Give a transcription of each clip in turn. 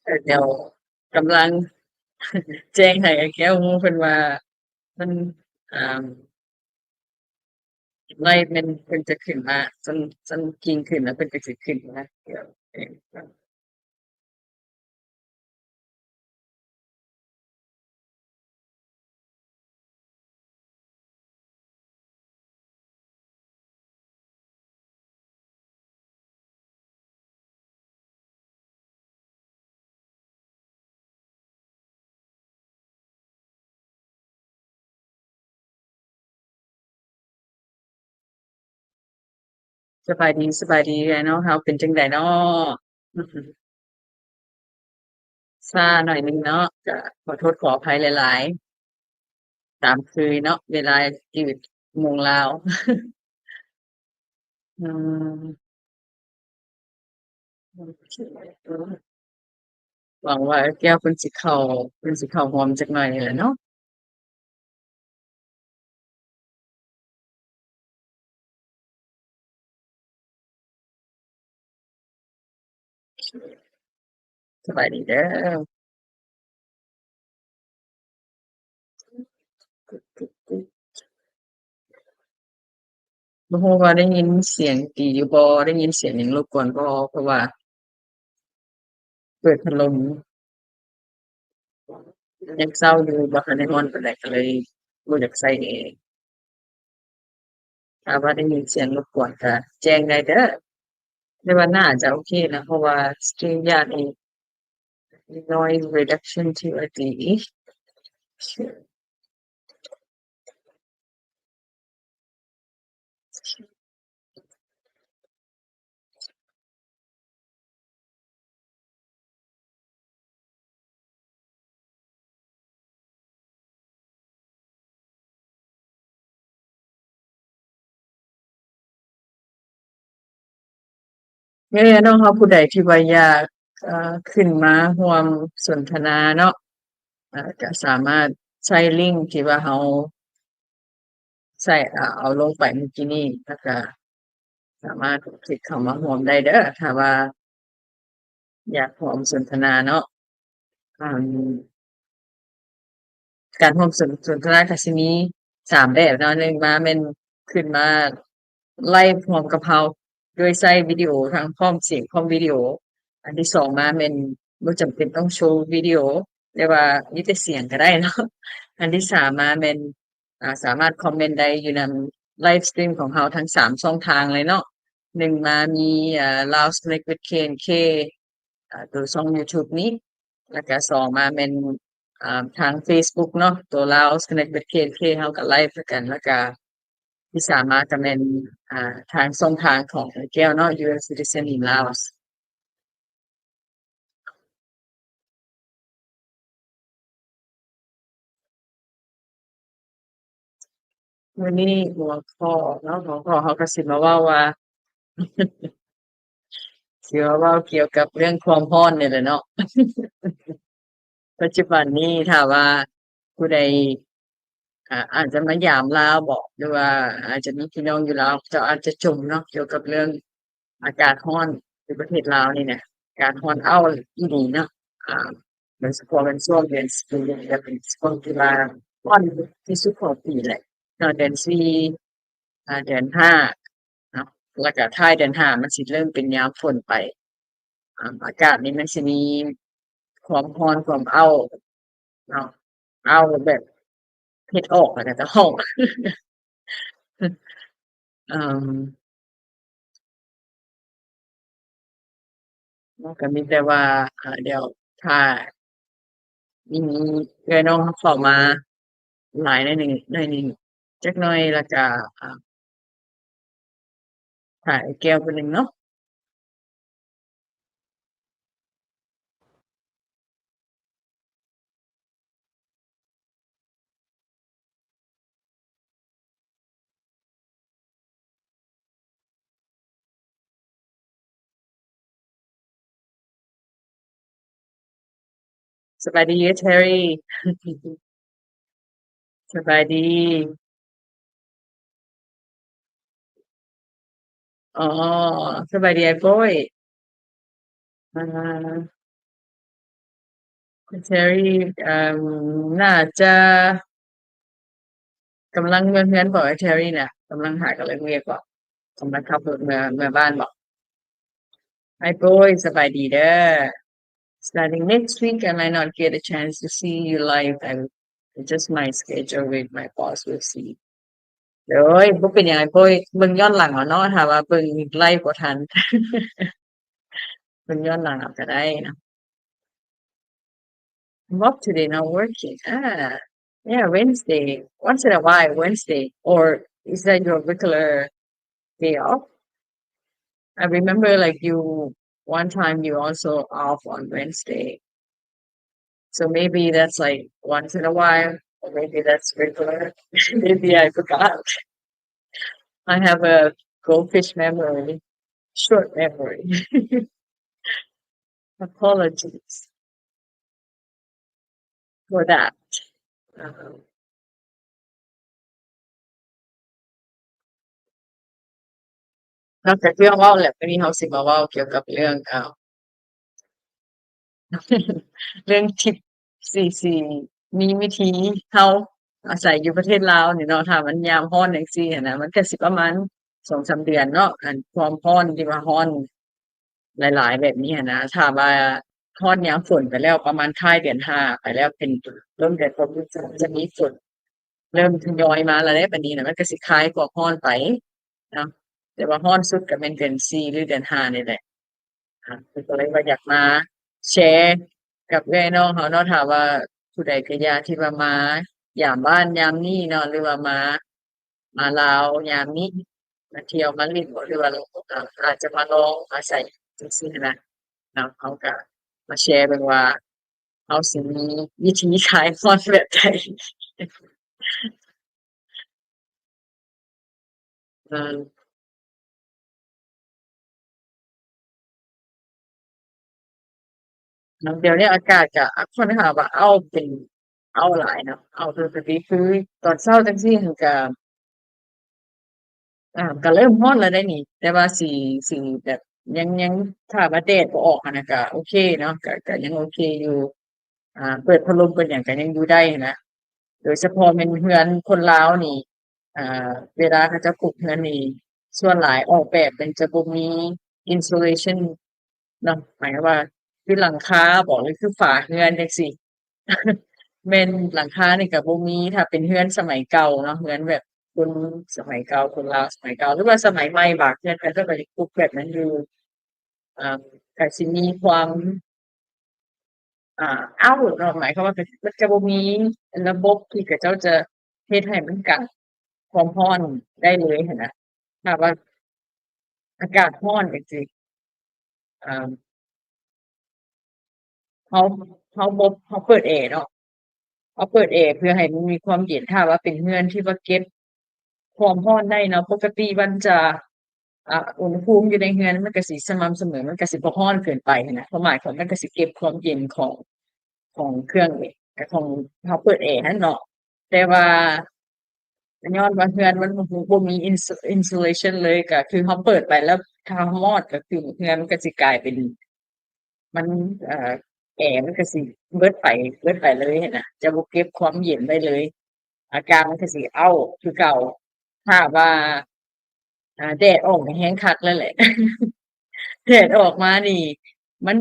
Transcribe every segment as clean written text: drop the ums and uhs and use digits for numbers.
เดี๋ยวกำลังแจ้งให้อ้แก้วฮู้เพิ่นว่ามันอ่าไล่แม่นเพิ่นจะขึ้นมาจนกิ่งขึ้นแล้วเพิ่นก็สิขึ้นมาเดี๋ยวสบายดีสบายดีเนาะเฮาเป็นจั่งใดเนาะอือฮึช้าหน่อยหนึ่งเนาะก็ขอโทษขออภัยหลายๆตามเคยเนาะเวลายืดโมงลาวอืมโอเคหวังว่าแก้วเพิ่นสิเข้าหอมจักหน่อยนี่แหละเนาะสบายดีเด้อบ่ฮู้ว่าได้ยินเสียงตีอยู่บ่ได้ยินเสียงหยังรบกวนบ่เพราะว่าเปิดพัดลมยังเซาอยู่บ่ทันได้ร้อนปานใดก็เลยบ่อยากใส่แอร์ถ้าว่าได้ยินเสียงรบกวนก็แจ้งได้เด้อแต่ว่าน่าจะโอเคนะเพราะว่า StreamYard นี่ noise reduction ที่ว่าดีแม่น้องเฮาผู้ใดที่ว่าอยากขึ้นมาร่วมสนทนาเนาะก็สามารถใช้ลิงก์ที่ว่าเราใช้เอาลงไปเมื่อกี้นี้แล้วก็สามารถคลิกเข้ามาร่วมได้เด้อถ้าว่าอยากร่วมสนทนาเนาะอ่า การร่วมสนทนาก็สิมี3แบบเนาะ1มาแม่นขึ้นมาไลฟ์พร้อมกับเราโดยใช้วิดีโอทั้งพร้อมเสียงพร้อมวิดีโออันที่2มาแม่นบ่จำเป็นต้องโชว์วิดีโอแต่ว่ามีแต่เสียงก็ได้เนาะอันที่3มาแม่นสามารถคอมเมนต์ได้อยู่นำไลฟ์สตรีมของเราทั้ง3ช่องทางเลยเนาะ1มามีLaos Connect with K&K ตัวช่องยูทูบนี้แล้วก็2มาแม่น ทางเฟซบุ๊กเนาะตัว Laos Connect ประเทศที่เราก็ไลฟ์คือกันแล้วก็ที่สามารถก็แม่นทางช่องทางของแก้วเนาะ US Citizen in Laos มื้อนี้หัวข้อเนาะหัวข้อเราก็สิมาเว้าว่าสิมาเว้าเกี่ยวกับเรื่องความร้อนนี่แหละเนาะปัจจุบันนี้ถ้าว่าผู้ใดอาจจะมายามลาวบ่หรือว่าอาจจะมีพี่น้องอยู่ลาวเจ้าอาจจะจมเนาะเกี่ยวกับเรื่องอากาศร้อนในประเทศลาวนี่เนี่ยอากาศร้อนอ้าวอีหลีเนาะอ่าโดยเฉพาะเป็นช่วงเดือน4จะเป็นช่วงที่ว่าร้อนที่สุดของปีแหละเนาะเดือน4เดือน5เนาะแล้วก็ท้ายเดือน5มันสิเริ่มเป็นยามฝนไปอากาศนี่มันสิมีความร้อนความอ้าวเนาะอ้าวแบบเฮ็ดออกแล้วก็จะฮ้อง เอ่อมันก็มีแต่ว่าเดี๋ยวถ้ามีเอื้อยน้องเขาเข้ามาหลายหน่อยหนึ่งจักหน่อยแล้วก็อ่าถ้าไอ้แก้วผู้หนึ่งเนาะสบายดีเด้อ Terry สบายดีอ๋อสบายดีอ้ายโก้ยอา เชอรี่น่าจะกำลังเฮือนๆบ่เชอรี่น่ะกำลังหากำลังเวียกบ่กำลังขับรถเมื่อบ้านบ่ไอ้โป้ยสบายดีเด้อ Starting next week, I might not get a chance to see you live. I just my schedule with my boss will see. เด้อบ่เป็นหยังไอ้โป้ยเบิ่งย้อนหลังเอาเนาะถ้าว่าเบิ่งไลฟ์บ่ทันเบิ่งย้อนหลังเอาก็ได้เนาะ I'm off today, not working. Yeah, Wednesday. Once in a while, Wednesday. Or is that your regular day off? I remember like you one time you also off on Wednesday. So maybe that's like once in a while, or maybe that's regular. Maybe I forgot. I have a goldfish memory, short memory. Apologies for that. Um, นอกจากเรื่องเว้าแล้ววันนี้เราสิมาเว้าเกี่ยวกับเรื่องเรื่องทิปสิมีวิธีเราอาศัยอยู่ประเทศลาวนี่เนาะถ้ามันยามร้อนจั่งซี้หั้นน่ะมันก็สิประมาณ2-3เดือนเนาะอันความร้อนที่ว่าร้อนหลายๆแบบนี้หั้นนะถ้าว่าร้อนยามฝนไปแล้วประมาณท้ายเดือน5ไปแล้วเป็นต้นเดือน6จะมีฝนเริ่มทยอยมาแล้วเดะบัดนี้น่ะมันก็สิคลายความร้อนไปเนาะแต่ว่าร้อนสุดก็แม่นเดือน4หรือเดือน5นี่แหละ ค่ะก็เลยว่าอยากมาแชร์กับเอื้อยน้องเขาเนาะถ้าว่าผู้ใดก็อยากที่ว่ามายามบ้านยามนี้เนาะหรือว่ามาลาวยามนี้มาเที่ยวมาลิ้นบ่หรือว่าอาจจะมาลองอาศัยจั่งซี้หั้นนะเนาะเขาก็มาแชร์เบิ่งว่าเราสิมีวิธีคลายร้อนแบบใดเออ เดี๋ยวนี้อากาศก็ค่อนข้างว่าเอาหลายเนาะเอาปกติคือตอนเช้าจังซี้หั้นก็ ก็เริ่มร้อนแล้วได้นี่แต่ว่าสิแบบยังถ้าว่าแดดบ่ออกหั้นน่ะก็โอเคเนาะก็ยังโอเคอยู่เปิดพัดลมเปิดหยังก็ยังอยู่ได้หั้นนะโดยเฉพาะแม่นเรือนคนลาวนี่เวลาเขาจะปลูกเรือนนี่ส่วนหลายออกแบบเป็นจะบ่มี insulation เนาะหมายความว่าคือหลังคาบ่หรือคือฝาเรือนจั่งซี้ แม่นหลังคานี่ก็บ่มีถ้าเป็นเรือนสมัยเก่าเนาะเรือนแบบคนสมัยเก่าคนลาวสมัยเก่าหรือว่าสมัยใหม่บางเรือนเขาก็ยังปลูกแบบนั้นอยู่อ่าก็สิมีความอ้าวเนาะหมายความว่ามันจะบ่มีระบบที่เขาเจ้าจะเฮ็ดให้มันกันความร้อนได้เลยหั้นน่ะถ้าว่าอากาศร้อนจั่งซี้อ่าเราเราเปิดแอร์เนาะเราเปิดแอร์เพื่อให้มันมีความเย็นถ้าว่าเป็นเรือนที่ว่าเก็บ ความร้อนได้เนาะปกติมันจะอุณหภูมิอยู่ในเรือนมันก็สิสม่ำเสมอมันก็สิบ่ร้อนเกินไปหั้นน่ะความหมายของมันก็สิเก็บความเย็นของเครื่องนี่ของเราเปิดแอร์หั้นเนาะแต่ว่าย้อนว่าเรือนมันบ่มีinsulation เลยก็คือเราเปิดไปแล้วถ้าเรามอดก็คือเรือนมันก็สิกลายเป็นมันเอ่อแอร์มันก็สิเบิดไปเลยหั้นน่ะจะบ่เก็บความเย็นไว้เลยอากาศมันก็สิอ้าวคือเก่าถ้าว่า แดดออกนี่แฮงคักเลยแหละแดดออกมานี่มัน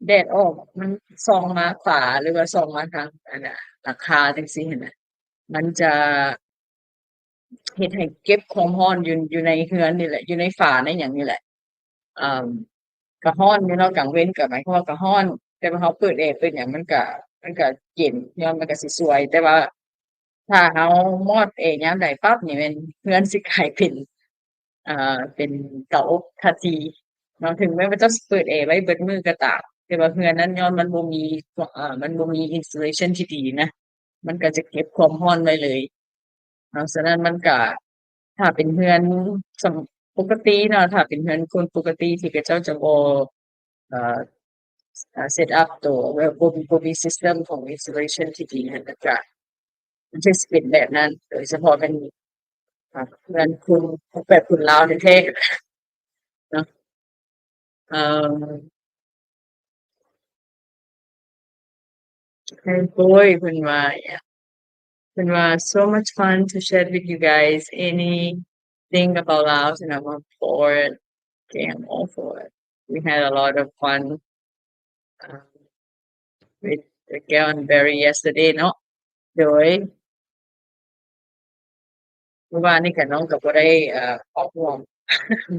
แดดออกมันส่องมาฝาหรือว่าส่องมาทางอันน่ะหลังคาจังซี้หั้นน่ะมันจะเฮ็ดให้เก็บความร้อนอยู่ในเรือนนี่แหละอยู่ในฝาในหยังนี่แหละอ่าก็ร้อนอยู่เนาะกลางเว้นก็หมายความว่าก็ร้อนแต่ว่าเราเปิดแอร์เปิดหยังมันก็เย็นย้อนมันก็สิสวยแต่ว่าถ้าเรามอดแอร์ยามใดปั๊บนี่แม่นเรือนสิกลายเป็นเป็นเตาอบทันทีเนาะถึงแม้ว่าจะเปิดแอร์ไว้เบิดมื้อก็ตามแต่ว่าเรือนนั้นย้อนมันบ่มี insulation ที่ดีนะมันก็จะเก็บความร้อนไว้เลยเนาะฉะนั้นมันก็ถ้าเป็นเรือนสปกติเนาะถ้าเป็นเรือนคนปกติที่เขาเจ้าจะบ่เอ่อset up ตัวแบบบ่มี system ของ insulation ที่ดีนั่นก็จะมันจะสิเป็นแบบนั้นโดยเฉพาะเป็นเรือนคนแบบคนลาวแท้ๆเนาะเอ่อ And boy เพิ่นว่า yeah เพิ่นว่า so much fun to chat with you guys anything about Laos and I'm up for it. Okay, I'm all for it. We had a lot of fun um, with the girl and Barry yesterday เนาะโดยเมื่อวานนี้ก็น้องก็บ่ได้ออกร่วม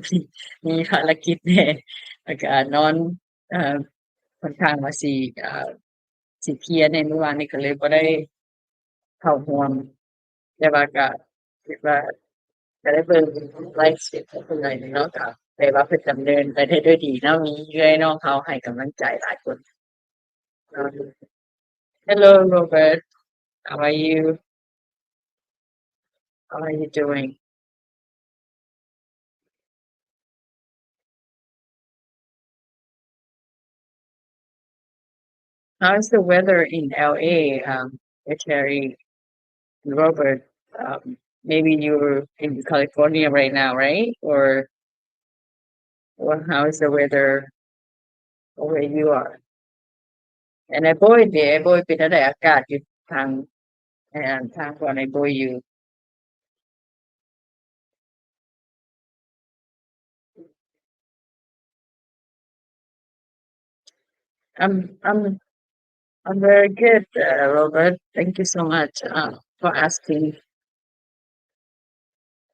มีมีภารกิจแหน่แล้วก็นอนเอ่อค่อนข้างว่าสิสิเพลียแหน่เมื่อวานนี้ก็เลยบ่ได้เข้าร่วมแต่ว่าก็คิดว่าก็ได้เบิ่งไลฟ์สดของเพิ่นหน่อยหนึ่งเนาะก็ได้ว่าเพิ่นดำเนินไปได้ด้วยดีเนาะมีเอื้อยน้องเขาให้กำลังใจหลายคนเนาะ Hello Robert how are you how are you doing how is the weather in LA Terry Robert, maybe you're in California right now, right? Or how is the weather where you are? And I boy there, I boy เป็นจั่งใดอากาศอยู่ทางทางบ่อนไอ้boyอยู่ I'm I'm I'm very good, Robert. Thank you so much for asking.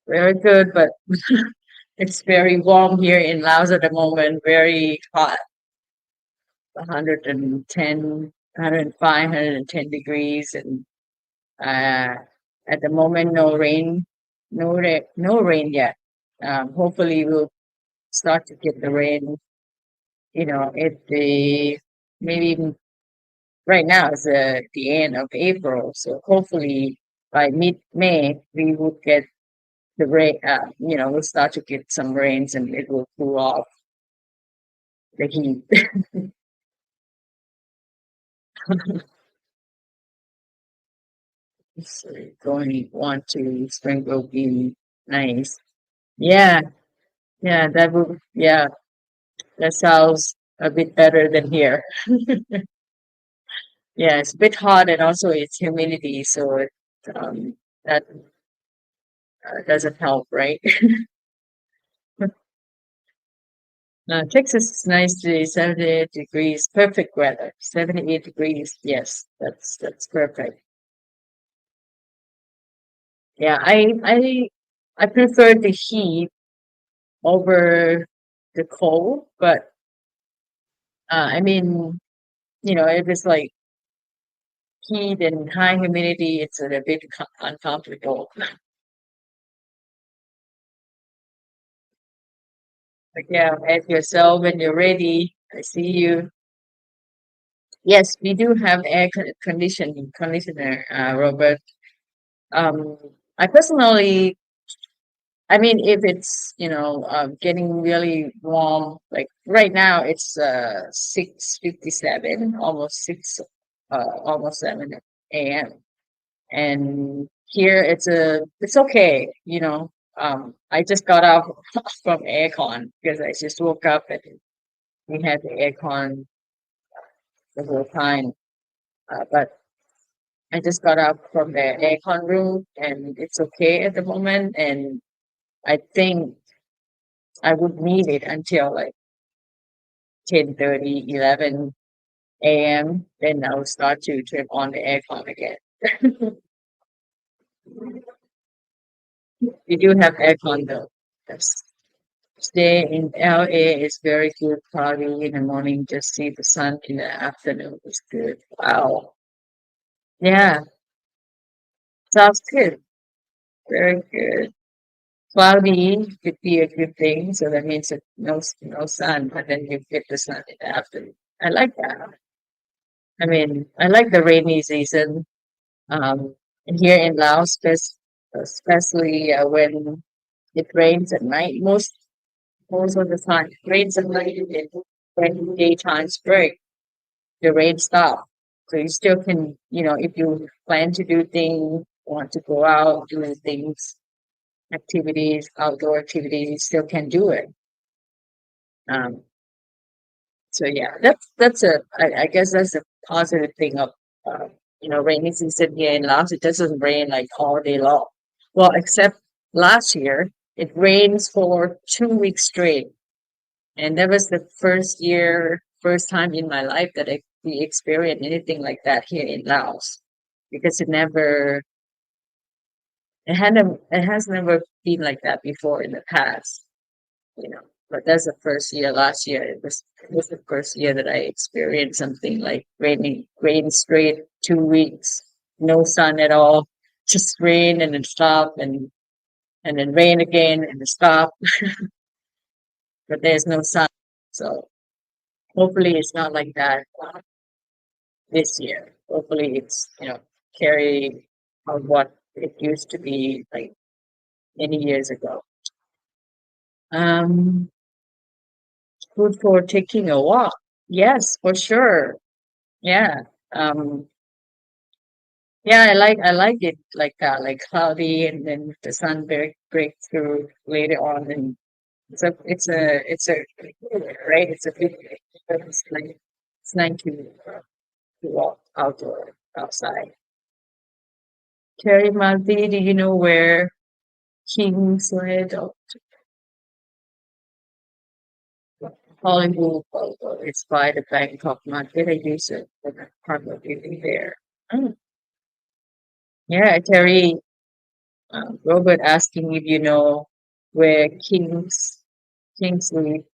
Very good, but it's very warm here in Laos at the moment. Very hot, 110, 105, 110 degrees, and uh, at the moment, no rain yet. Hopefully, we'll start to get the rain. At the maybe right now is the end of April, so hopefully by mid-May we will get the rain. We'll start to get some rains and it will cool off the heat. So going want to spring will be nice. Yeah, yeah, that sounds a bit better than here. Yeah, it's a bit hot and also it's humidity, so that doesn't help, right? Texas is nice today, 78 degrees, perfect weather. 78 degrees, yes, that's perfect. Yeah, I prefer the heat over the cold, but I mean, if it's like heat and high humidity, it's a bit uncomfortable. But yeah, add yourself when you're ready. I see you. Yes, we do have conditioner, Robert. Um, I personally, I mean, if it's getting really warm, like right now, it's 6:57, almost 7 a.m. And here it's okay. I just got off from aircon because I just woke up and we had the aircon the whole time. But I just got up from the aircon room and it's okay at the moment. And I think I would need it until like 10:30, 11 a.m. Then I'll start to turn on the aircon again. We do have aircon though. Yes. Stay in LA is very good. Cloudy in the morning, just see the sun in the afternoon is good. Wow. Yeah, sounds good. Very good. Cloudy could be a good thing, so that means that no sun, but then you get the sun in the afternoon. I like that. I mean, I like the rainy season. And here in Laos, especially when it rains at night. Most of the time, it rains at night, and when daytimes break, the rain stop. So you still can, if you plan to do things, want to go out, doing things, activities, outdoor activities, you still can do it. Um, so yeah, I guess that's a positive thing uh, rainy season here in Laos, it doesn't rain like all day long. Well, except last year, it rains for 2 weeks straight. And that was the first time in my life that we experienced anything like that here in Laos. Because it has never been like that before in the past, you know. But that's the first year. Last year, it was the first year that I experienced something like rain straight 2 weeks, no sun at all, just rain and then stop and then rain again and then stop, but there's no sun. So hopefully it's not like that this year. Hopefully it's carry on what it used to be like many years ago. Um, Good for taking a walk. Yes, for sure. Yeah. Um, yeah, I like it like cloudy and then the sun break through later on and it's a right? It's a good day. It's nice to walk outdoor outside. Terry Maldi, do you know where Kingsland or Hollywood is by the Bangkok market? I use it for the harbor living there. Mm. Yeah, Terry, Robert asking if you know where Kingsley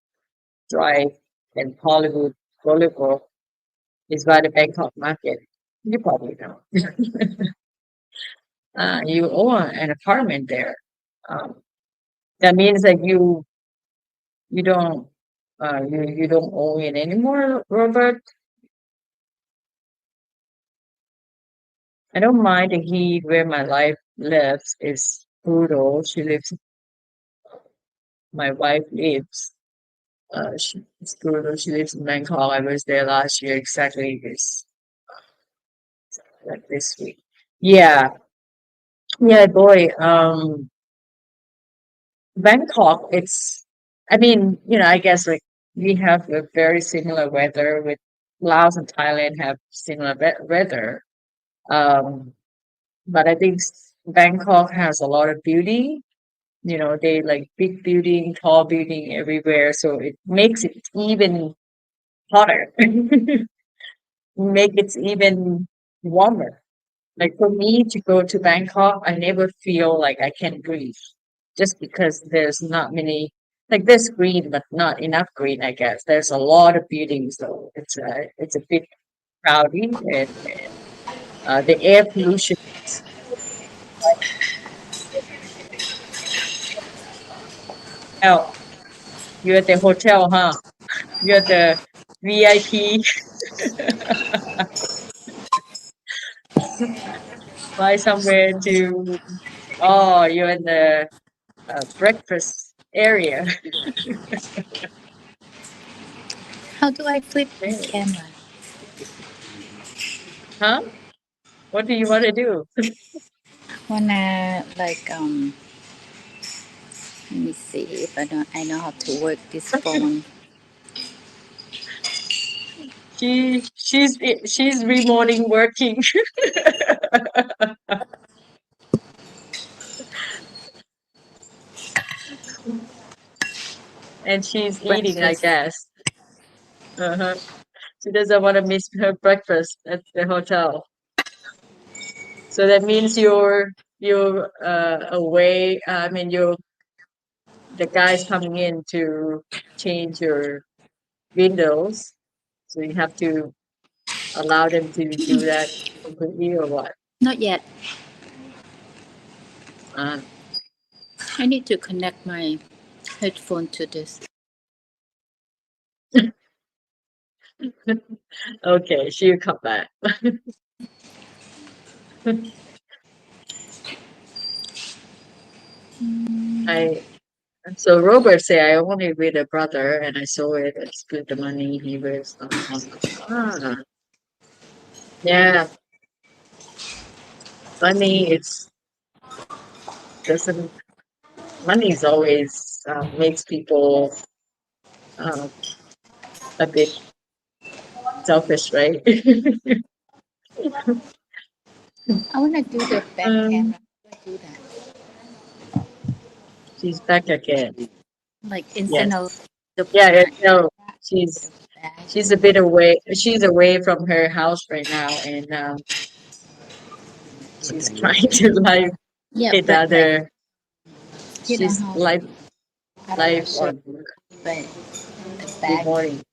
Drive and Hollywood Boulevard is by the Bangkok market. You probably know. You own an apartment there. Um, that means that you don't you don't own it anymore, Robert. I don't mind the heat where my life lives is brutal. My wife lives. It's brutal. She lives in Bangkok. I was there last year, exactly this week. Yeah, yeah, boy. Bangkok. I mean, I guess like we have a very similar weather with Laos and Thailand have similar weather. Um, but I think Bangkok has a lot of beauty. They like big building, tall building everywhere, so it makes it even hotter. Make it even warmer. Like for me to go to Bangkok, I never feel like I can breathe just because there's not many, like there's green, but not enough green, I guess. There's a lot of buildings, so it's a bit crowded and the air pollution is hell. You're at the hotel, huh? You're at the VIP. Fly somewhere to, oh, you're in the breakfast area. How do I flip this Hey, camera? huh? What do you want to do? Wanna let me see if I know how to work this phone. She's remoting working and she's eating, I Breakfast. guess. Uh-huh. She doesn't want to miss her breakfast at the hotel. So that means you're away. I mean, the guy's coming in to change your windows, so you have to allow them to do that completely or what? Not yet. Uh, I need to connect my headphone to this. okay, she'll come back. I So Robert say I only with a brother and I saw it and split the money he was ah yeah, money it's doesn't money is always makes people uh, a bit selfish, right? I want to do the back camera. I do that. She's back again. Like instead Yes. of the Yeah, front, no, the back. she's a bit away. She's away from her house right now, and she's trying to live Yeah, in but other. you know She's how live I don't live know, on but the good back. morning.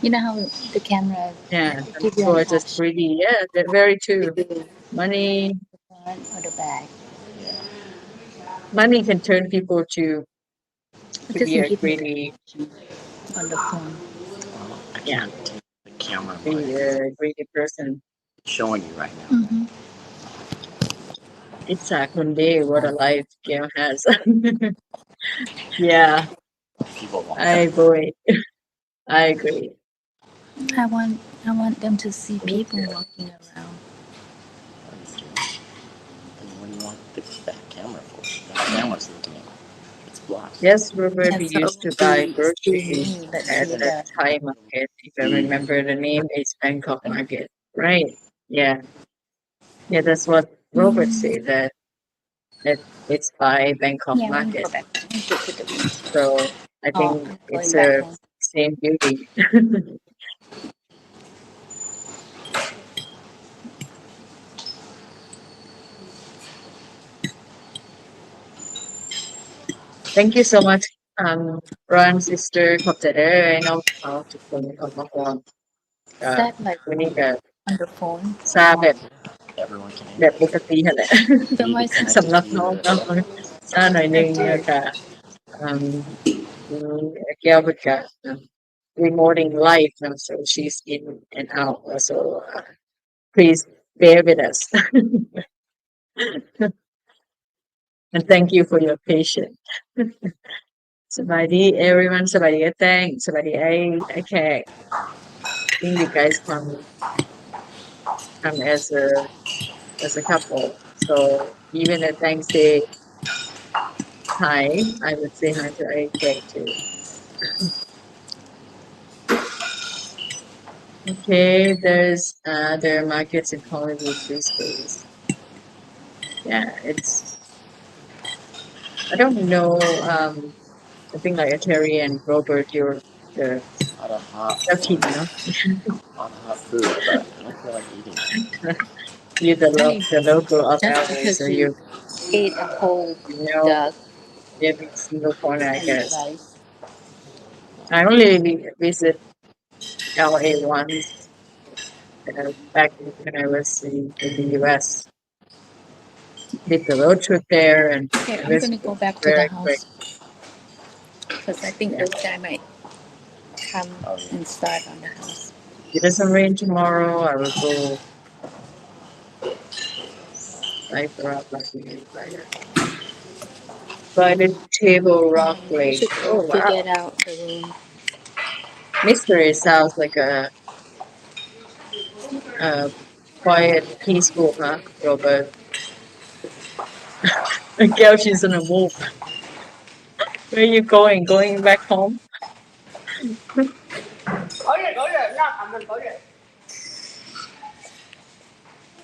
You know how the camera Yeah, give and you people an are just option greedy. Yeah, they're very to true. do Money, the front or the back. money can turn people to It be doesn't a give me the greedy. option on the phone. I Yeah, can't take the camera, be but a greedy person. it's showing you right now. It's one day what a life Gail has. Yeah, People want I agree. I agree. I want them to see people walking around. What do you want the back camera for? The camera's looking at it. It's blocked. Yes, Robert, Yeah, we so used to it buy would be groceries me, but at see that the Thai market. If I remember the name is Bangkok Market. Right. Yeah. Yeah, that's what Robert said, that it's by Bangkok yeah. Let me Market. go back. Let me go to the room. So I think I'm it's going a back home. same beauty. Thank you so much, Ron, sister ขอบใจเด้อไอ้น้องเขาทุกคนที่เข้ามาฟัง Is that like วันนี้ก็ on the phone? ทราบแบบ Everyone can แบบปกตินั่นแหละ Then why is it สำหรับน้องเนาะทราบหน่อยหนึงแล้วก็แก้วเพิ่นก็remoting live now, so she's in and out. So please bear with us. And thank you for your patience. สบายดี everyone สบายดี thanks สบายดีไอ้แขก I think you guys come as a couple. So even at thanks say hi, I would say hi to I K too. Okay, there's there are markets in Hollywood these days. Yeah, it's I don't know I think like Terry and Robert, you're the a lot of hot, team, you know? lot of hot food, but I don't feel like eating it. You're the local of just LA, because so you ate a whole you know duck every single corner, I and guess. rice? I only visit LA once back when I was in the US. Did the road trip there, and Okay, it I'm was gonna go back to the very quick. house because I think those guy might come and start on the house. If it doesn't rain tomorrow, I will go cipher up like we did by the Table Rock We Lake. should go Oh to wow. get out the room. Mystery sounds like a quiet, peaceful, huh, Robert? Miguel, she's on a move. Where are you going? Going back home?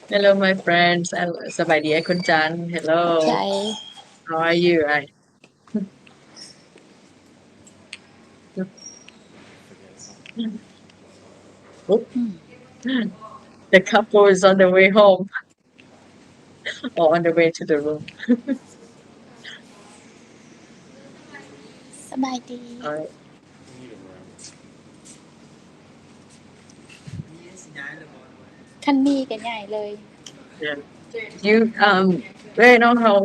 Hello, my friends. สบายดีไอ้คุณจัน Hello. Okay. How are you? Oop. The couple is on the way home or on the way to the room. สบายดี All right.คันนี้กันใหญ่เลย Yeah. You very know how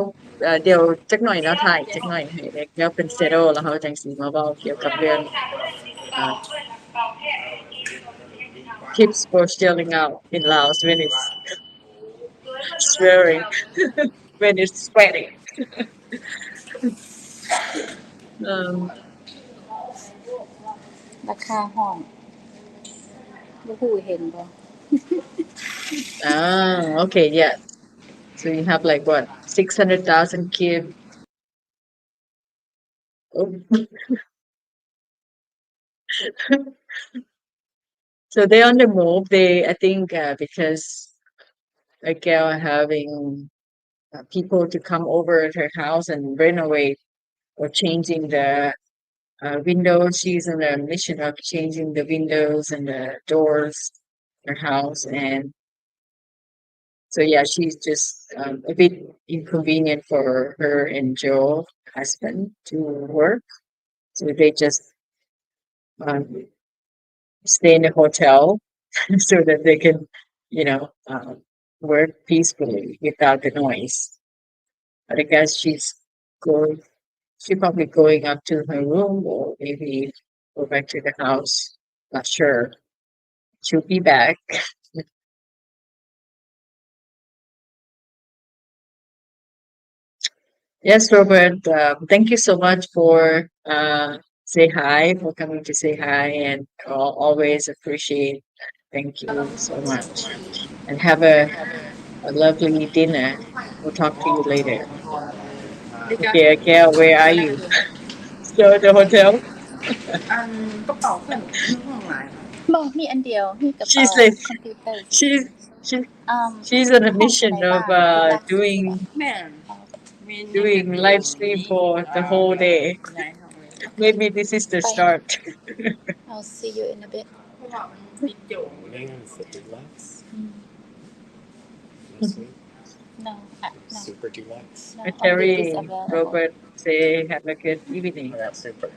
เดี๋ยวจักหน่อยเนาะถ่ายจักหน่อยให้เด็กแล้วเป็นเซโรแล้วเขาจังสิมาเว้าเกี่ยวกับเรื่องtips for chilling out in Laos when it's swearing when it's sweating. ราคาห้องบ่ฮู้เห็นบ่ Okay, yeah. So you have like what 600,000 kid. Oh. So they're on the move. I think, because Raquel having people to come over at her house and renovate or changing the windows. She's on a mission of changing the windows and the doors in her house. And so, yeah, she's just a bit inconvenient for her and Joe, husband, to work. So they just um, stay in a hotel so that they can, work peacefully without the noise. But I guess she's probably going up to her room or maybe go back to the house. Not sure. She'll be back. Yes, Robert. Thank you so much for say hi, for coming to say hi, and always appreciate. Thank you so much, and have a lovely dinner. We'll talk to you later. Okay, Gail, where are you? Still at the hotel? กระเป๋าเพิ่นอยู่ห้องหลาย บ่มีอันเดียวมีกระเป๋า She's like คอมพิวเตอร์ she's she, อืม she's on a ห้องภาย mission ใน of บ้าน relax ซื่อๆ doing แม่นมี doing live stream for the whole day. ในห้องเลย Maybe this is the start. I'll see you in a bit เพราะว่ามันปิดโจง Megan for deluxe. no no Super deluxe. no only this Terry, available Robert, say have a good evening. I got super.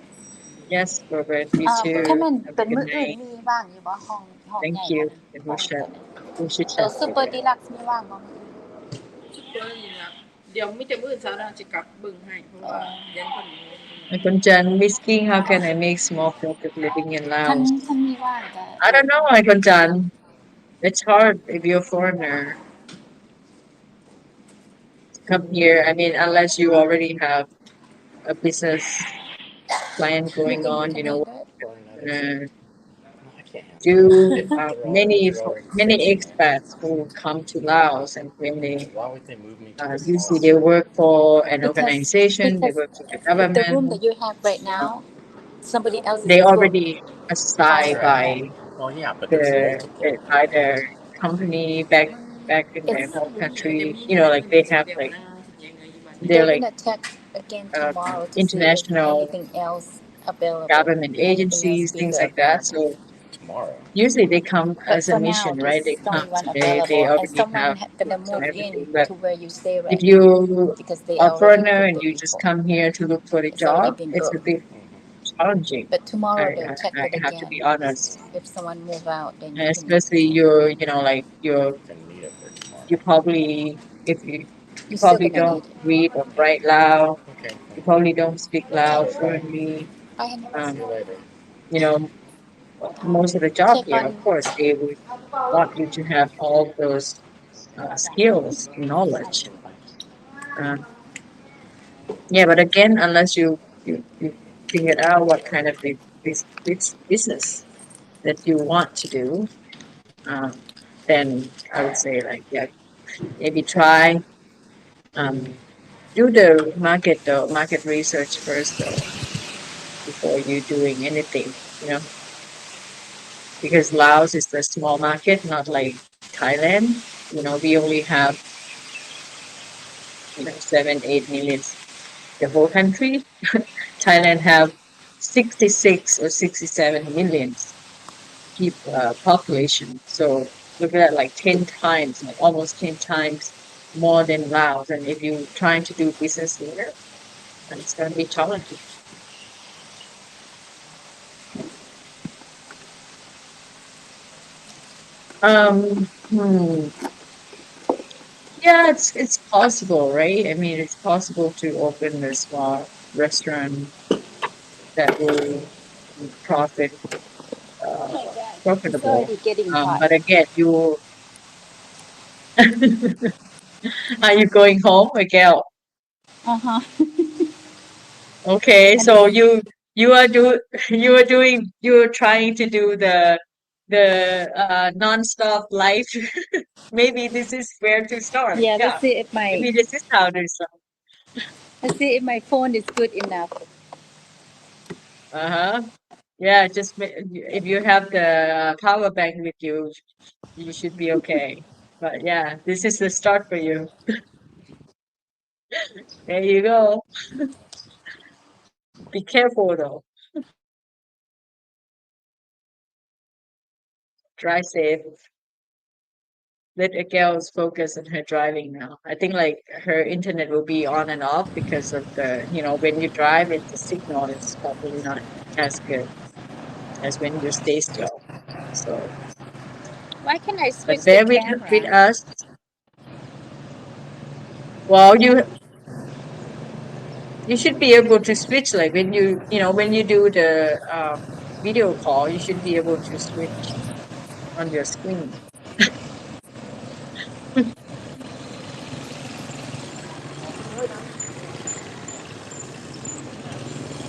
Yes, Robert, you ถ้า too. มัน Have เป็ a น good มื้ออื่น night. มีว่างอยู่บ่ห้องให Thank ญ่ you. กว่านั้น And ห้อง we should ตัว chat ซูเปอร์ together. ดีลักซ์มีว่างบ่มื้ออื่น ซุปเปอร์นี่นะเดี๋ยวมีแต่มื้อเช้าน่าจะกลับเบิ่งให้เพราะว่าเรียนเพิ่น And Kunchan, asking how can I make small profit living in ท่าน Laos? มีว่างก็ I don't know, Kunchan. It's hard if you're a foreigner to come here. I mean, unless you already have a business plan going on, Or another. I can't have do many They're already many fixing it. expats who come to Laos, and when they Why would they move me to the usually small they city? work for an because organization, they work for the the room that government. you have right now somebody else is They able already assigned by Well, yeah, but there's multiple. by their company back in their It's- home เดี๋ยว country. มี Like they have like เดี๋ยวนะยังไงอยู่บ้าน they're They're like gonna check again tomorrow to see if international anything else available. government Anything else agencies, things bigger like that. available. So Tomorrow. usually they come But as a for now, mission, right? They there's only come, one so they available, and already someone have gonna move everything. in But to where you stay if right you now because they are already foreigner booked and it you just before. come here to look for a It's already job, been it's a booked. bit challenging. But tomorrow they'll check I it have to again. be honest. If someone move out, then And you can. especially like Can meet up there tomorrow. you probably if you You're still probably gonna don't need it. read or write Lao. Okay. You probably don't speak Lao Okay, bye. fluently. Bye, honey. Um, See you later. you know, most of the job Check here, on. of course, they would want you to have all those skills, knowledge. Uh, yeah, but again, unless you figure out what kind of this business that you want to do, um, then I would say like yeah, maybe try do the market research first though before you doing anything, because Laos is a small market, not like Thailand. We only have 7-8 million the whole country. Thailand have 66 or 67 million population. So look at that, like 10 times, like almost 10 times more than Laos. And if you're trying to do business here, then it's going to be challenging. Yeah, it's possible, right? I mean, it's possible to open a small restaurant that will profit It's profitable. already getting hot. But again, are you going home, Miguel? Uh-huh. Okay, so you're trying to do the non-stop life. Maybe this is where to start. Yeah, Yeah, let's see if maybe this is how to start. my phone is good enough. Uh-huh. Yeah, just if you have the power bank with you, you should be okay. But yeah, this is the start for you. There you go. Be careful though. Drive safe. Let Adele's focus on her driving now. I think like her internet will be on and off because of when you drive, the signal is probably not as good as when you stay still. So, Why can I but switch the bear with camera? us. Well, you should be able to switch like when you do the video call, you should be able to switch on your screen.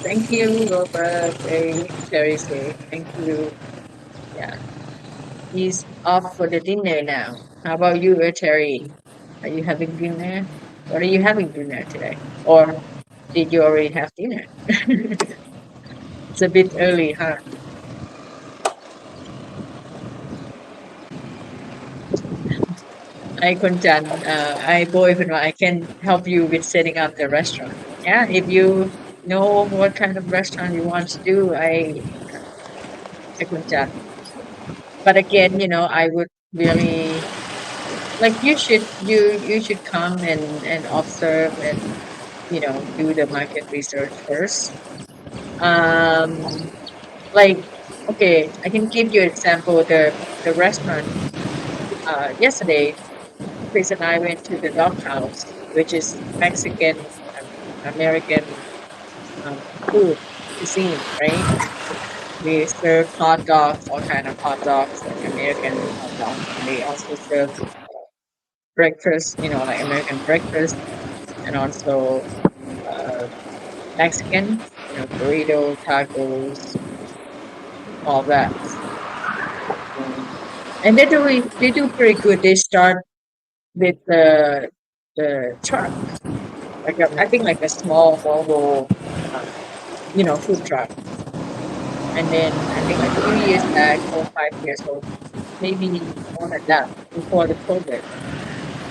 Thank you, Robert. Very safe. Thank you. Yeah. He's off for the dinner now. How about you, Terry? Are you having dinner? What are you having dinner today? Or did you already have dinner? It's a bit early, huh? I Kunjan, I boyfriend, I can help you with setting up the restaurant. Yeah, if you know what kind of restaurant you want to do, I Kunjan. But again, I would really like you should come and observe and do the market research first. Um, like okay, I can give you an example. The restaurant yesterday, Chris and I went to the Dog House, which is Mexican American food cuisine, right? They serve hot dogs, all kind of hot dogs, like American hot dogs, and they also serve breakfast, like American breakfast, and also uh, Mexican, burrito, tacos, all that. And they do pretty good. They start with the truck, I think like a small mobile, food truck. And then I think like a few years back, 4 5 years old, maybe more than that, before the COVID.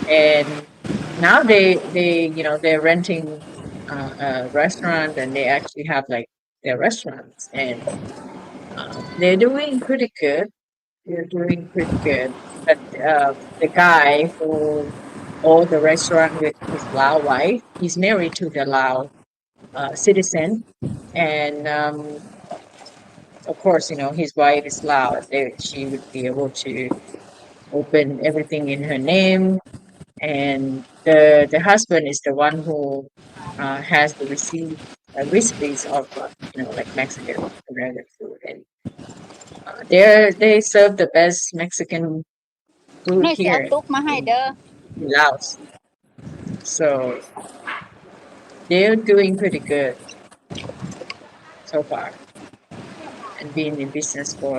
And now they're renting a restaurant, and they actually have like their restaurants, and they're doing pretty good. They're doing pretty good. But the guy who owned the restaurant with his Lao wife, he's married to the Lao citizen, and of course, his wife is Lao. She would be able to open everything in her name, and the husband is the one who has the recipes of like Mexican American food, and they serve the best Mexican food หน่อยสิเอา here ตุ๊กมาให้ in เด้อ Laos. So they're doing pretty good so far, and been in business for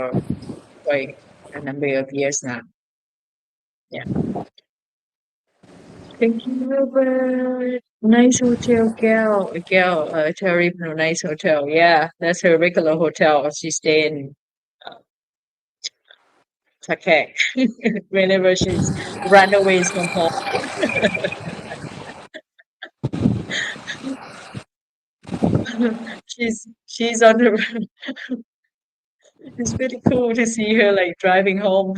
quite a number of years now. Yeah. Thank you, Robert. Nice hotel, gal. Gal, Terry, no, nice hotel. Yeah, that's her regular hotel. She stay in uh, Takek whenever she's runaways from home. she's on the run. It's pretty cool to see her like driving home.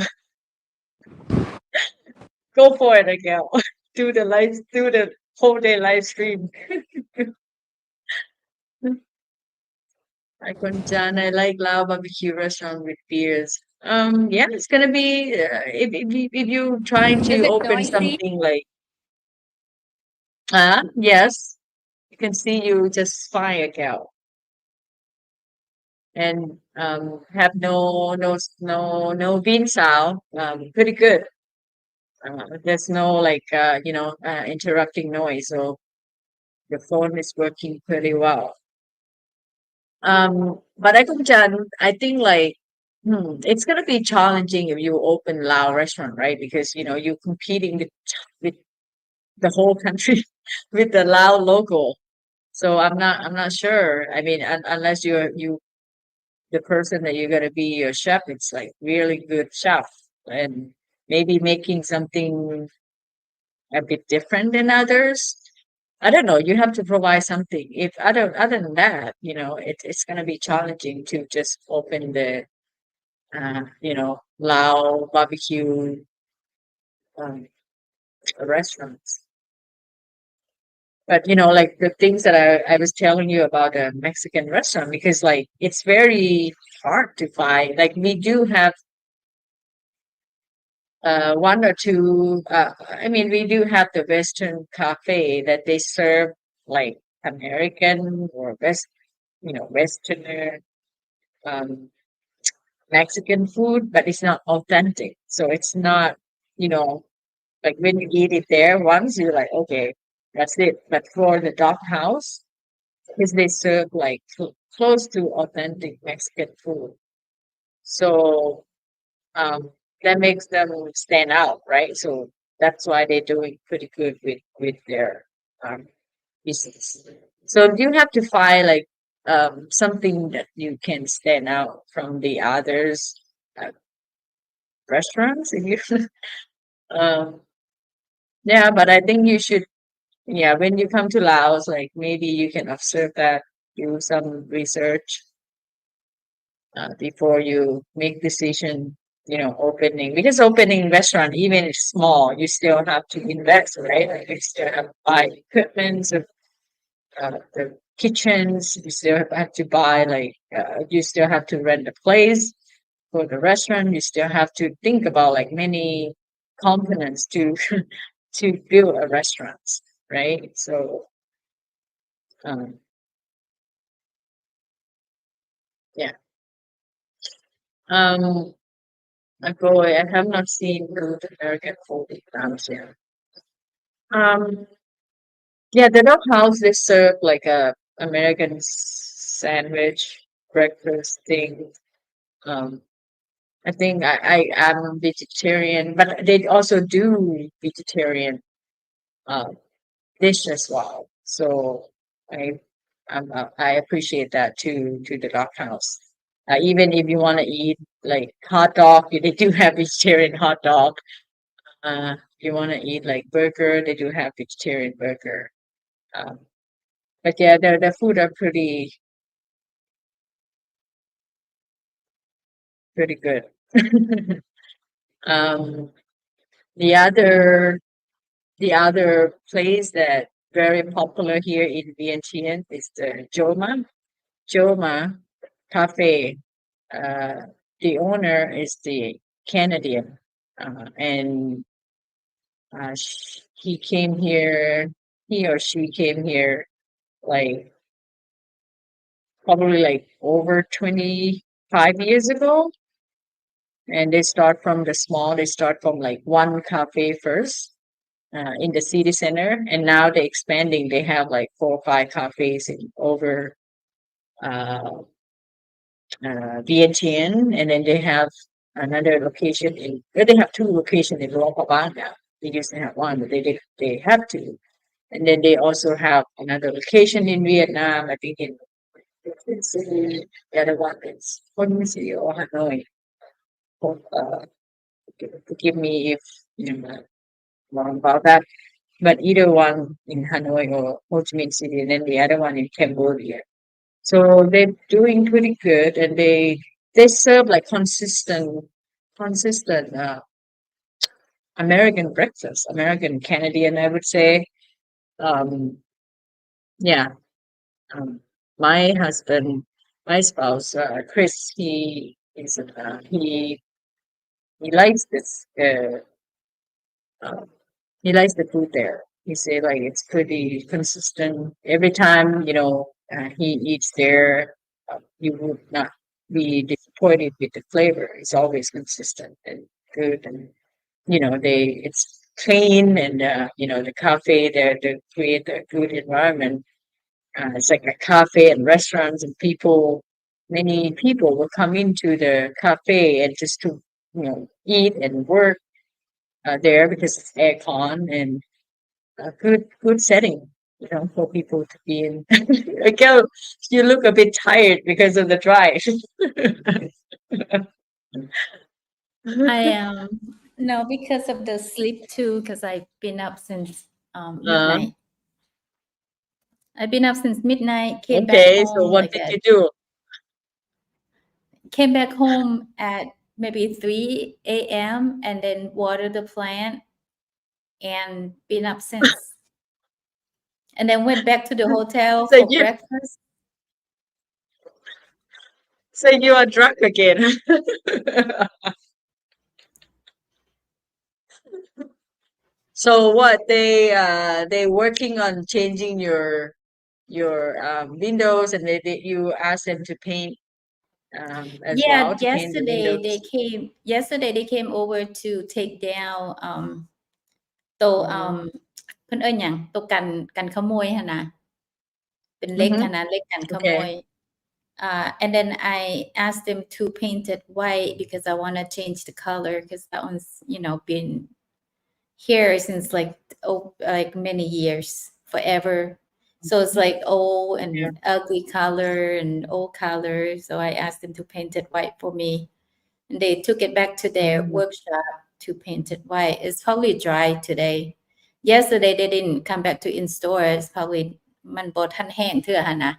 Go for it, gal. Do the whole day live stream. I Jan, I like Lao barbecue restaurant with beers. Yeah, it's gonna be if you trying Is to it open noisy? something like yes, you can see you just fine account and have no bean sound. Pretty good. There's no like interrupting noise, so the phone is working pretty well. But I think like it's gonna be challenging if you open Lao restaurant, right? Because you're competing with the whole country with the Lao logo. So I'm not sure. I mean, unless you the person that you're going to be your chef, it's like really good chef and maybe making something a bit different than others. I don't know. You have to provide something. If other than that, it's going to be challenging to just open the, Lao barbecue restaurants. But like the things that I was telling you about a Mexican restaurant, because like it's very hard to find. Like we do have one or two. I mean, we do have the Western cafe that they serve like American or Westerner um, Mexican food, but it's not authentic. So it's not, like when you eat it there once, you're like, okay, that's it. But for the dog house, because they serve like close to authentic Mexican food, so um, that makes them stand out, right? So that's why they're doing pretty good with their business. So you have to find like something that you can stand out from the others restaurants. If you, um, yeah, but I think you should. Yeah, when you come to Laos, like maybe you can observe that, do some research before you make decision. Opening, because opening restaurant, even if small, you still have to invest, right? Like you still have to buy equipment, the kitchens. You still have to buy like you still have to rent a place for the restaurant. You still have to think about like many components to to build a restaurant, right? So um, yeah. Um, I have not seen good American food in Laos yet. Um, yeah, the dog house they serve like a American sandwich breakfast thing. Um, I think I am vegetarian, but they also do vegetarian uh, dish as well. So I I appreciate that to the dog house. Even if you want to eat like hot dog, they do have vegetarian hot dog. If you want to eat like burger, they do have vegetarian burger. Um, but yeah, the food are pretty good. um, the other the other place that very popular here in Vientiane is the Joma Cafe. Uh, the owner is the Canadian, and he came here. He or she came here like probably like over 25 years ago, and they start from the small. They start from like one cafe first in the city center, and now they're expanding. They have like 4 or 5 cafes in over uh, Vientiane, and then they have another location in. Well, they have 2 locations in Luang Prabang now. They used to have one, but they have two, and then they also have another location in Vietnam. I think in City. The other one is Ho Chi Minh City or Hanoi. Uh, Forgive me if I'm wrong about that. But either one in Hanoi or Ho Chi Minh City, and then the other one in Cambodia. So they're doing pretty good, and they serve like consistent American breakfast, American Canadian, I would say. Um, yeah, um, my husband, my spouse, Chris, he likes this. Uh, he likes the food there. He said like it's pretty consistent every time. He eats there. You would not be disappointed with the flavor. It's always consistent and good, and it's clean, and the cafe there to create a good environment. It's like a cafe and restaurants, and many people will come into the cafe and just to eat and work there because it's aircon and good setting. for people to be in. Again, you look a bit tired because of the drive. I am no, because of the sleep too, because I've been up since midnight. I've been up since midnight, came back Okay, so home what like did at you do? came back home at maybe 3 a.m. and then watered the plant and been up since. And then went back to the hotel So for you breakfast. so you are drunk again. So what they working on changing your windows, and you ask them to paint as Yeah, well, to paint the windows. yesterday they came over to take down ตัวเพิ่นเอิ้นหยังตัวกันขโมยหั่นน่ะเป็นเหล็ก Mm-hmm. หั่นน่ะเหล็กกันขโมย Okay. And then I asked them to paint it white because I want to change the color because that one's been here since like many years, forever. So it's like old and Yeah. ugly color and old color. So I asked them to paint it white for me. And they took it back to their workshop to paint it white. It's probably dry today. Yesterday they didn't come back to install. It's probably มันบ่ทันแห้งเทื่อหั่นน่ะ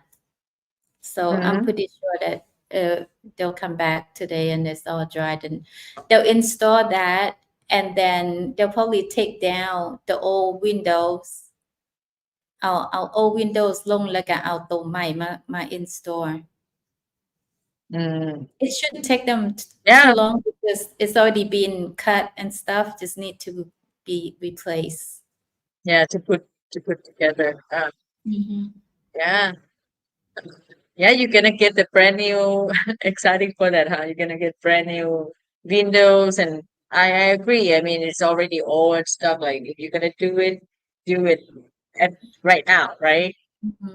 So I'm pretty sure that they'll come back today and it's all dried, and they'll install that, and then they'll probably take down the old windows. เอา old windows ลงแล้วก็เอาตัวใหม่มา install. It shouldn't take them too Yeah. long because it's already been cut and stuff. Just need to be replaced. Yeah, to put together. Yeah. Yeah, you're gonna get the brand new exciting for that, huh? You're gonna get brand new windows, and I agree. I mean, it's already old and stuff. Like, if you're gonna do it at right now, right?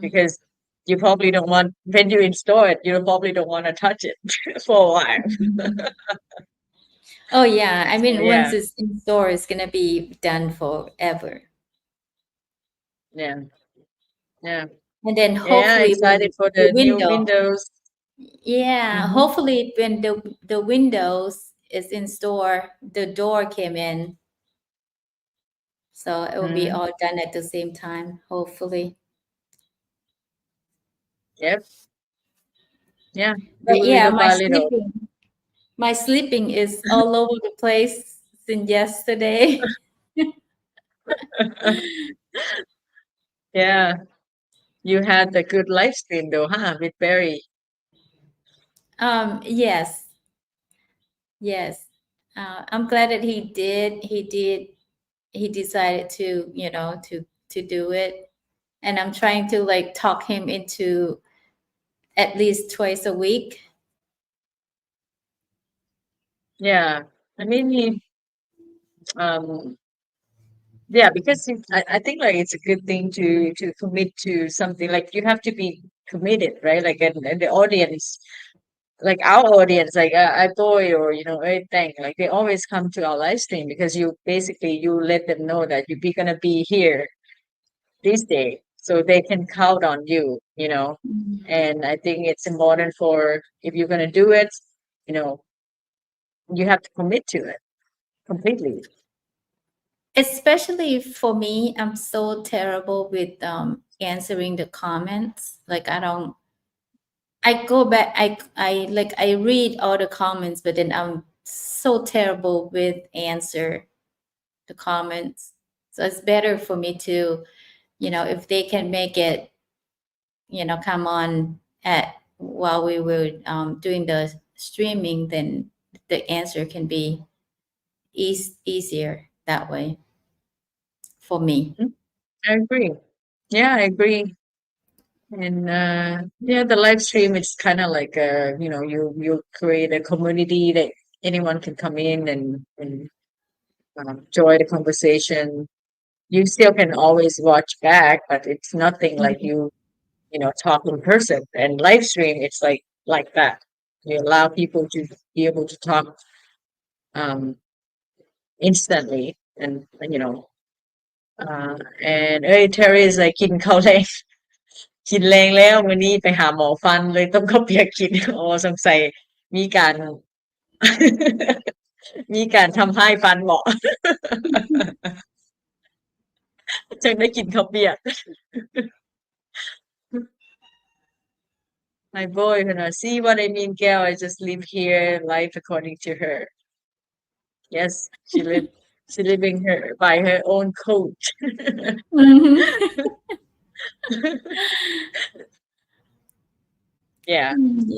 Because you probably don't want, when you install it, you probably don't want to touch it for a while. Oh yeah, I mean So, once yeah, it's installed, it's gonna be done forever. yeah, yeah, And then yeah. hopefully when Excited for the the new window, windows. yeah, hopefully when the windows is installed, the door came in. So it will be all done at the same time, hopefully. Yep. Yeah. Do But yeah, little by little. my sleeping is all over the place since yesterday. Yeah. You had the good live stream though, huh? With Barry. Yes. Yes. I'm glad that he decided to, to do it. And I'm trying to like talk him into at least twice a week. Yeah. I mean, yeah, because I think like it's a good thing to commit to something. Like, you have to be committed, right? Like, and the audience, like our audience, like I boy or everything, like they always come to our live stream because you let them know that you're gonna be here this day, so they can count on you. And I think it's important for, if you're gonna do it, you know, you have to commit to it completely. Especially for me, I'm so terrible with answering the comments. Like I go back, I read all the comments, but then I'm so terrible with answer the comments. So it's better for me to, if they can make it, come on at while we were doing the streaming, then the answer can be easier that way for me. I agree. Yeah, I agree. And yeah, the live stream, it's kind of like you create a community that anyone can come in and join the conversation. You still can always watch back, but it's nothing like you talk in person. And live stream, it's like that. You allow people to be able to talk um instantly, and and Terry is like กินข้าวแรง กินแรงแล้วมื้อนี้ไปหาหมอฟันเลยต้มข้าวเปียกกิน อ๋อสงสัยมีการ มีการทำให้ฟันเหมาะ จึงได้กินข้าวเปียก My boy เพิ่นว่า see what I mean girl I just live here life according to her yes she living her by her own code Mhm. yeah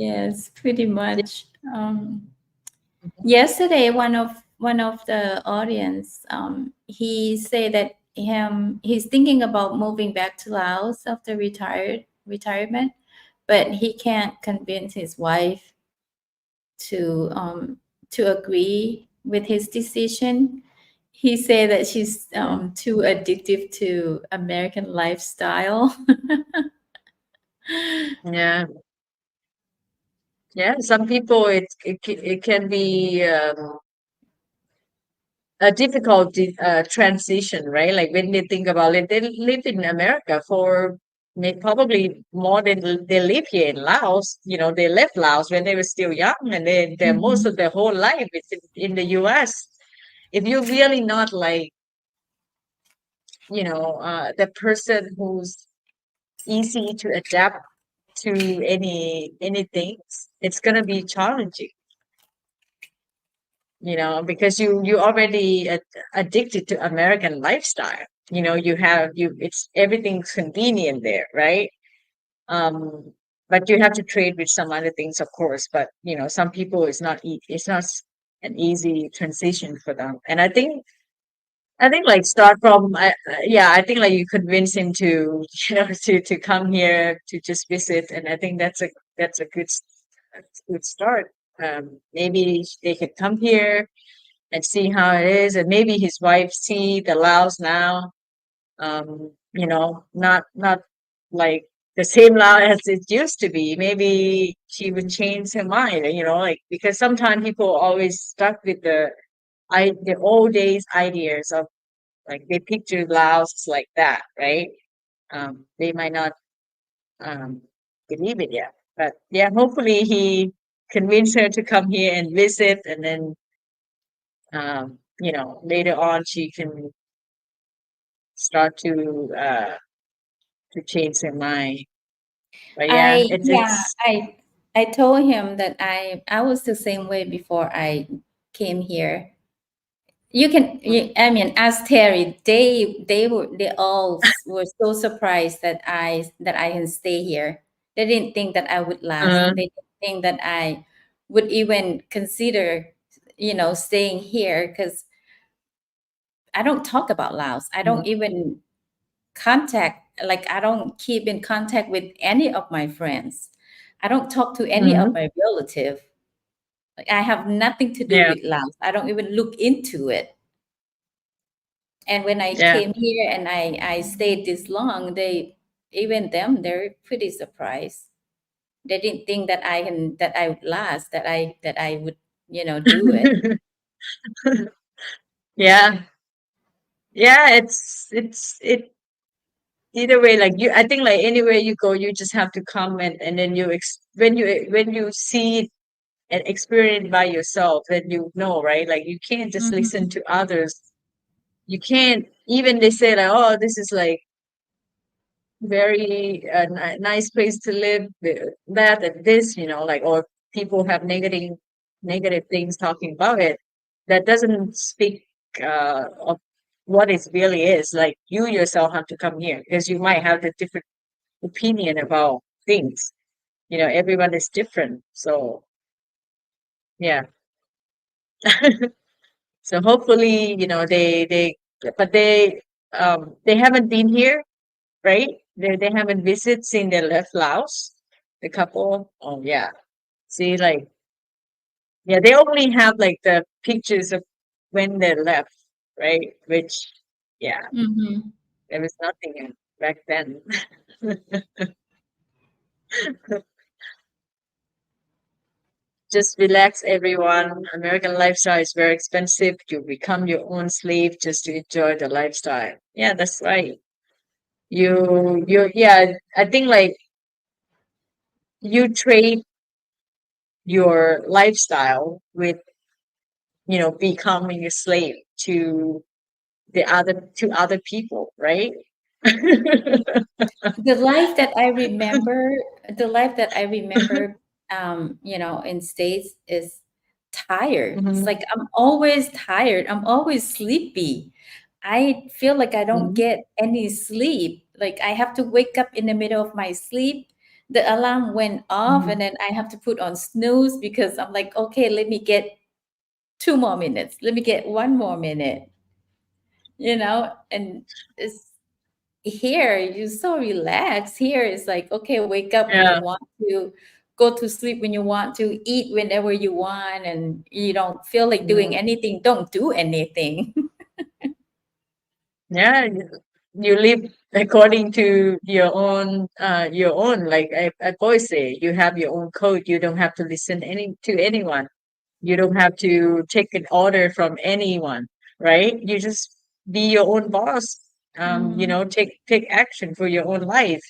Yes, pretty much. Yesterday, one of the audience, he said that he's thinking about moving back to Laos after retirement, but he can't convince his wife to agree with his decision. He said that she's too addictive to American lifestyle. yeah some people it can be a difficult transition, right? Like when they think about it, they live in America for probably more than they live here in Laos. You know, they left Laos when they were still young, and they most of their whole life is in the U.S. If you're really not like, the person who's easy to adapt to anything, it's gonna be challenging. Because you already addicted to American lifestyle. It's everything's convenient there, right? But you have to trade with some other things, of course. But some people it's not an easy transition for them. And I think like start from I think like you convince him to to come here to just visit, and I think that's a good start. Maybe they could come here and see how it is, and maybe his wife see the Laos now. Not like the same Laos as it used to be. Maybe she would change her mind, like because sometimes people always stuck with the old days ideas of like they picture Laos like that, right? They might not believe it yet, but yeah, hopefully he convinced her to come here and visit, and then later on she can start to change her mind. But yeah, it's I told him that I was the same way before I came here. I mean, ask Terry. They all were so surprised that I can stay here. They didn't think that I would last. uh, They didn't think that I would even consider, staying here because I don't talk about Laos. I don't even I don't keep in contact with any of my friends. I don't talk to any of my relative. Like I have nothing to do yeah, with Laos. I don't even look into it. And when I yeah, came here and I stayed this long, they're pretty surprised. They didn't think that I would last, that I would, do it. yeah, yeah. It either way. Like I think like anywhere you go, you just have to come and then when you see it and experience it by yourself, then you know, right? Like you can't just listen to others. You can't even they say like, oh, this is like very nice place to live, that and this, like, or people have negative things talking about it. That doesn't speak of what it really is. Like you yourself have to come here because you might have a different opinion about things. Everyone is different. So yeah. So hopefully, but they haven't been here, right? They haven't visited since they left Laos. The couple. Oh yeah. See, like yeah, they only have like the pictures of when they left, right? Which yeah, Mhm. there was nothing back then. just relax everyone. American lifestyle is very expensive. You become your own slave just to enjoy the lifestyle. Yeah, that's right. Yeah, I think like you trade your lifestyle with, becoming a slave to other people, right? The life that I remember, the life that I remember, in States is tired. It's Mhm, like I'm always tired. I'm always sleepy. I feel like I don't mhm, get any sleep. Like I have to wake up in the middle of my sleep. The alarm went off, mhm. and then I have to put on snooze because I'm like, okay, let me get 2 more minutes. Let me get 1 more minute, and it's here you're so relaxed. Here it's like, okay, wake up when you Yeah, want to, go to sleep when you want to, eat whenever you want, and you don't feel like doing mm, anything, don't do anything. yeah. You live according to your own. Like I always say, you have your own code. You don't have to listen to anyone. You don't have to take an order from anyone, right? You just be your own boss. Mhm. Take action for your own life.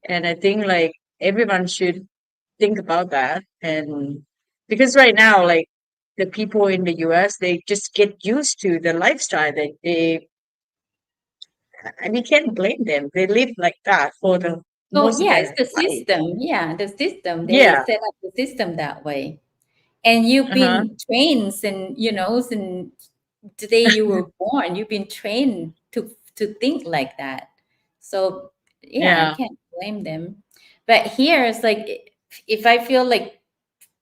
And I think like everyone should think about that. And because right now, like the people in the US, they just get used to the lifestyle that and we can't blame them. They live like that for the So most of yeah, it's their the life. system. Yeah, the system. They Yeah. set up the system that way. And you've Uh-huh. been trained since the day you were born. You've been trained to think like that. So yeah, I Yeah. can't blame them. But here it's like if I feel like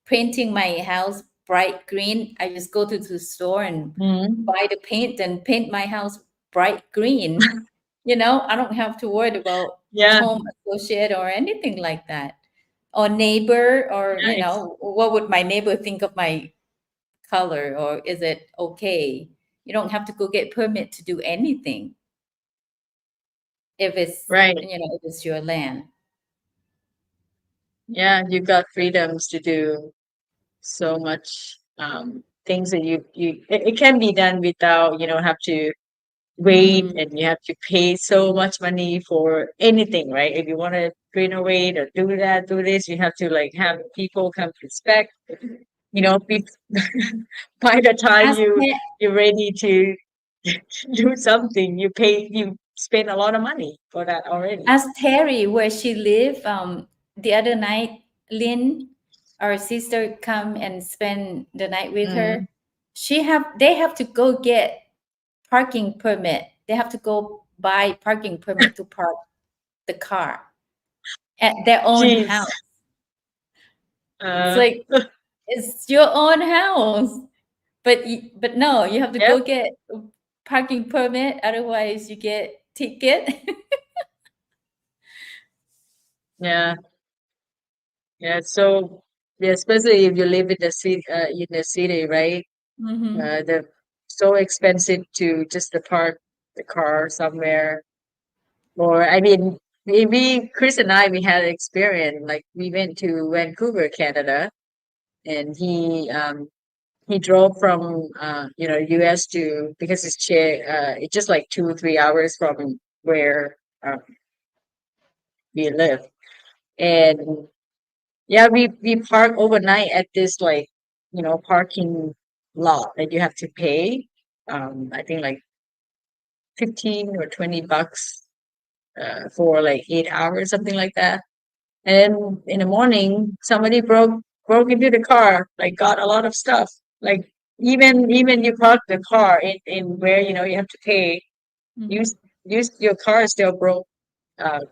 painting my house bright green, I just go to the store and Mhm. buy the paint and paint my house bright green. I don't have to worry about Yeah. home associate or anything like that. Or neighbor, or Nice. what would my neighbor think of my color, or is it okay? You don't have to go get permit to do anything if it's Right. if it's your land. Yeah, you got freedoms to do so much things that it can be done without, have to wait Hmm. and you have to pay so much money for anything, right? If you want to renovate or do that, do this, you have to like have people come inspect, be, by the time Ask you're ready to do something, you spend a lot of money for that already. Ask Terry where she live. The other night, Lynn, our sister, come and spend the night with Mm. her. They have to go get parking permit. They have to go buy parking permit to park the car at their own Jeez. house. It's Uh, like it's your own house, but no, you have to yep. go get a parking permit. Otherwise, you get ticket. Yeah. Yeah. So, yeah, especially if you live in the city, right? Hmm. They're so expensive to just to park the car somewhere. Or I mean, maybe Chris and I we had experience. Like we went to Vancouver, Canada, and he drove from US to because it's just like 2 or 3 hours from where we live. And yeah, we park overnight at this like parking lot that you have to pay. I think like 15 or $20 for like 8 hours, something like that. And in the morning, somebody broke into the car, like got a lot of stuff. Like even you park the car in where you have to pay. Hmm. Use use your car still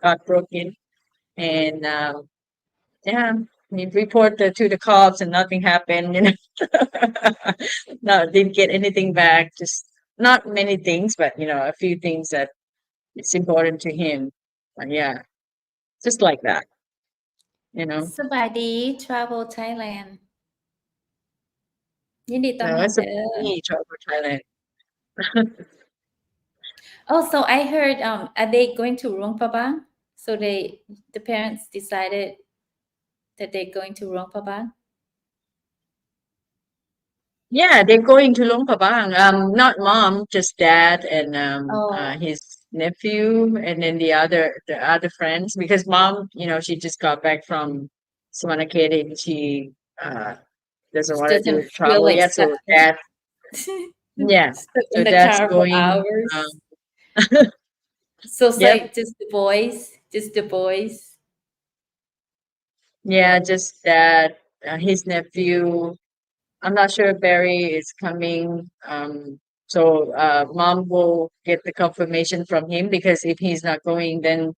got broken, and yeah, we report to the cops and nothing happened. No, didn't get anything back. Just not many things, but a few things that it's important to him. But yeah, just like that, you know. สบายดี Travel Thailand ยินดีต้อน No, รับ it's a เด้อ me, Travel Thailand. Also, I heard are they going to Luang Prabang? So the parents decided that they're going to Luang Prabang. Yeah, they're going to Luang Prabang. Not mom, just dad and Oh, his nephew, and then the other friends. Because mom, she just got back from Samanakhet and she doesn't she want to do doesn't feel travel like yet. stuck So dad, yeah, in so the dad's car for going. hours. Um, So it's yep, like just the boys, just the boys. yeah, just dad, his nephew. I'm not sure if Barry is coming. So mom will get the confirmation from him because if he's not going, then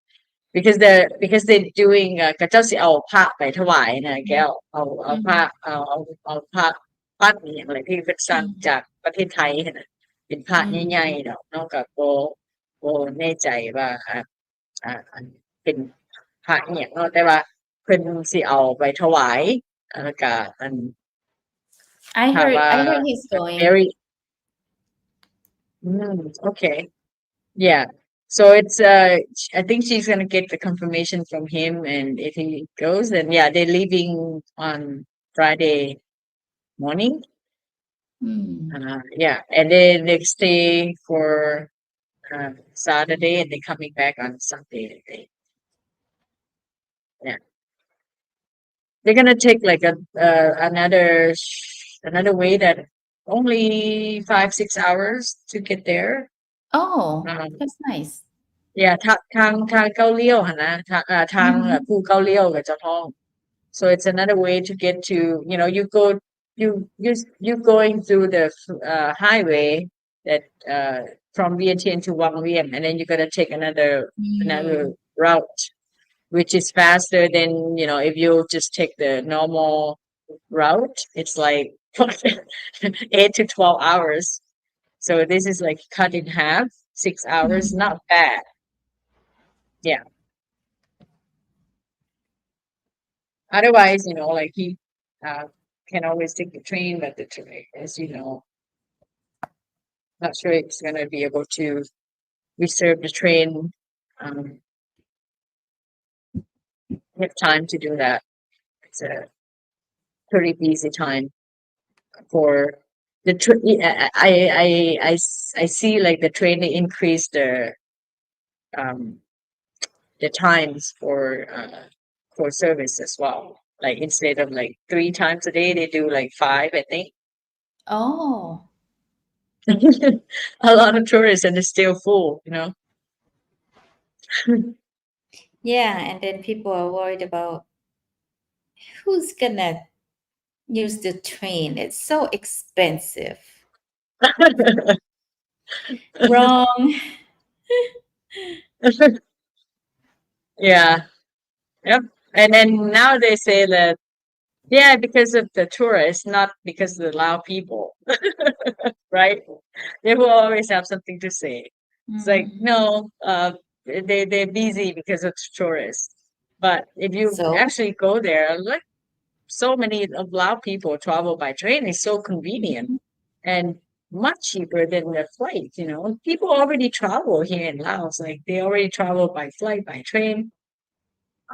because they're doing ก็เจ้าสิเอาพระไปถวายนะแก้วเอาพระMhm. เอาพระปั้นอหย่างไรที่เป็นสร้าง Mhm. จากประเทศไทยหั้นน่ะเป็นพระใหญ่ Mhm. ๆดอกเนาะก็บ่แน่ใจว่าอันเป็นพระอิหยังเนาะแต่ว่าเพิ่นสิเอาไปถวายแล้วก็อัน I ถ้า heard ว่า I heard he's going. very okay. Yeah. So it's I think she's gonna get the confirmation from him, and if he goes, then yeah, they're leaving on Friday morning. Mm. Yeah, and then they stay for Saturday, and they're coming back on Sunday. Yeah, they're gonna take like another way that only 5-6 hours to get there. Oh, Um, that's nice. Yeah, ทางเก้าเลี้ยวหั้นนะทางMhm. ภูเก้าเลี้ยวกับเจ้าทอง So it's another way to get to, you going through the highway that from Vientiane to Wang Vien, and then you're gonna take another Mm. route, which is faster than, if you just take the normal route, it's like 8 to 12 hours. So this is like cut in half, 6 hours, Mhm. not bad. Yeah. Otherwise, like he uh, can always take the train, but the train, as you know, not sure it's gonna be able to reserve the train. Um, have time to do that. It's a pretty busy time for the train. I see like the train they increase um the times for service as well. Like instead of like 3 times a day, they do like 5, I think. Oh. A lot of tourists and it's still full. Yeah, and then people are worried about who's gonna use the train. It's so expensive. Wrong. Yeah. Yep. And then now they say that, yeah, because of the tourists, not because of the Lao people, right? They will always have something to say. It's like, Mhm. no, they're busy because of tourists. But if you So, actually go there, like so many of Lao people travel by train, it's so convenient mhm. and much cheaper than the flight. People already travel here in Laos, like they already travel by flight, by train.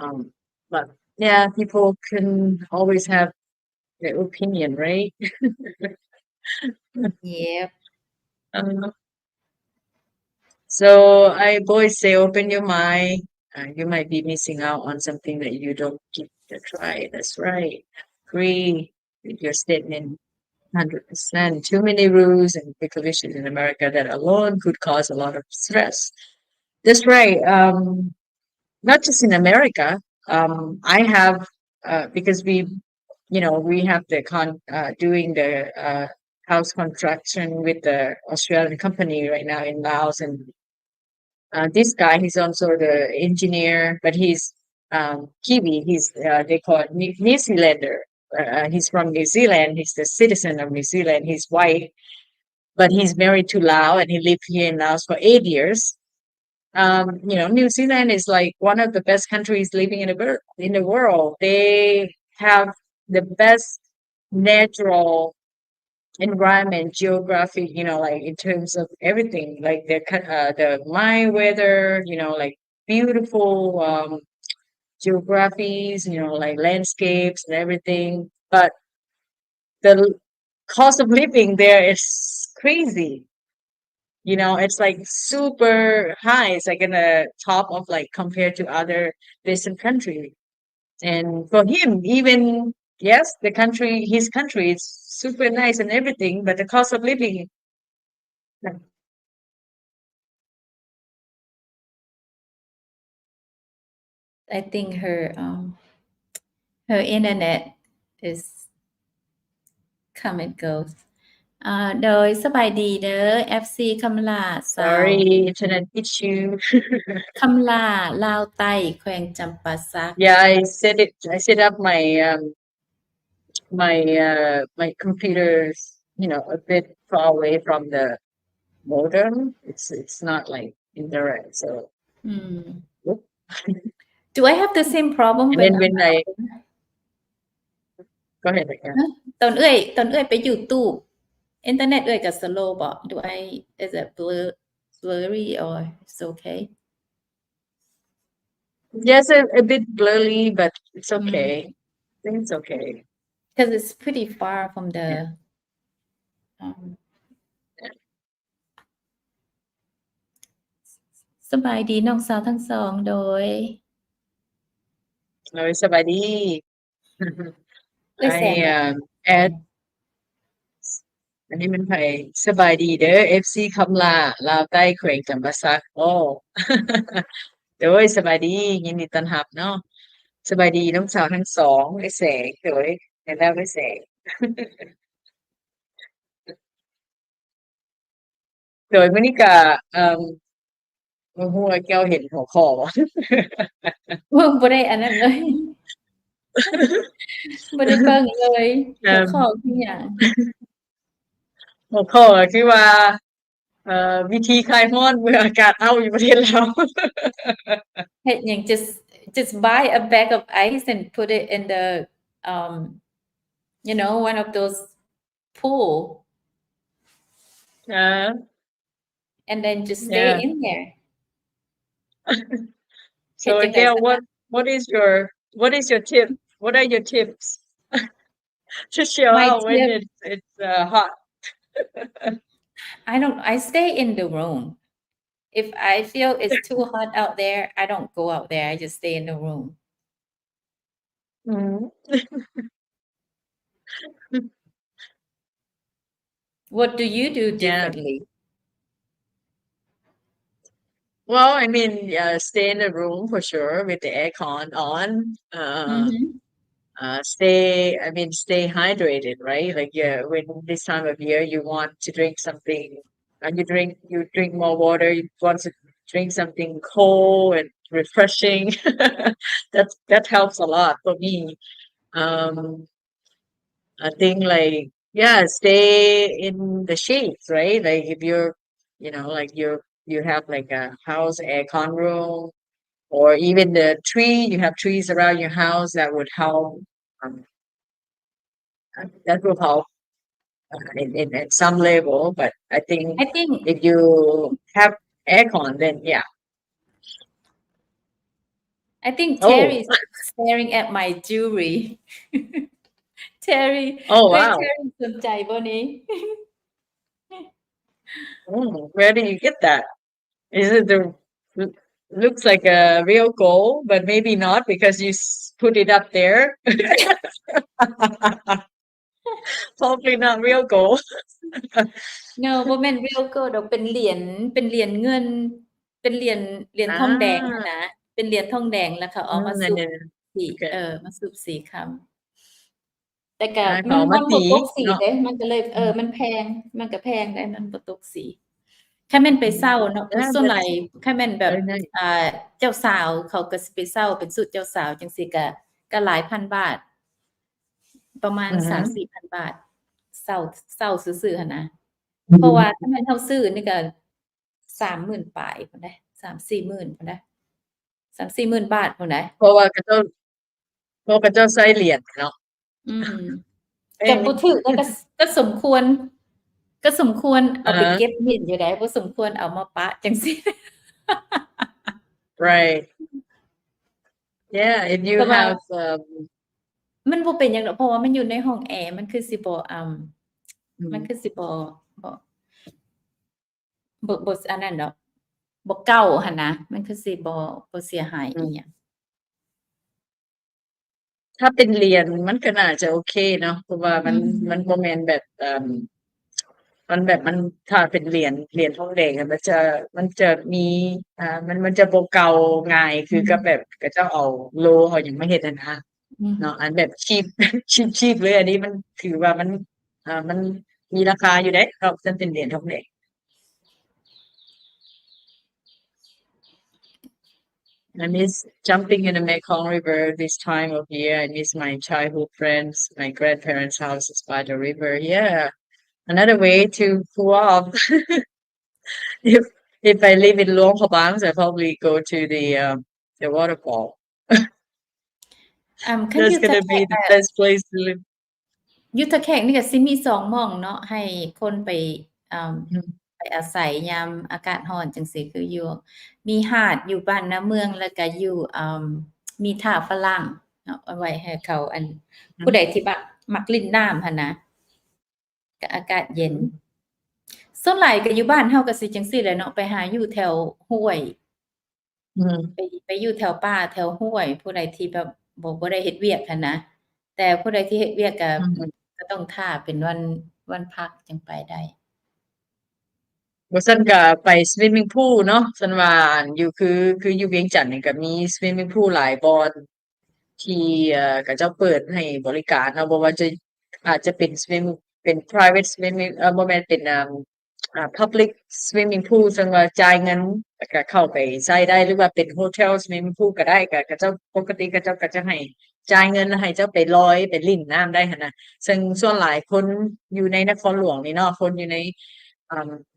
Um, but yeah, people can always have their opinion, right? Yep. Um, so I always say, open your mind. You might be missing out on something that you don't give it a try. That's right. Agree with your statement. 100%. Too many rules and regulations in America that alone could cause a lot of stress. That's right. Not just in America. I have because we have the doing the house construction with the Australian company right now in Laos, and this guy he's also the engineer, but he's Kiwi. He's they call it New Zealander. He's from New Zealand. He's the citizen of New Zealand. He's white, but he's married to Lao, and he lived here in Laos for 8 years. New Zealand is like one of the best countries living in the world. They have the best natural environment, geography, like in terms of everything, like the my weather, like beautiful geographies, like landscapes and everything. But the cost of living there is crazy. You know, it's like super high. It's like in the top of like compared to other Western countries. And for him, even yes, his country is super nice and everything, but the cost of living. I think her internet is come and goes โดยสบายดีเด้อ FC คำลาสาว Sorry, internet issue. คำลาลาวใต้แขวงจำปาสัก Yeah, I set up my computer's, a bit far away from the modem. It's not like indirect, so Oop. Do I have the same problem And when then when I go ahead again. ตอนเอ้ยไปอยู่ตู้อินเทอร์เน็ตเอ้ยก็ slow บ่ is it blurry or it's okay Yes, a bit blurry, but it's okay. I think it's okay. because it's pretty far from the um, สบายดีน้องสาวทั้งสองโดย No, it's about I add อันนี้มันไผสบายดีเด้อ FC คำลาลาวใต้แขวงจำปาสักโอ้ โดยสบายดียินดีต้อนรับเนาะสบายดีน้องสาวทั้งสองไอ้แสงโดยแล้วไอ้แสง โดยมื้อนี้ก็บ่ฮู้ว่าแก้วเห็นหัวข้อบ่ บ่ได้อันนั้นเลย บ่ได้เบิ่งเลยหัวข้อคือหยัง หัวข้อก็คือว่าวิธีคลายร้อนเมื่ออากาศอ้าวอยู่ประเทศลาว เฮ็ดหยัง just buy a bag of ice and put it in the one of those pool and then just stay Yeah. in there So เฮ็ดจั่งใด Gail, what is your tip? What are your tips to chill My out when tip- it's hot? I stay in the room. If I feel it's too hot out there, I don't go out there. I just stay in the room. What do you do Yeah. differently? Well, I mean, stay in the room for sure with the aircon on. Stay hydrated, right? Like, when this time of year you want to drink something, and you drink more water, you want to drink something cold and refreshing. That helps a lot for me. I think like, stay in the shades, right? Like if you're, like you have like a house aircon room, or even you have trees around your house that would help. That will help in at some level, but I think I think if you have aircon, then yeah. Terry is staring at my jewelry. Terry, Oh เอ้ย wow. Terry สนใจบ่นี่ Where do you get that? Is it looks like a real gold, but maybe not because you put it up there. Probably not real gold. No บ่แม่น real gold ดอกเป็นเหรียญเงิน เป็นเหรียญทองแดงหั้นนะเป็นเหรียญทองแดงแล้วเขาเอามาสูบสี Okay. มาสูบสีคำแต่ก็มัน เขาเอามา บ่ตก สี สี เนาะ เด้มันก็เลยมันแพงมันก็แพงได้มันบ่ตกสีแค่แม่นไปเซาเนาะส่วนหลายแค่แม่นแบบ Very nice. เจ้าสาวเขาก็สิไปเซาเป็นสุดเจ้าสาวจังซี่ก็หลายพันบาท ประมาณ 3-4,000 บาทเซาซื่อๆหั่นนะเพราะว่าถ้าแม่นเฮาซื้อนี่ก็30,000ปลายพุ่นเด้ 3-4 หมื่นพุ่นเด้ 3-4 หมื่นบาทพุ่นเด้ เพราะว่าเขาเจ้าใส่เหรียญเนาะ ก็บ่ถูกก็สมควรเอาไปเก็บเงินอยู่ได้บ่สมควรเอามาปะจังซี่ Right. Yeah, if you แต่ว่า have มันบ่เป็นหยังดอกเพราะว่ามันอยู่ในห้องแอร์มันคือสิบ่ มันคือสิบ่อันนั้นดอกบ่เก่าหั่นนะมันคือสิบ่เสียหายอีหยัง ถ้าเป็นเหรียญมันก็น่าจะโอเคเนาะเพราะว่ามันบ่แม่นแบบมันแบบมันถ้าเป็นเหรียญทองแดงอะมันจะมีมันจะบ่เก่าง่ายคือกับแบบเขาเจ้าเอาโลเอาหยังมาเฮ็ดอะนะเนาะอันแบบชีพ ชีพเลยอันนี้มันถือว่ามันมีราคาอยู่เด้ถ้ามันเป็นเหรียญทองแดง I miss jumping in the Mekong River this time of year. I miss my childhood friends, my grandparents' houses by the river. Yeah, another way to cool off. If I live in Luang Prabang, I probably go to the waterfall. คัน That's อยู่ตะ gonna แค be ง the best place to live. อยู่ตะแคงนี่ก็สิมี2หม้องเนาะให้คนไปไปอาศัยยามอากาศร้อนจังซี่คืออยู่มีหาดอยู่บ้านนาเมืองแล้วก็อยู่มีท่าฝรั่งเนาะเอาไว้ให้เขาผู้ใดที่มักเล่นน้ำหั่นนะก็อากาศเย็นส่วนหลายก็อยู่บ้านเฮาก็สิจังซี่แหละเนาะไปหาอยู่แถวห้วย ไปอยู่แถวป่าแถวห้วย ผู้ใดที่แบบบ่ได้เฮ็ดเวียกหั้นนะแต่ผู้ใดที่เฮ็ดเวียกก็ต้องท่าเป็นวันพักจังไปได้ บ่ซั้นก็ไป swimming pool เนาะซั้นว่าอันอยู่คืออยู่เวียงจันทน์นี่ก็มี swimming pool หลายบ่อนที่เขาเจ้าเปิดให้บริการเนาะบ่ว่าจะอาจจะเป็น เป็น private swimming บ่แม่นเป็นpublic swimming pool ซึ่งว่าจ่ายเงินแล้วก็เข้าไปใช้ได้หรือว่าเป็น hotel swimming pool ก็ได้ก็เขาเจ้าปกติเขาเจ้าก็จะให้จ่ายเงินแล้วให้เจ้าไปลอยไปเล่นน้ำได้หั้นน่ะซึ่งส่วนหลายคนอยู่ในนครหลวงนี่เนาะคนอยู่ใน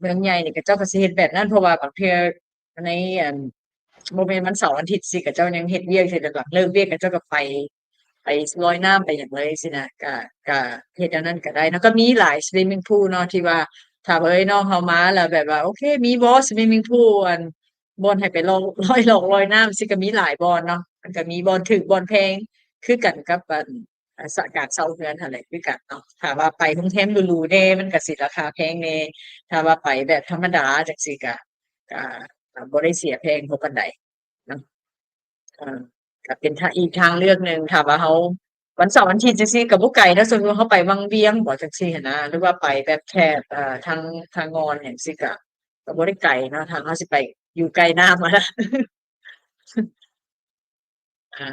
เมืองใหญ่นี่เขาเจ้าก็สิเฮ็ดแบบนั้นเพราะว่าบางเทื่อในบ่แม่นวันเสาร์วันอาทิตย์สิเขาเจ้ายังเฮ็ดเวียกสิหลักๆเลิกเวียกเขาเจ้าก็ไปลอยน้ำไปหยังเลยสินะก็เฮ็ดอันนั้นก็ได้แล้วก็มีหลาย swimming pool เนาะที่ว่าถ้าน้องเฮามาแล้วแบบว่าโอเคมีบ่ swimming pool บ่อนให้ไปลอยน้ำสิก็มีหลายบ่อนเนาะมันก็มีบ่อนถูกบ่อนแพงคือกันกับการเช่าเรือนนั่นแหละคือกันเนาะถ้าว่าไปโรงแรมหรูๆแน่มันก็สิราคาแพงแน่ถ้าว่าไปแบบธรรมดาจังซี่ก็บ่ได้เสียแพงเท่าปานใดเนาะก็เป็นอีกทางเลือกหนึ่งถ้าว่าเฮาวันเสาร์วันอาทิตย์จังซี่ก็บ่ไกลนะสมมุติเฮาไปวังเวียงบ่จังซี่หั้นนะหรือว่าไปแบบแถบทางงอนจังซี่ก็บ่ได้ไกลเนาะถ้าเฮาสิไปอยู่ไกลน้ำอะนะ อา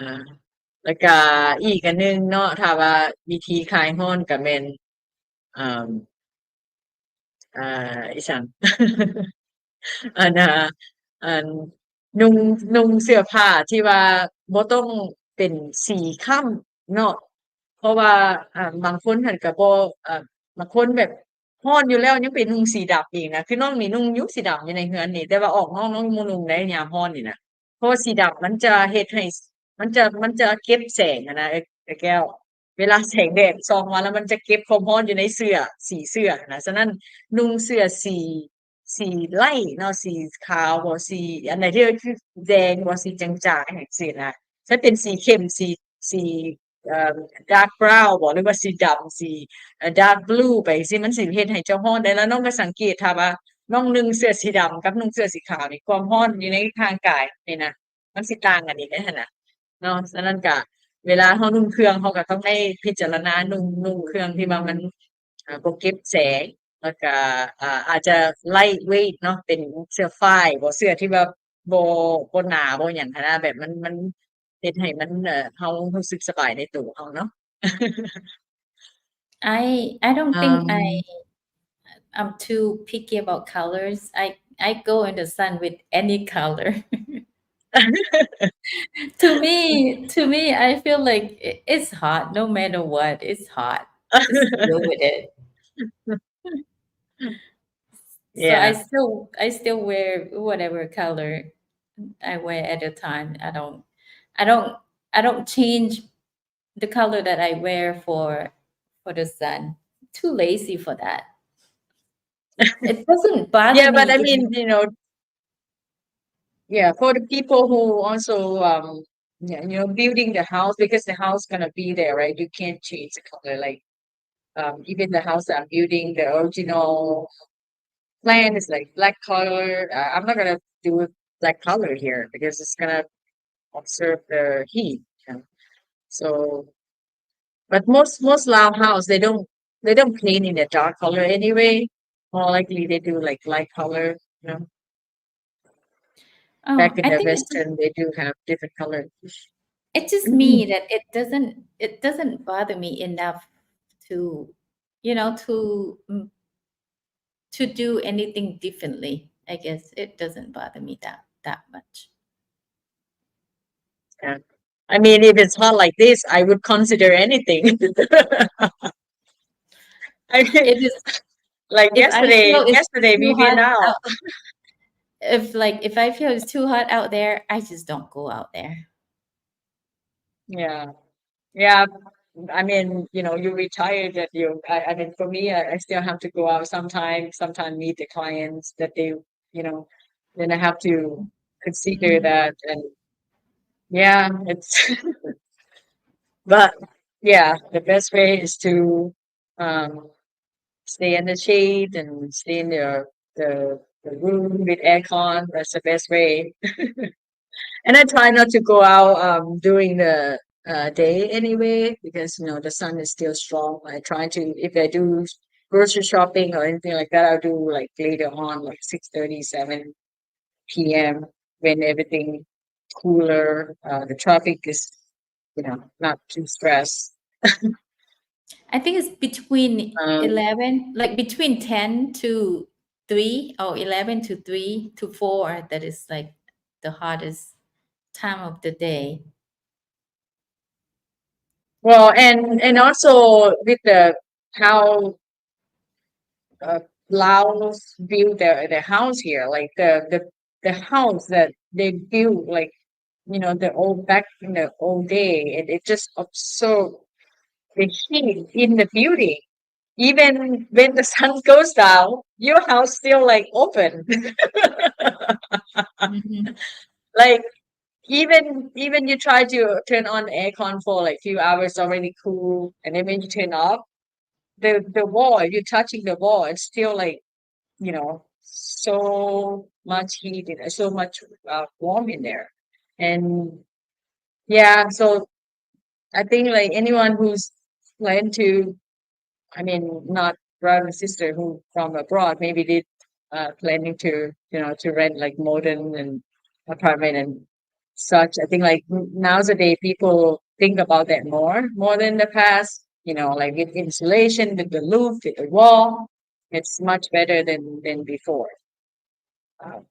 แล้วก็อีกอันหนึ่งเนาะถ้าว่าวิธีคลายร้อนก็แม่นอ่าอีหยัง อันอันนุ่งเสื้อผ้าที่ว่าบ่ต้องเป็นสีคล้ำเนาะเพราะว่าบางคนหั้นก็บ่บางคนแบบร้อนอยู่แล้วยังไปนุ่งสีดำอีกนะคือน้องนี่นุ่งอยู่สีดำอยู่ในเรือนนี่แต่ว่าออกน้องบ่นุ่งได้ยามร้อนนี่น่ะเพราะว่าสีดำมันจะเฮ็ดให้มันจะเก็บแสงอะนะไอ้แก้วเวลาแสงแดดส่องมาแล้วมันจะเก็บความร้อนอยู่ในเสื้อสีเสื้อนะฉะนั้นนุ่งเสื้อสีไล่เนาะสีขาวบ่สีอันไหนที่คือแดงบ่สีจางๆจังซี้นะถ้าเป็นสีเข้มสีเอ่อ dark brown บ่หรือว่าสีดำสีdark blue ไปจั่งซี้มันสิเฮ็ดให้เจ้าร้อนได้แล้วน้องก็สังเกตถ้าว่าน้องนุ่งเสื้อสีดำกับนุ่งเสื้อสีขาวนี่ความร้อนอยู่ในร่างกายนี่นะมันสิต่างกันอีกเดะหั่นน่ะเนาะฉะนั้นก็เวลาเรานุ่งเครื่องเราก็ต้องได้พิจารณานุ่งเครื่องที่ว่ามันบ่เก็บแสง แล้วก็อาจจะ lightweight เนาะเป็นเสื้อฝ้ายบ่เสื้อที่แบบบ่หนาบ่หยังหั้นนะแบบมันเฮ็ดให้มันเรารู้สึกสบายในตัวเราเนาะ I don't think Um I'm too picky about colors. I go in the sun with any color. To me, I feel like it's hot no matter what. It's hot. Just deal with it. So Yeah. I still wear whatever color I wear at the time. I don't change the color that I wear for the sun. Too lazy for that. It doesn't bother Yeah, me but I if mean, yeah, for the people who also building the house because the house gonna be there, right? You can't change the color like even the house that I'm building, the original plan is like black color. I'm not gonna do black color here because it's gonna absorb the heat. So, but most Lao house they don't paint in a dark color anyway. More likely they do like light color. Back in I the think Western, they do have different color. it's just me that it doesn't bother me enough to to do anything differently. I guess it doesn't bother me that much. Yeah. I mean, if it's hot like this, I would consider anything. I mean, It is like if I feel it's yesterday too we been hot out. out, if I feel it's too hot out there, I just don't go out there. Yeah. Yeah. I mean, you retired that I mean, for me, I still have to go out sometimes meet the clients that then I have to consider that. And yeah, it's, but yeah, the best way is to, um, stay in the shade and stay in the room with aircon. That's the best way. And I try not to go out during the day anyway because the sun is still strong. I try to if I do grocery shopping or anything like that, I'll do like later on, like 6:30, 7 p.m. when everything cooler. The traffic is not too stressed. I think it's between Um, 11, like between 10 to 3 or 11 to 3 to 4 that is like the hottest time of the day. well, and also with how Laos build their house here, like the house that they built, like the old back in the old day, and it just absorb the heat in the building. Even when the sun goes down, your house still like open. Mhm. Like even you try to turn on aircon for like few hours already cool, and then when you turn off, the wall, you're touching the wall, it's still like so much heat and so much warm in there. And yeah, so I think like anyone who's planning to, I mean, not brother and sister who from abroad, maybe they planning to, to rent like modern and apartment and such. I think like nowadays people think about that more than the past, like with insulation, with the roof, with the wall. It's much better than before. Uh,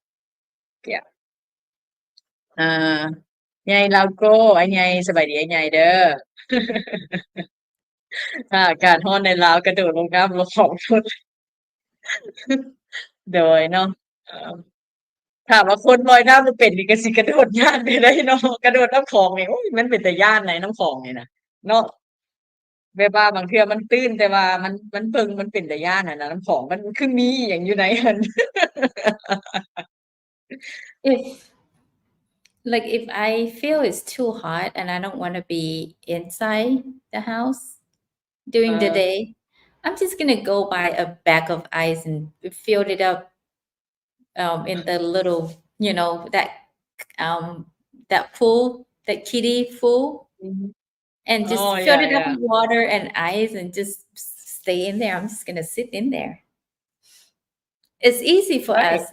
yeah. อ่าไงเราโก้ไอ้ไงสบายดีไอ้ไงเด้อถ้าอากาศร้อนในลาวกระโดดลงน้ำลงของทุนโดยเนาะเอ่อถามว่าคนลอยน้ำบ่เป็นนี่ก็สิกระโดดย้านไปได้เนาะกระโดดน้ำของนี่โอ๊ยมันเป็นตาย้านไหนน้ำของนี่น่ะเนาะแบบว่าบางเทื่อมันตื้นแต่ว่ามันเบิ่งมันเป็นตาย้านอะนะน้ำของมันคือมีอิหยังอยู่ในหั้น If if I feel it's too hot and I don't want to be inside the house during the เออ day, I'm just gonna go buy a bag of ice and fill it up in the little, that pool, that kiddie pool, อือฮึ and อ๋อ just fill it up yeah with water and ice and just stay in there. I'm just gonna sit in there. It's easy for right us,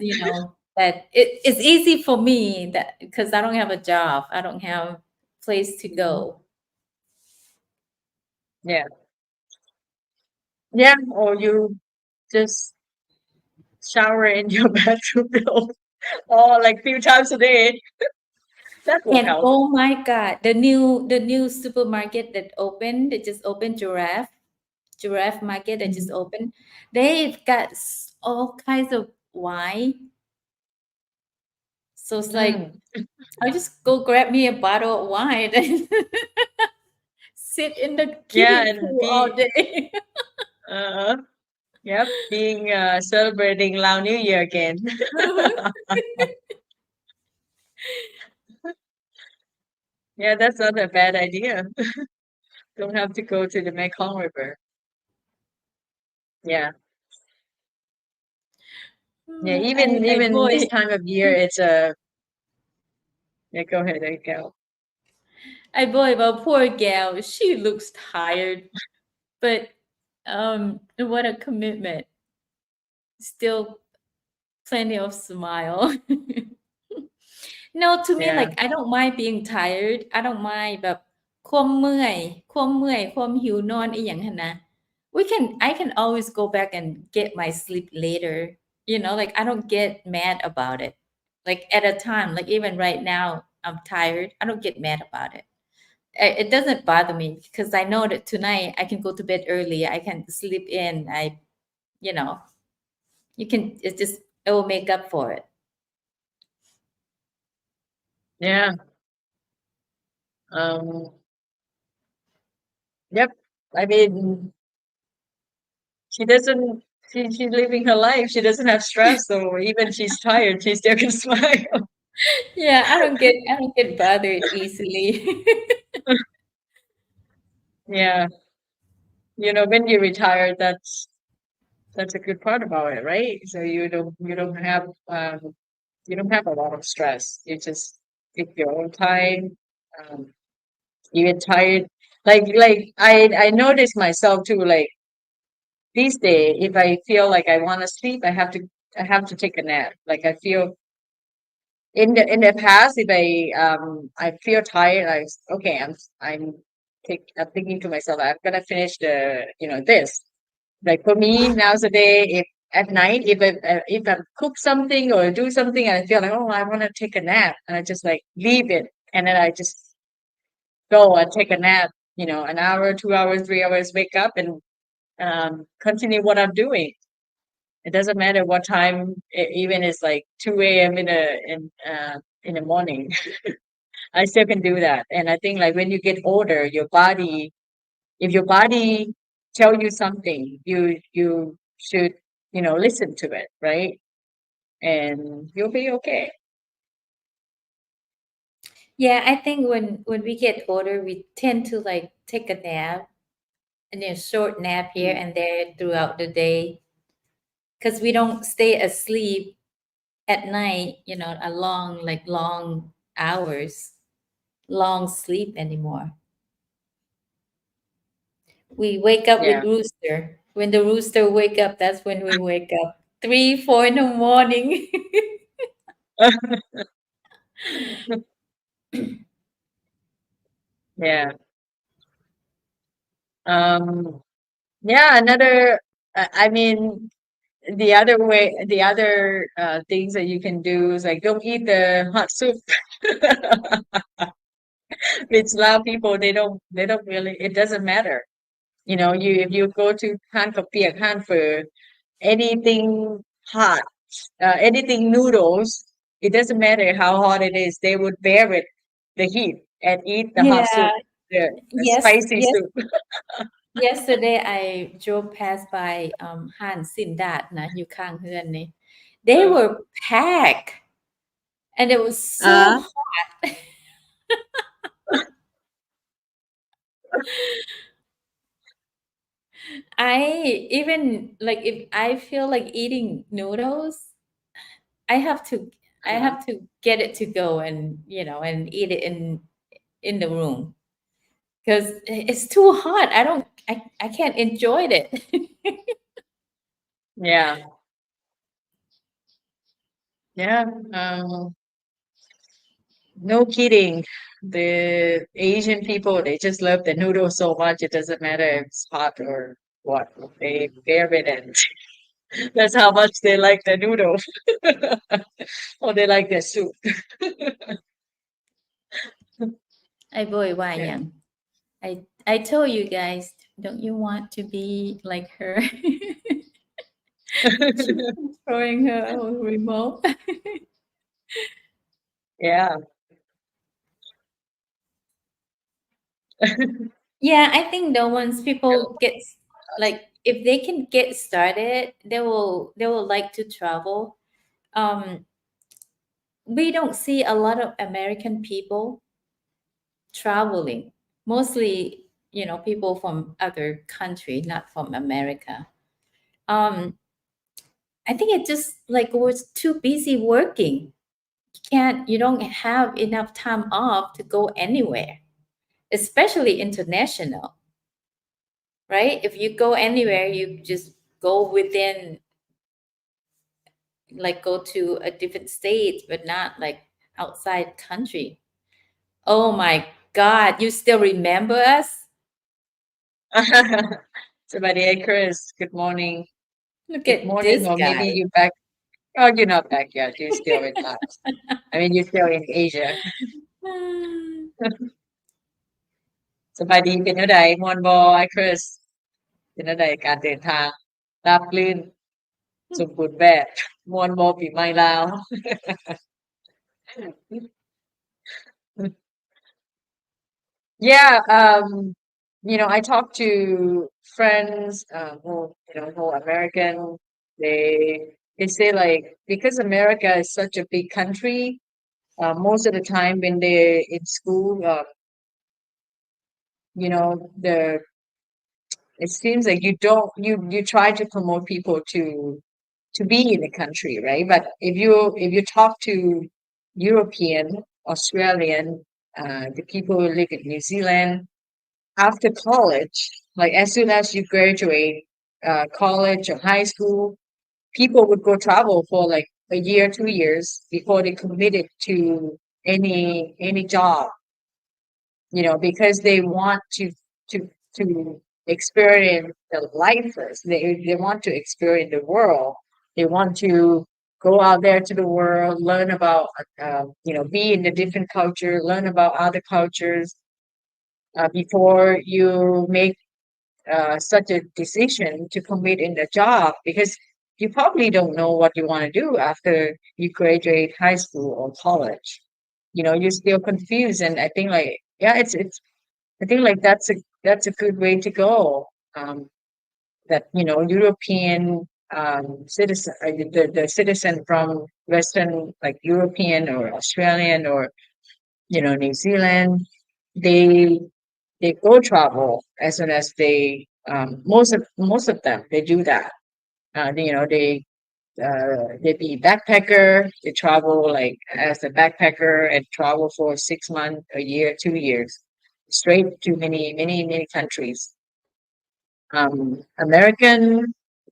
that it's easy for me that because I don't have a job, I don't have place to อือฮึ go. yeah yeah or you just shower in your bathroom or like few times a day. That will And help. oh my God, the new supermarket that opened, that just opened giraffe market that just Mhm. opened. They've got all kinds of wine. So it's like Mm. I'll just go grab me a bottle of wine and sit in the Yeah, kiddie and pool all day. uh, yep, being celebrating Lao New Year again. Yeah, that's not a bad idea. Don't have to go to the Mekong River. Yeah. Yeah, I even boy this time of year, it's yeah, go ahead, there you go. about poor gal. She looks tired, but what a commitment. Still plenty of smile. No, to me, Yeah. like, I don't mind being tired. I don't mind แบบความเมื่อยความหิวนอนอีหยังหั้นนะ I can always go back and get my sleep later. You know, like, I don't get mad about it. Like, at a time, like, even right now, I'm tired. I don't get mad about it. It doesn't bother me because I know that tonight I can go to bed early. I can sleep in. You know, it will make up for it. Yeah. Yep. I mean, she's living her life. She doesn't have stress, so even she's tired, she still can smile. Yeah, I don't get bothered easily. Yeah. You know, when you retire, that's a good part about it, right? So you don't have a lot of stress. You just take your own time. You get tired. Like I notice myself too, like these days, if I feel like I want to sleep, I have to take a nap. Like I feel in the past, if I feel tired, okay, I'm thinking to myself, I'm gonna finish this. Like for me nowadays, if at night, if I cook something or do something and I feel like, oh, I want to take a nap, and I just like leave it, and then I just go and take a nap, an hour, 2 hours, 3 hours, wake up and continue what I'm doing. It doesn't matter what time, even it's like 2 a.m. in the morning. I still can do that. And I think like when you get older, if your body tell you something, you should, listen to it, right? And you'll be okay. Yeah, I think when we get older, we tend to like take a nap and a short nap here and there throughout the day because we don't stay asleep at night, a long hours, long sleep anymore. We wake up with Yeah. rooster. When the rooster wake up, that's when we wake up. 3, 4 in the morning. Yeah. Yeah, I mean, the other things that you can do is like don't eat the hot soup. With Lao people, they don't really, it doesn't matter. If you go to Han Kapiak, Han for anything hot, anything noodles, it doesn't matter how hot it is, they would bear it, the heat, and eat the hot Yeah. soup, the Yes. spicy soup. Yesterday I drove past by ห้านสินดาดนะอยู่ข้างเรือนนี่ They were packed and it was so hot. I even like if I feel like eating noodles, I have to get it to go and and eat it in the room because it's too hot. I can't enjoy it. Yeah. Yeah. No kidding. The Asian people, they just love the noodles so much. It doesn't matter if it's hot or what. They bear it, and that's how much they like the noodle. Or they like the soup. I boy why Yeah.ยัง I told you guys, don't you want to be like her? She's controlling her own remote. Yeah. Yeah, I think though once people get like if they can get started, they will like to travel. Um, we don't see a lot of American people traveling. Mostly, people from other country, not from America. I think it just like was too busy working. You don't have enough time off to go anywhere, especially international, right? If you go anywhere, you just go within, like go to a different state, but not like outside country. Oh my God, you still remember us? Somebody, hey Chris, good morning. Look Good at morning, this or maybe guy. you back. Oh, you're not back yet. You're still in Laos. I mean, you're still in Asia. สบายดีเป็นจั่งใดม่วนบ่ไอ้คริสเป็นจั่งใดการเดินทางราบรื่นสมบูรณ์แบบม่วนบ่ปีใหม่ลาว Yeah, I talk to friends who are American. They say like because America is such a big country, most of the time when they're in school, the it seems like you try to promote people to be in the country, right? But if you talk to European, Australian, the people who live in New Zealand, after college, like as soon as you graduate college or high school, people would go travel for like a year, 2 years before they committed to any job, because they want to experience the life first. They want to experience the world. They want to go out there to the world, learn about be in the different culture, learn about other cultures before you make such a decision to commit in the job, because you probably don't know what you want to do after you graduate high school or college. You're still confused, and I think like it's I think like that's a good way to go. That European citizen, the citizen from Western, like European or Australian or New Zealand, they go travel as soon as they most of them they do that. They be backpacker. They travel like as a backpacker and travel for 6 months, a year, 2 years, straight to many countries. American,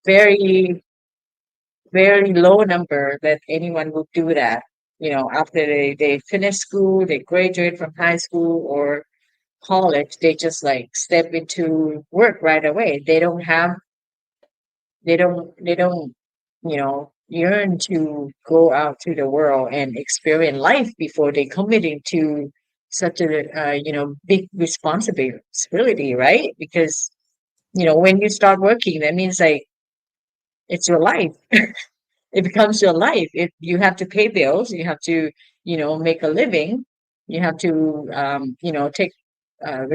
very very low number that anyone would do that. After they finish school, they graduate from high school or college, they just like step into work right away. They don't yearn to go out to the world and experience life before they committing to such a big responsibility, right? Because when you start working, that means like it's your life. It becomes your life. If you have to pay bills, you have to make a living, you have to take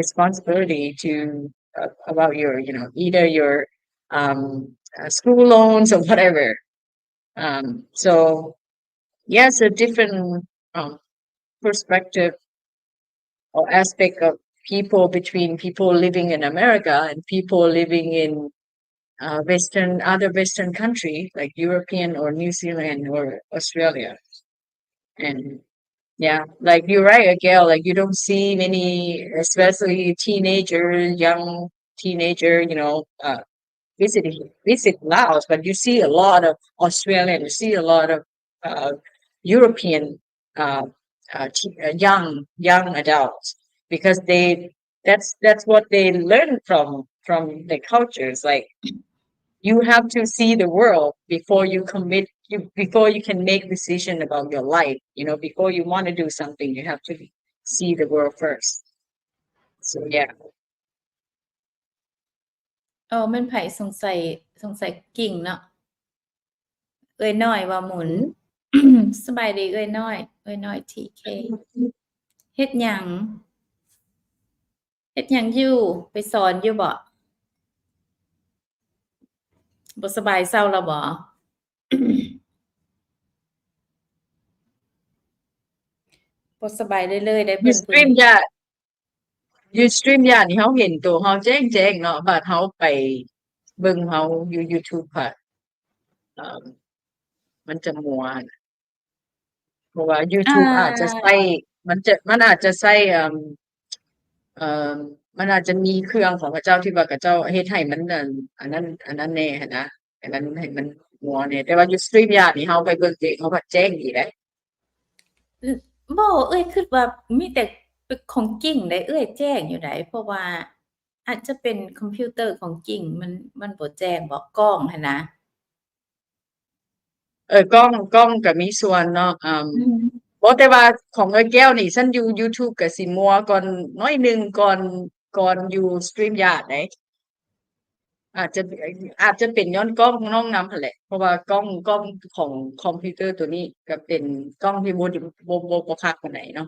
responsibility to about your either your school loans or whatever. So yeah, it's a different perspective or aspect of people between people living in America and people living in other Western country like European or New Zealand or Australia. And yeah, like you're right, Gail, like you don't see many, especially young teenager, visit Laos, but you see a lot of Australian, you see a lot of uh, European uh, young adults, because that's what they learn from the cultures. Like you have to see the world before you commit. Before you can make decision about your life. Before you want to do something, you have to see the world first. So yeah. มันไผสงสัยกิ่งเนาะเอ้ยน้อยว่าหมุน สบายดีเอ้ยน้อย TK เฮ็ดหยังอยู่ไปสอนอยู่บ่สบายเศร้าแล้วบ่ บ่สบายเลยได้ You เพิ่น stream ยานี่เฮาเห็นตัวเฮาแจ้งเนาะบัดเฮาไป เบิ่งเฮาอยู่ YouTube ค่ะมันจะมัวเพราะว่า YouTube อาจจะใช้มันอาจจะใช้เอ่อมันอาจจะมีเครื่องของเขาเจ้าที่ว่าเขาเจ้าเฮ็ดให้มันอันนั้นแน่หั้นนะอันนั้นให้มันมัวแน่แต่ว่าอยู่ StreamYard นี่เฮาไปเบิ่งเองเขาก็แจ้งอีกเด้ บ่เอ้ยคิดว่ามีแต่เป็นของจริงได้เอ้ยแจ้งอยู่ไดเพราะว่าอาจจะเป็นคอมพิวเตอร์ของจริงมันบ่แจ้งบ่กล้องหั้นนะกล้องก็มีส่วนเนาะบ่แต่ว่าของเอ้ยแก้วนี่ฉันอยู่ YouTube ก็สิมัวก่อนน้อยหนึ่งก่อนอยู่ StreamYard ได้อาจจะเป็นย้อนกล้องน้องนำหั่นแหละเพราะว่ากล้องของคอมพิวเตอร์ตัวนี้ก็เป็นกล้องที่บ่คักปานใดเนาะ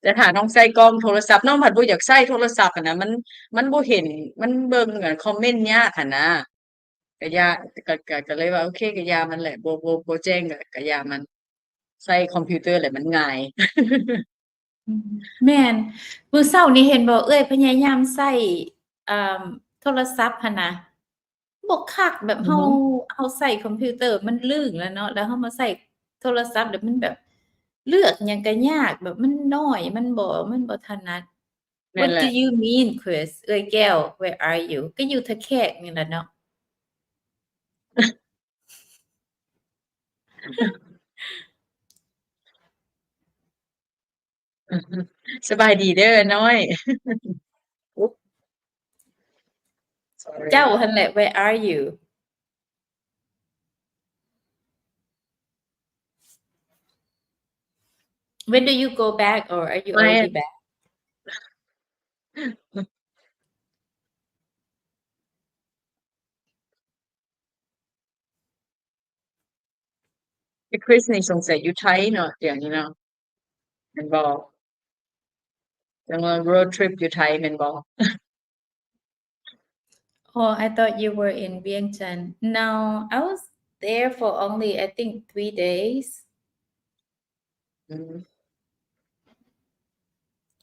แต่ถ้าน้องใช้กล้องโทรศัพท์น้องผัดบ่อยากใช้โทรศัพท์อะนะมันบ่เห็นมันเบิ่งคอมเมนต์ยากหั้นนะก็ยาก็เลยว่าโอเคก็ยามันแหละบ่แจ้งก็ยามันใช้คอมพิวเตอร์แหละมันง่าย แม่นมื้อเช้านี้เห็นบ่เอ้ยพยายามใช้อ่าโทรศัพท์หั้นนะบ่คักแบบอือเฮาฮึใช้คอมพิวเตอร์มันลึงแล้วเนาะแล้วเฮามาใช้โทรศัพท์แล้วมันแบบเลือกหยังก็ยากแบบมันน้อยมันบ่ถนัด นั่น What แห do ละ you mean Chris เอ้ยแก้ว Where are you ก็อยู่ทะแขกนี่แหละเนาะ สบายดีเด้อน้อยอุ๊บ sorry เจ้าหั่นแหละ Where are you When do you go back or are you ไม่ already backไอ้คริสนี่สงสัยอยู่ไทยเนาะเดี๋ยวนี้เนาะแม่นบ่จังว่า road trip อยู่ไทยแม่นบ่ Oh I thought you were in Vientiane No I was there for only I think 3 days อืม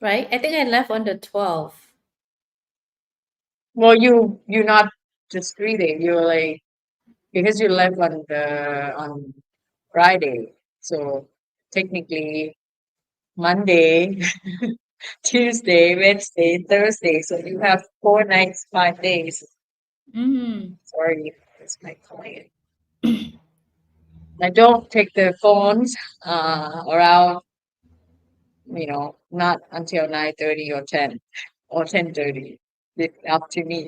right I think I left on the 12th Well, you not just 3 days. You're like because you left on Friday, so technically Monday, Tuesday, Wednesday, Thursday. So you have 4 nights, 5 days. Sorry, that's my client. I don't take the phones around, not until 9:30 or 10 or 10:30. It's up to me.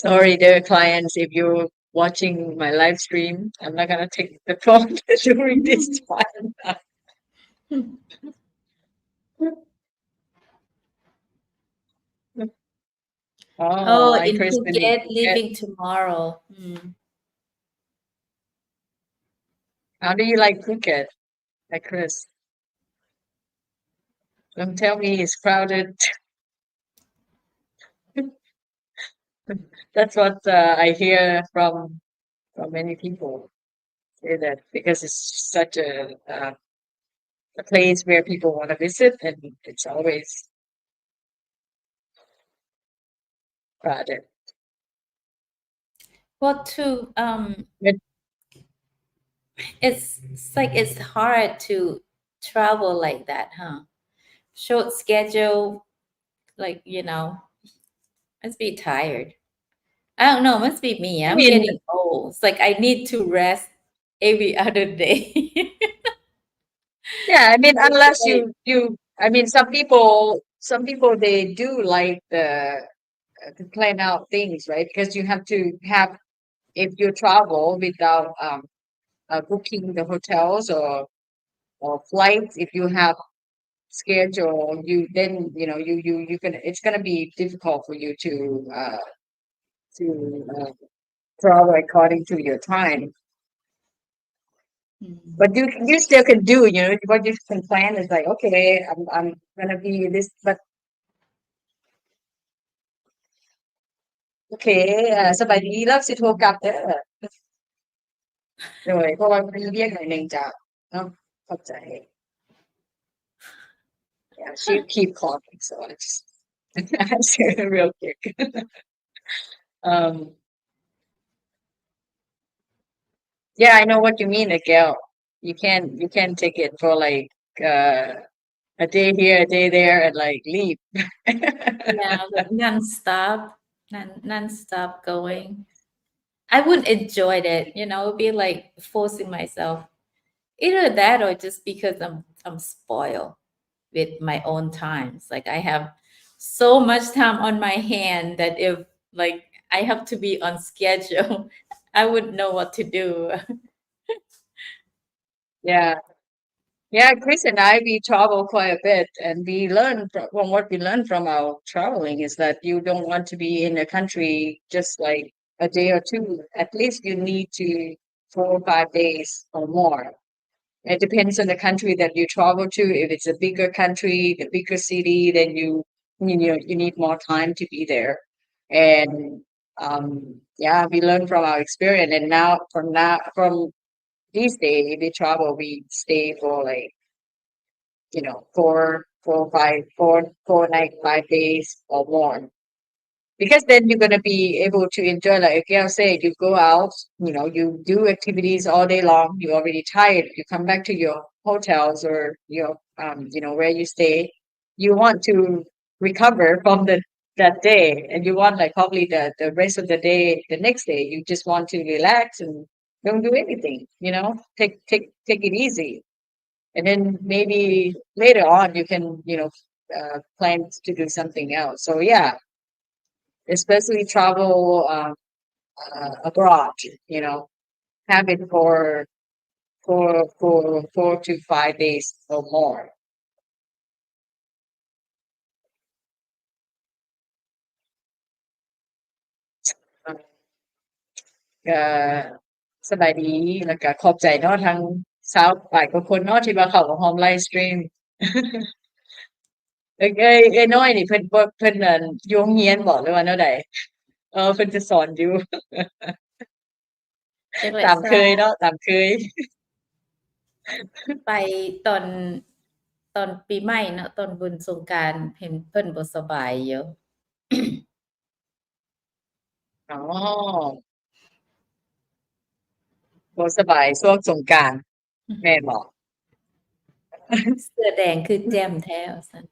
Sorry, dear clients, if you're watching my live stream, I'm not gonna take the phone during this time. Oh Hi, in Kristen in Phuket Phuket. leaving tomorrow How do you like Phuket? Like Chris? Don't tell me it's crowded. That's what I hear from many people say that because it's such a place where people want to visit and it's always crowded. Well to But it's like it's hard to travel like that huh short schedule like must be tired I don't know must be me I I'm mean, getting old it's like I need to rest every other day yeah, I mean, unless Like, I mean, some people they do like to plan out things, right? Because you have to have if you travel without booking the hotels or flights, if you have schedule, you then you can it's gonna be difficult for you to travel according to your time. But you still can do, what you can plan is like, okay, I'm gonna be this, but okay, สบายดีแล้วสิโทรกลับเด้อเลยเพราะว่ามีเรียกหน่อยหนึ่งจ้ะเนาะเข้าใจ Yeah, she keep calling, so I just answer her real quick. Um, yeah, I know what you mean, Miguel. You can't take it for like a day here, a day there, and like leave. Yeah, like non-stop, non-stop going. I wouldn't enjoy that, you know, it'd be like forcing myself. Either that or just because I'm spoiled with my own times. Like I have so much time on my hand that if like I have to be on schedule, I wouldn't know what to do. Yeah. Yeah, Chris and I, we travel quite a bit, and we learn from what we learn from our traveling is that you don't want to be in a country just like a day or two. At least you need to 4 or 5 days or more. It depends on the country that you travel to. If it's a bigger country, the bigger city, then you need more time to be there. And yeah, we learn from our experience. And from these days, we travel, we stay for like 4 night, 5 days or more. Because then you're gonna be able to enjoy, like Gail said, you go out, you do activities all day long, you're already tired, you come back to your hotels or your where you stay, you want to recover from that day and you want like probably the rest of the day, the next day, you just want to relax and don't do anything, take it easy. And then maybe later on you can, plan to do something else. So yeah, especially travel abroad, you know, have it for 4 to 5 days or more. ก็สบายดีแล้วก็ขอบใจเนาะทั้ง20 กว่าคนเนาะที่มาเข้าร่วมไลฟ์สตรีม เอ้ยน้อยนี่เพิ่นบ่เพิ่นนั่นอยู่โรงเรียนบ่หรือว่าแนวใดเพิ่นจะสอนอยู่ จังได๋ ตาม ท เค ราย เนาะตามเคย ไปตอนปีใหม่เนาะตอนบุญสงกรานต์เห็นเพิ่นบ่สบายอยู่ อ๋อบ่สบายช่วงสงกรานต์แม่นบ่ เสื้อแดงคือแจ่มแท้ว่าซั่น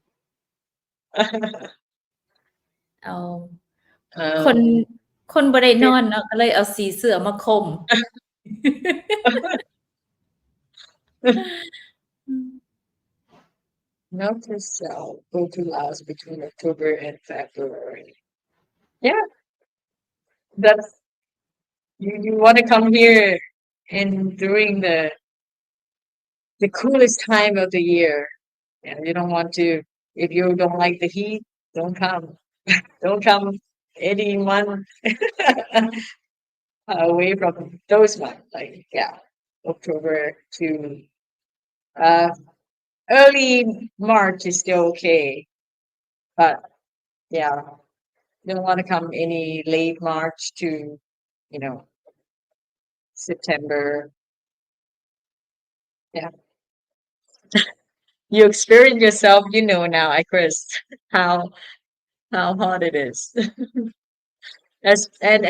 เอา เอ คน อ คนบ่ได้นอนเนาะก็เลยเอาสีเสื้อมาคลุม Note to self, go to Laos between October and February. Yeah, that's you want to come here in during the coolest time of the year. And you don't want to, if you don't like the heat, don't come. Don't come any month away from those months. Like, yeah, October to uh early March is still okay. But yeah, don't want to come any late March to, you know, September. Yeah. You experience yourself, you know now, Chris, how hot it is. That's and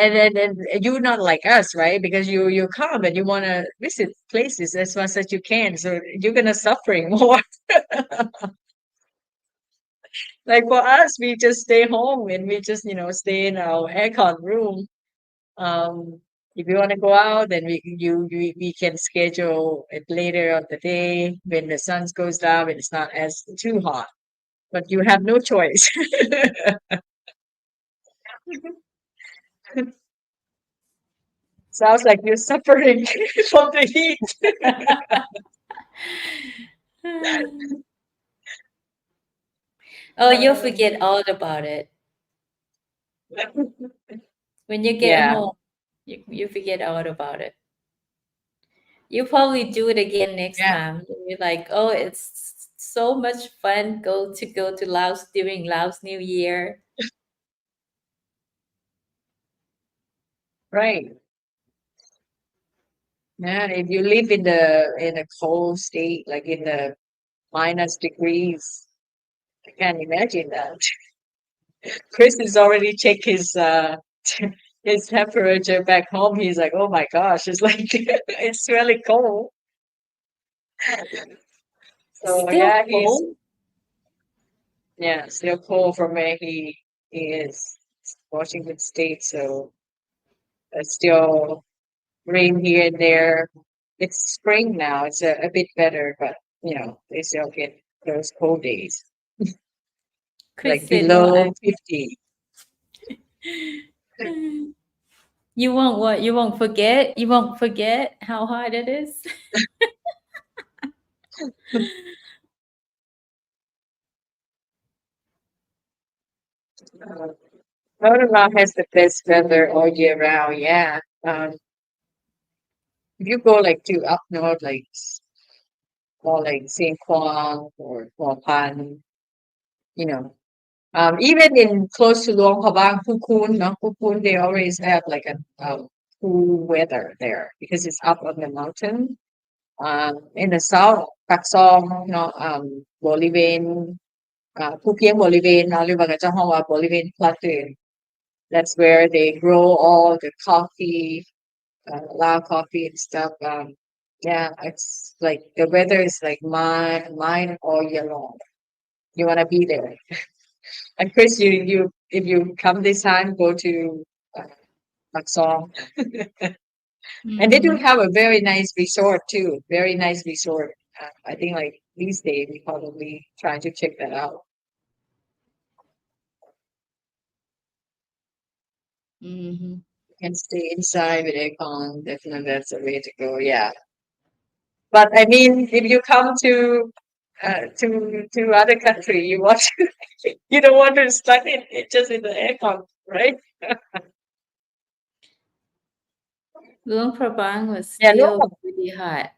you're not like us, right? Because you come and you want to visit places as much as you can, so you're gonna suffering more. Like for us, we just stay home and we just stay in our aircon room. Um, if you want to go out, then we can schedule it later of the day when the sun goes down and it's not as too hot. But you have no choice. Sounds like you're suffering from the heat. Oh, you'll forget all about it. When you get Yeah, home, you forget all about it. You'll probably do it again next yeah, time. You'll be like, "Oh, it's so much fun go to Laos during Laos New Year." right. Yeah, if you live in a cold state, like in the minus degrees, I can't imagine that. Chris has already checked his his temperature back home. He's like, oh my gosh, it's like it's really cold. So Still yeah, he's cold. still cold from where he is, Washington State. So it's still rain here and there. It's spring now. It's a bit better, but they still get those cold days, Chris like said no. below 50. You won't what? You won't forget? You won't forget how hard it is? Rotterdam has the best weather all year round. Yeah. If you go like to up north, like more like St. Juan or Huapan, you know, even in close to Luang Prabang, Phu no, Phu they always have like a cool weather there because it's up on the mountain. In the south, Pak Song, Boliven, Phu Pieng Boliven, เราเรียกว่ากันเจ้าห้องว่า Boliven Plateau. That's where they grow all the coffee, Lao coffee and stuff. Yeah, it's like the weather is like mine all year long. You want to be there. And Chris, you if you come this time, go to Pak Song. And they do have a very nice resort too. Very nice resort. I think like these days we probably try to check that out. Mhm. You can stay inside with aircon. Definitely that's the way to go. Yeah. But I mean, if you come to other country, you don't want to stuck in just in the aircon, right? Luang Prabang was Yeah, still Luang really hot.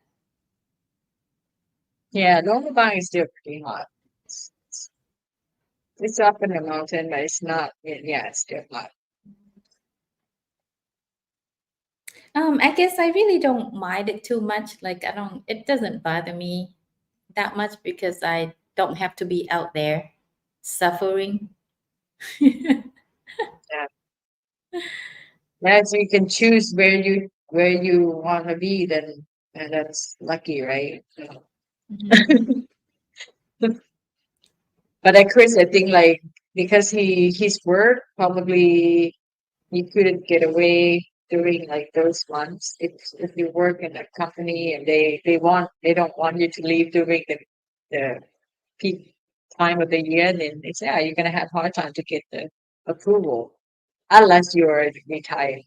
Prabang is still pretty hot. It's up in the mountain, but it's not. Yeah, it's still hot. I guess I really don't mind it too much. Like it doesn't bother me that much because I don't have to be out there suffering. Yeah, so you can choose where you want to be. Then and that's lucky, right? Mhm. But at Chris, I think like because his work probably he couldn't get away during like those months. If you work in a company and they don't want you to leave during the peak time of the year, then it's you're gonna have hard time to get the approval unless you're retired.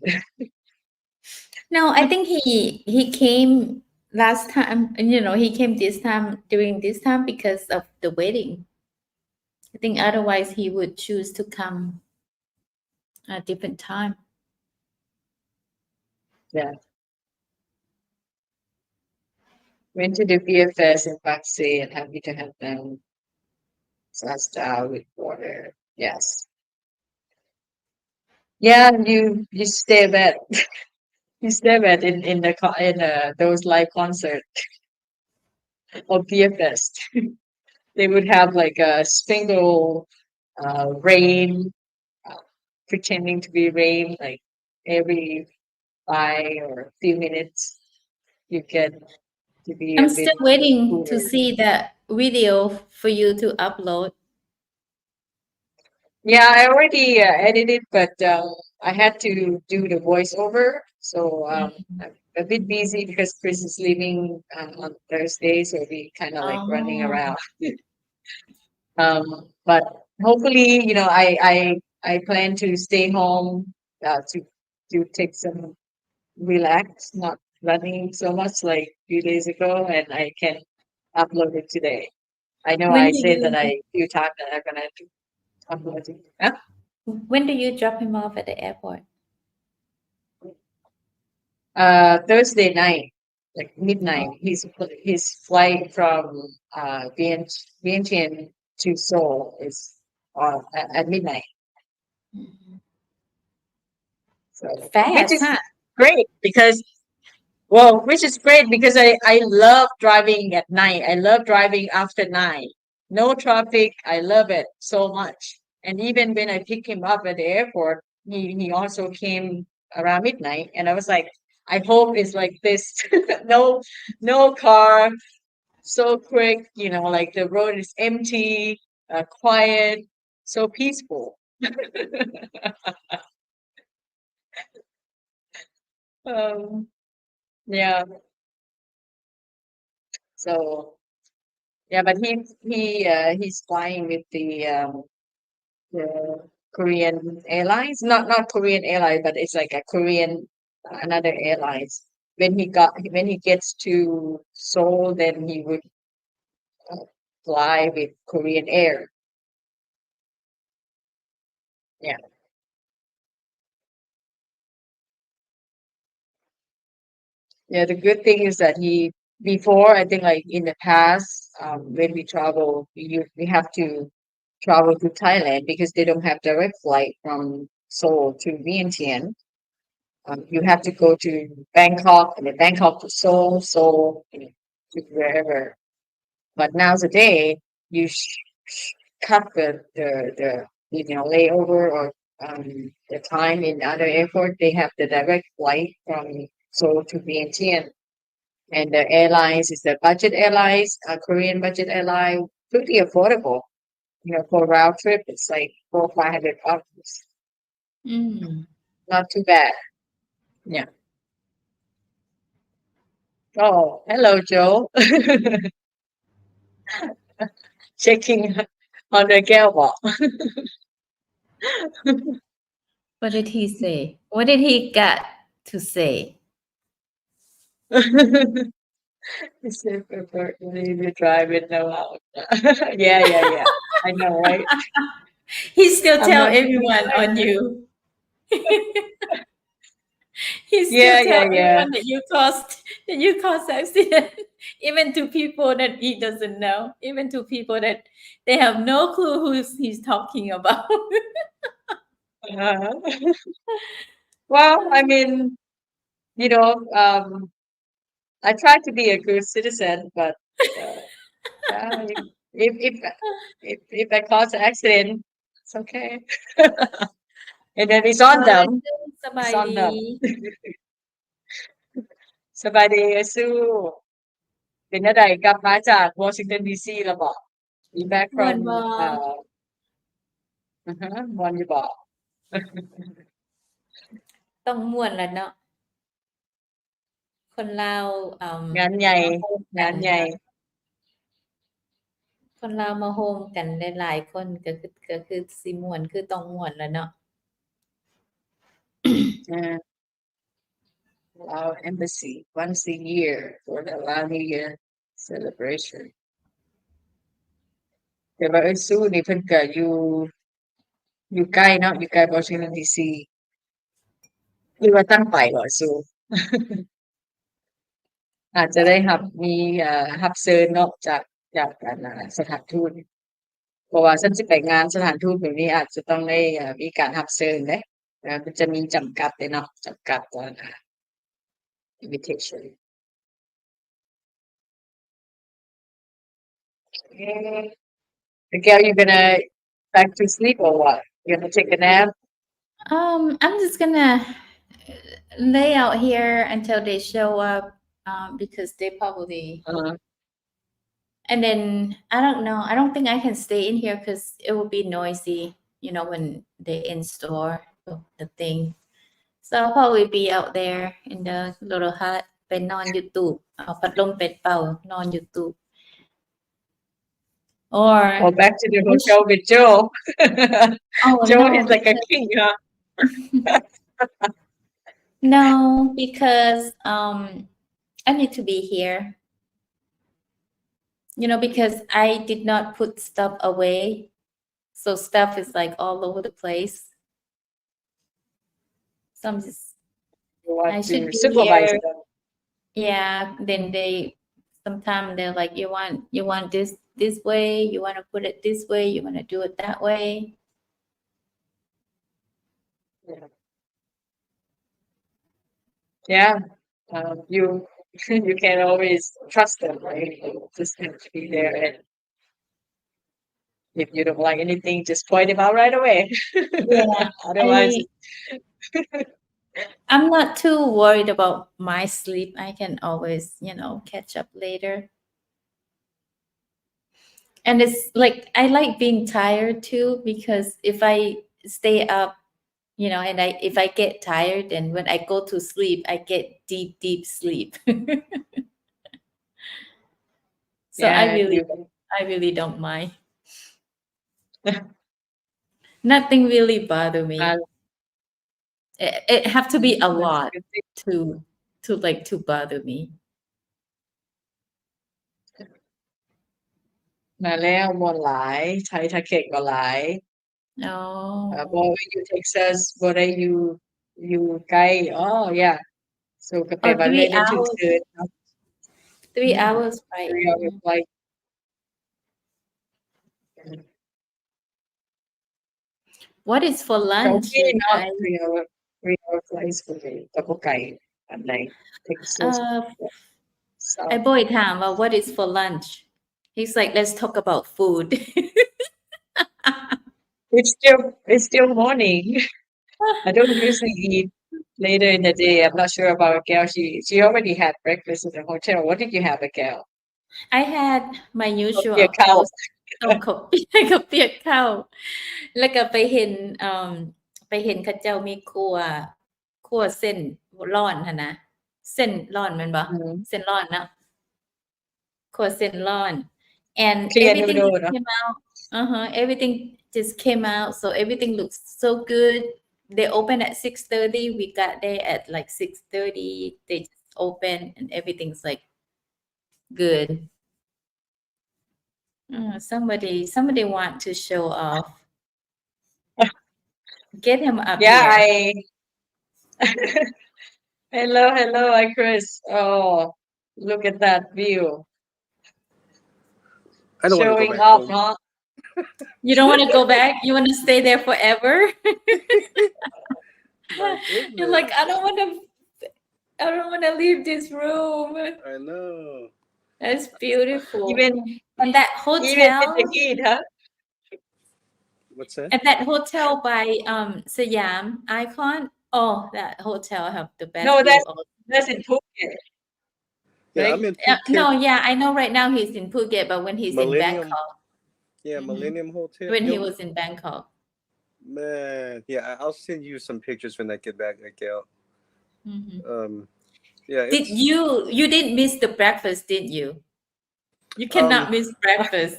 No, I think he came last time, and he came this time during this time because of the wedding. I think otherwise he would choose to come at a different time. Yeah. Went to the beer fest in Paksay and happy to have them with water. Yes. Yeah, you stay back. You stay back in those live concert or beer fest. They would have like a sprinkle rain, pretending to be rain, like every 5 or few minutes. You get to be I'm a bit still waiting to cooler. see that video for you to upload. Yeah, I already edited, but I had to do the voiceover, so I'm a bit busy because Chris is leaving on Thursday, so we kind of like running Oh. around. But hopefully, I plan to stay home to take some relax, not running so much like a few days ago, and I can upload it today. I know When I do said that you few times that I'm gonna upload it. Huh? when do you drop him off at the airport? Thursday night, like midnight. His flight from Vientiane to Seoul is at midnight. So which Fast, is huh? great because which is great because I love driving at night. I love driving after 9. no traffic. I love it so much. And even when I pick him up at the airport, he also came around midnight, and I was like, I hope it's like this. No car, so quick, like the road is empty, quiet, so peaceful. um, yeah. So yeah, but he's flying with the Korean Airlines, not Korean Airlines, but it's like a Korean another airlines. When he gets to Seoul, then he would fly with Korean Air. Yeah. Yeah, the good thing is that before, I think like in the past, when we travel, we have to travel to Thailand because they don't have direct flight from Seoul to Vientiane. You have to go to Bangkok and then Bangkok to Seoul, Seoul to wherever. But nowadays, you cut the layover or the time in other airport. They have the direct flight from Seoul to Vientiane. And the airlines is the budget airlines, Korean budget airline, pretty affordable. For round trip, it's like $400-500. Mm. Not too bad. Yeah. Oh, hello, Joe. Checking on the Galwalk. What did he say? What did he got to say? He said, prefer to drive it no out. Yeah. I know, right? He still I'm tell not everyone on you. He still Yeah. tell everyone that you caused accident, even to people that he doesn't know, even to people that they have no clue who he's talking about. Uh-huh. Well, I mean, you know, I try to be a good citizen, but yeah, if if if I cause an accident, it's okay. And then it's on them. สบาย It's on ดี them. สบายดีสู้เป็นจั่งใดกลับมาจาก Washington DC แล้วบ่ You back ม่วน from บ่ ม่วนอยู่บ่ ต้องม่วนแหล้วเนาะ คนลาวงานใหญ่ มาโฮมกั งาน นใหญ่ เนาะ คนลาวมาโฮมกันหลายๆคนก็คือสิม่วนคือต้องม่วนแหล้วเนาะ Uh, Lao Embassy once a year for the Lao New Year celebration. แต่ว่าสู้นี่เพิ่นก็อยู่ใกล้เนาะอยู่ใกล้ Washington DC หรือว่าตั้งไปเหรอสู้ อาจจะได้มีรับเชิญเนาะจากสถานทูตเพราะว่าฉันสิไปงานสถานทูตแบบนี้อาจจะต้องได้มีการรับเชิญเด้มันจะมีจำกัดเนาะจำกัดinvitation. Okay. Miguel, you gonna back to sleep or what? You gonna take a nap? I'm just gonna lay out here until they show up because they probably and then I don't know. I don't think I can stay in here because it will be noisy, when they install the thing. So I'll probably be out there in the little hut ไปนอน YouTube เอาพัดลมเป็ดเป่านอน YouTube or back to the hotel with Joe. oh Joe no is like a king, huh? no because I need to be here because I did not put stuff away so stuff is like all over the place so I'm just You want I to should be supervise here. them. Yeah, then sometimes they're like, you want this way, you want to put it this way, you want to do it that way. Yeah. You can't always trust them, right? You just have to be there and If you don't like anything, just point them out right away. Yeah, Otherwise, I'm not too worried about my sleep. I can always, catch up later. And it's like I like being tired too because if I stay up, and if I get tired and when I go to sleep, I get deep sleep. So yeah, I really don't mind. Nothing really bother me. It have to be a that's lot good thing. to bother me. มาแล้วม่วนหลายไทยทาเก็กก็หลาย Oh, บ่ว่าอยู่ Texas บ่ได้อยู่ใกล้อ๋อ yeah so ก็แปลว่าเลยได้ถึง hours. เชิญเนาะ 3 hours, right? 3 hour flight What is for ก็โอ lunch, เค you เนาะ guys? 3 hour flight ก็บ่ไกลปานใด Texas so ไอ้ boy ถามว่า what is for lunch? He's like, let's talk about food. it's still morning I don't usually eat later in the day I'm not sure about Raquel she already had breakfast in the hotel what did you have Raquel I had my ข้าว usual เปียกข้าว toast ต้มข้าวเปียกข้าวเปียกข้าวแล้วก็ไปเห็นเขาเจ้ามีครัวเส้นร้อนหั่นนะเส้นร้อนแม่นบ่ อืม เส้นร้อนเนาะครัวเส้นร้อน and เคลียร์ everything noodle just เนาะ came out everything just came out so everything looks so good they open at 6:30 we got there at like 6:30 they just open and everything's like good somebody want to show off get him up Yeah, here hello, hi Chris. Oh, look at that view. I don't want to go Showing back off, home. huh? you don't want to go back you want to stay there forever My you're like goodness. I don't want to leave this room I know. that's beautiful Even and that with hotel the heat, huh? What's that? at that hotel by Siam Icon oh that hotel have the best No, view that's in Phuket, Yeah, right? I'm in Phuket. no yeah I know right now he's in Phuket but when he's in Millennium. Bangkok Yeah, Millennium Hotel. when he Yo, was in Bangkok man. Yeah, I'll send you some pictures when I get back, Raquel. Yeah. Did you didn't miss the breakfast, did you? You cannot miss breakfast.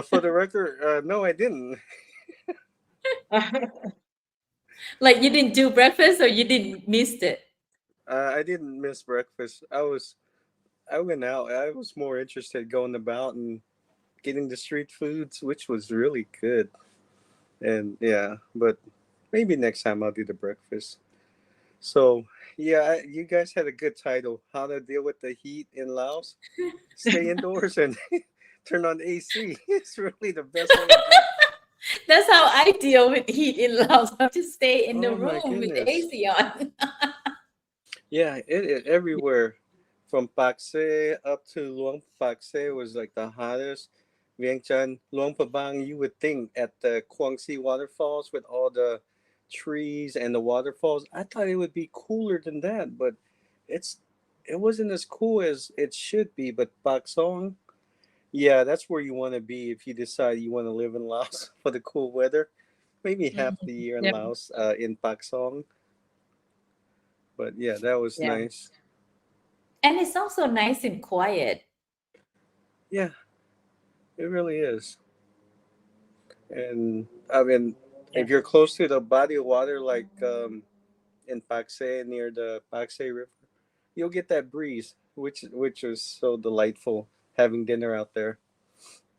For the record, no, I didn't. Like you didn't do breakfast or you didn't miss it? I didn't miss breakfast. I went out. I was more interested going about and getting the street foods, which was really good. And yeah, but maybe next time I'll do the breakfast. So yeah, you guys had a good title. How to deal with the heat in Laos. Stay indoors and turn on AC. It's really the best way to do it. That's how I deal with heat in Laos. I just stay in the Oh my room with the goodness. AC on. Yeah, it everywhere. From Pakse up to Luang Pakse was like the hottest. Vientiane, Luang Prabang, you would think at the Kwangsi waterfalls with all the trees and the waterfalls, I thought it would be cooler than that, but it wasn't as cool as it should be. But Pak Song, yeah, that's where you want to be if you decide you want to live in Laos for the cool weather. Maybe half the year in Yep. Laos, in Pak Song. But yeah, that was Yeah. nice. And it's also nice and quiet. Yeah, it really is. And I mean, if you're close to the body of water, like in Pakse near the Pakse River, you'll get that breeze, which is so delightful having dinner out there.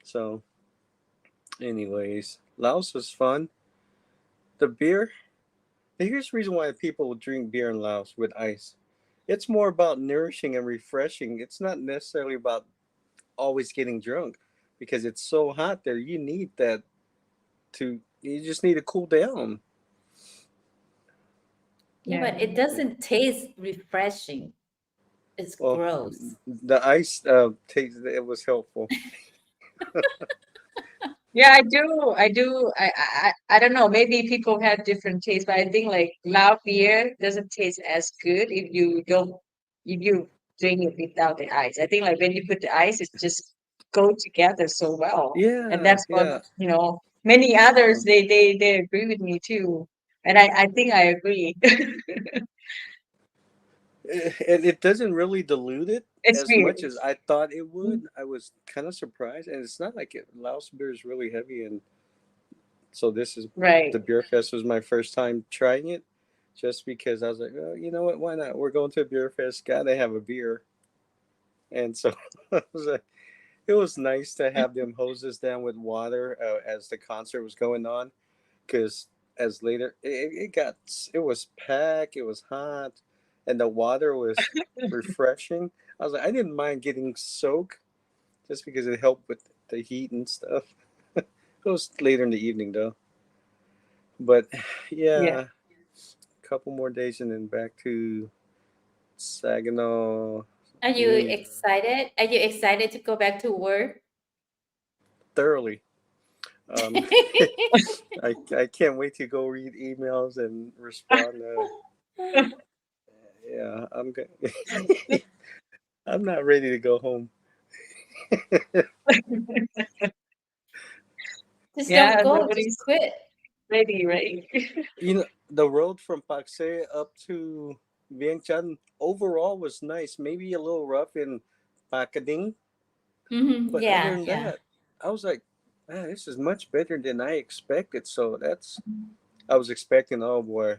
So, anyways, Laos was fun. The beer. Here's the reason why people drink beer in Laos with ice. It's more about nourishing and refreshing. It's not necessarily about always getting drunk because it's so hot there. You need that you just need to cool down. Yeah, Yeah. but it doesn't taste refreshing. It's Well, gross. The ice taste it was helpful. Yeah, I do. I don't know. Maybe people have different tastes, but I think like Lao beer doesn't taste as good if you drink it without the ice. I think like when you put the ice, it just go together so well. And Yeah, that's what, yeah. many others Um, they agree with me too. And I think I agree. and it doesn't really dilute it It's as weird. much as I thought it would. I was kind of surprised, and it's not like Laos beer is really heavy, and so this is Right. the beer fest was my first time trying it, just because I was like, oh, you know what? Why not? We're going to a beer fest. Gotta have a beer, and so I was like, it was nice to have them hose us down with water as the concert was going on, because as later it was packed, it was hot, and the water was refreshing. I was like, I didn't mind getting soaked just because it helped with the heat and stuff. It was later in the evening though, but Yeah. yeah, a couple more days and then back to Saginaw. Are you Really excited? Are you excited to go back to work? thoroughly. Um, I can't wait to go read emails and respond. Yeah, I'm good. I'm not ready to go home. Just don't Yeah, go, just nobody's quit. ready, right? You know, the road from Paxe up to Vientiane overall was nice. Maybe a little rough in Pacading, but other Yeah, than yeah. that, I was like, man, this is much better than I expected. So I was expecting, oh boy,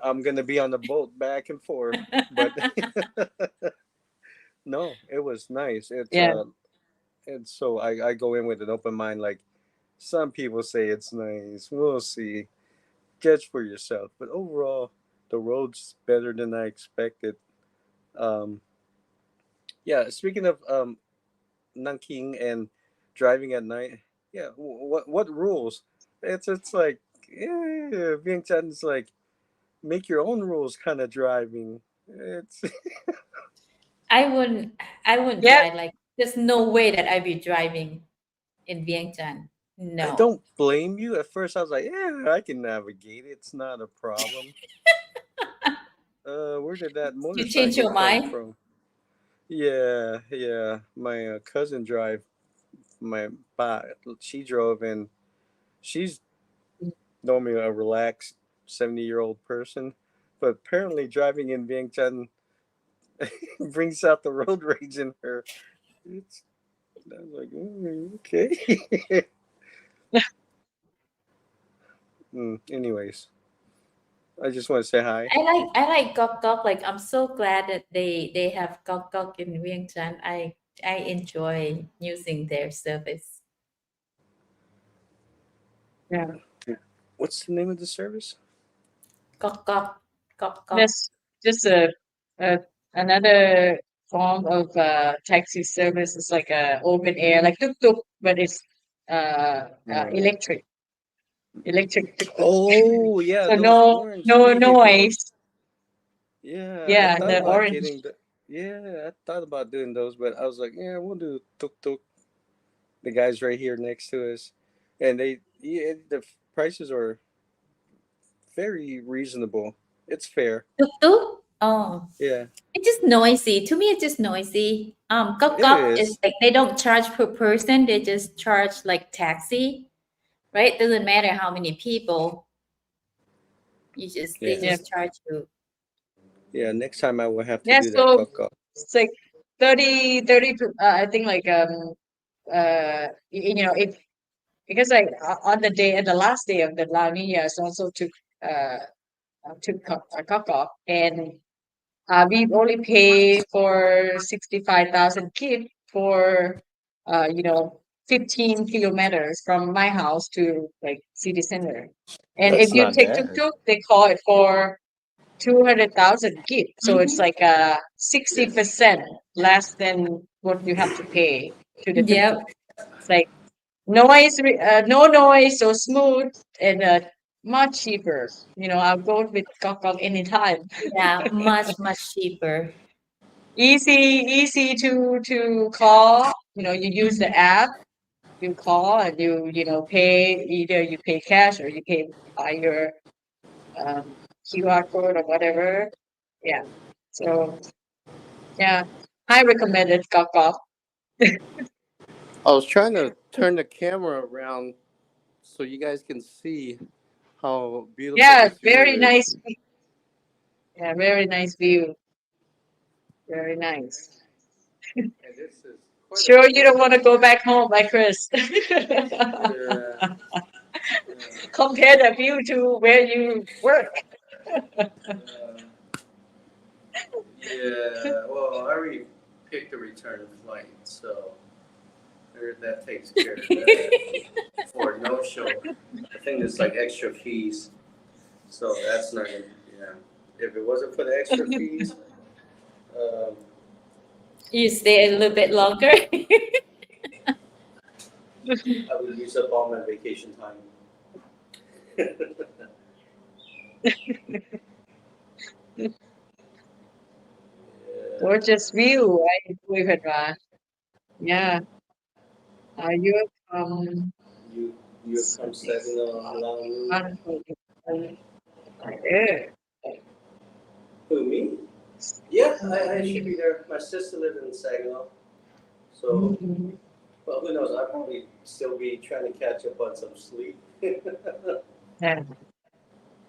I'm gonna be on the boat back and forth, but no, it was nice. Yeah. And so I go in with an open mind. Like some people say, it's nice. We'll see. Judge for yourself. But overall, the road's better than I expected. Um, yeah. Speaking of Nanking and driving at night, yeah. What rules? It's like Vientiane's like make your own rules kind of driving. It's I wouldn't I wouldn't Yeah, drive like there's no way that I'd be driving in Vientiane. I No. don't blame you. At first, I was like, yeah, I can navigate. It's not a problem. Where did that You change motorcycle your come mind? from? Yeah, yeah. My cousin drive. My she drove, and she's normally a relaxed 70-year-old person, but apparently driving in Vientiane brings out the road rage in her. It's I was like, okay. Anyways, I just want to say hi. I like Gok Gok. Like I'm so glad that they have Gok Gok in Vientiane. I enjoy using their service. yeah. What's the name of the service? Gok Gok. Gok Gok. That's just a another form of taxi service. It's like a open air, like tuk tuk, but it's No. electric, electric tuk tuk. Oh yeah, So those orange no noise. vehicles. Yeah, I Yeah, thought the about orange. getting the. Yeah, I thought about doing those, but I was like, yeah, we'll do tuk tuk. The guys right here next to us, and the prices are very reasonable. It's fair. Tuk tuk. Oh, Yeah, it's just noisy. To me, it's just noisy. Gok it Gok is is. like they don't charge per person. They just charge like taxi, right? Doesn't matter how many people. They Yeah, Yeah, just charge you. yeah. Next time I will have to yeah. do that So cock. it's like 30, I think like it because like on the last day of the La Nina, I also took Kaka, and we only pay for 65,000 kip for 15 kilometers from my house to like city center. And if That's you not take tuk bad. tuk, they call it for 200,000 kip. So it's Mhm. like 60% less than what you have to pay to the tuk tuk. Yep. It's like no noise, so smooth and much cheaper. I'll go with Kok anytime. Yeah, much cheaper. Easy to call. You use the Mhm. app you call and you know pay either you pay cash or you pay by your QR code or whatever. Yeah. So yeah, I recommended Gok. I was trying to turn the camera around so you guys can see how beautiful Yeah, this view very is. nice. Yeah, very nice view. Very nice. And this is quite Sure, you don't want to go back home, like Chris. yeah. Compare the view to where you work. Yeah, well, I already picked a return flight, so that takes care of that. For no show, I think there's like extra fees, so that's not gonna. Yeah, if it wasn't for the extra fees, um, You stay a little bit longer. I would use up all my vacation time. Gorgeous view, right? Yeah. You're from You from Saginaw, Laos? there. Who, me? Yeah, I should be there. My sister lives in Saginaw, so Mhm. well, who knows? I'll probably still be trying to catch up on some sleep. Yeah.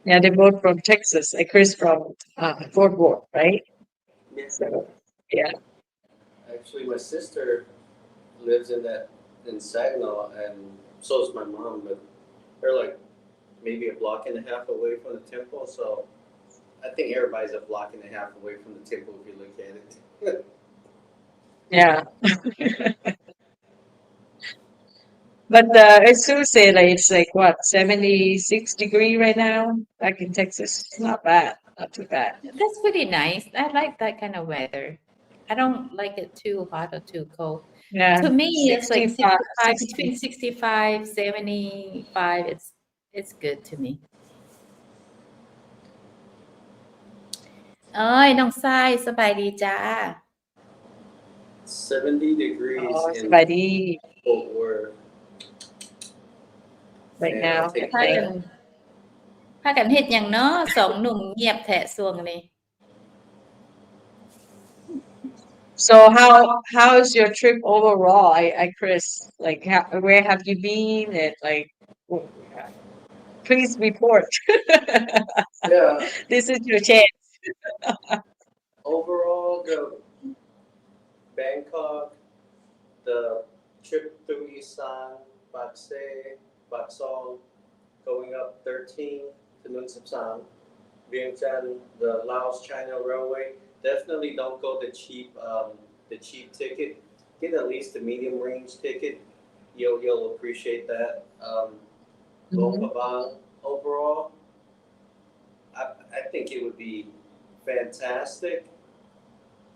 Yeah, they're both from Texas. Chris from Fort Worth, right? Yeah. So yeah. Actually, my sister lives in Saginaw, and so does my mom. But they're like maybe a block and a half away from the temple. So I think everybody's a block and a half away from the temple if you look at it. Yeah. But Sue said like it's like what 76 degrees right now back in Texas. It's not bad, not too bad. That's pretty nice. I like that kind of weather. I don't like it too hot or too cold. Yeah, To me, it's like 65, 65, 60. between 65, 75. It's good to me. เอ้ยน้องทรายสบายดีจ้า 70 degrees Oh, in somebody Fort Worth. right Man, now. I'll take พา Okay. กันพากันเฮ็ดหยังเนาะสองหนุ่มเงียบแท้ช่วงนี้ So how is your trip overall? Chris, like where have you been and like please report. Yeah, This is your chance. overall, the Bangkok, the trip through Isan, Bakse, Baksong, going up 13 to Nun Sapsang, Vientiane, the Laos China Railway. Definitely don't go the cheap ticket. Get at least the medium range ticket. You'll appreciate that. Luang Mhm. Prabang, overall, I think it would be fantastic.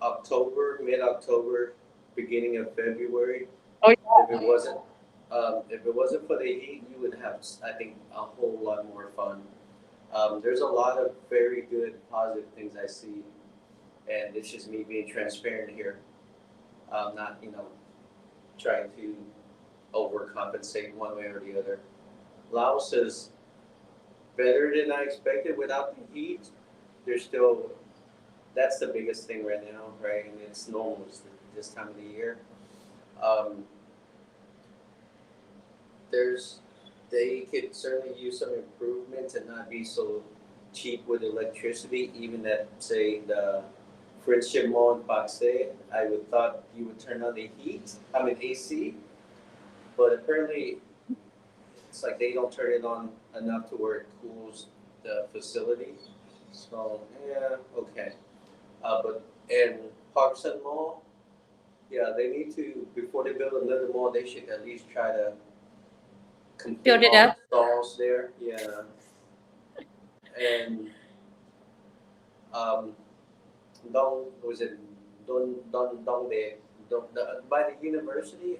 October, mid-October, beginning of February. Oh If it wasn't for the heat, you would have, I think, a whole lot more fun. There's a lot of very good, positive things I see, and it's just me being transparent here. Not trying to overcompensate one way or the other. Laos is better than I expected without the heat. There's still that's the biggest thing right now, right? And it's normal this time of the year. Um, they could certainly use some improvement to not be so cheap with electricity. Even at say the Friendship Mall in Pakse, I would thought you would turn on the heat. I mean AC, but apparently it's like they don't turn it on enough to where it cools the facility. So yeah, okay. But in Parks and Mall, yeah, they need to before they build another mall, they should at least try to complete Build it all up. the stalls there. Yeah, and Dong was it Dong Dae by the university,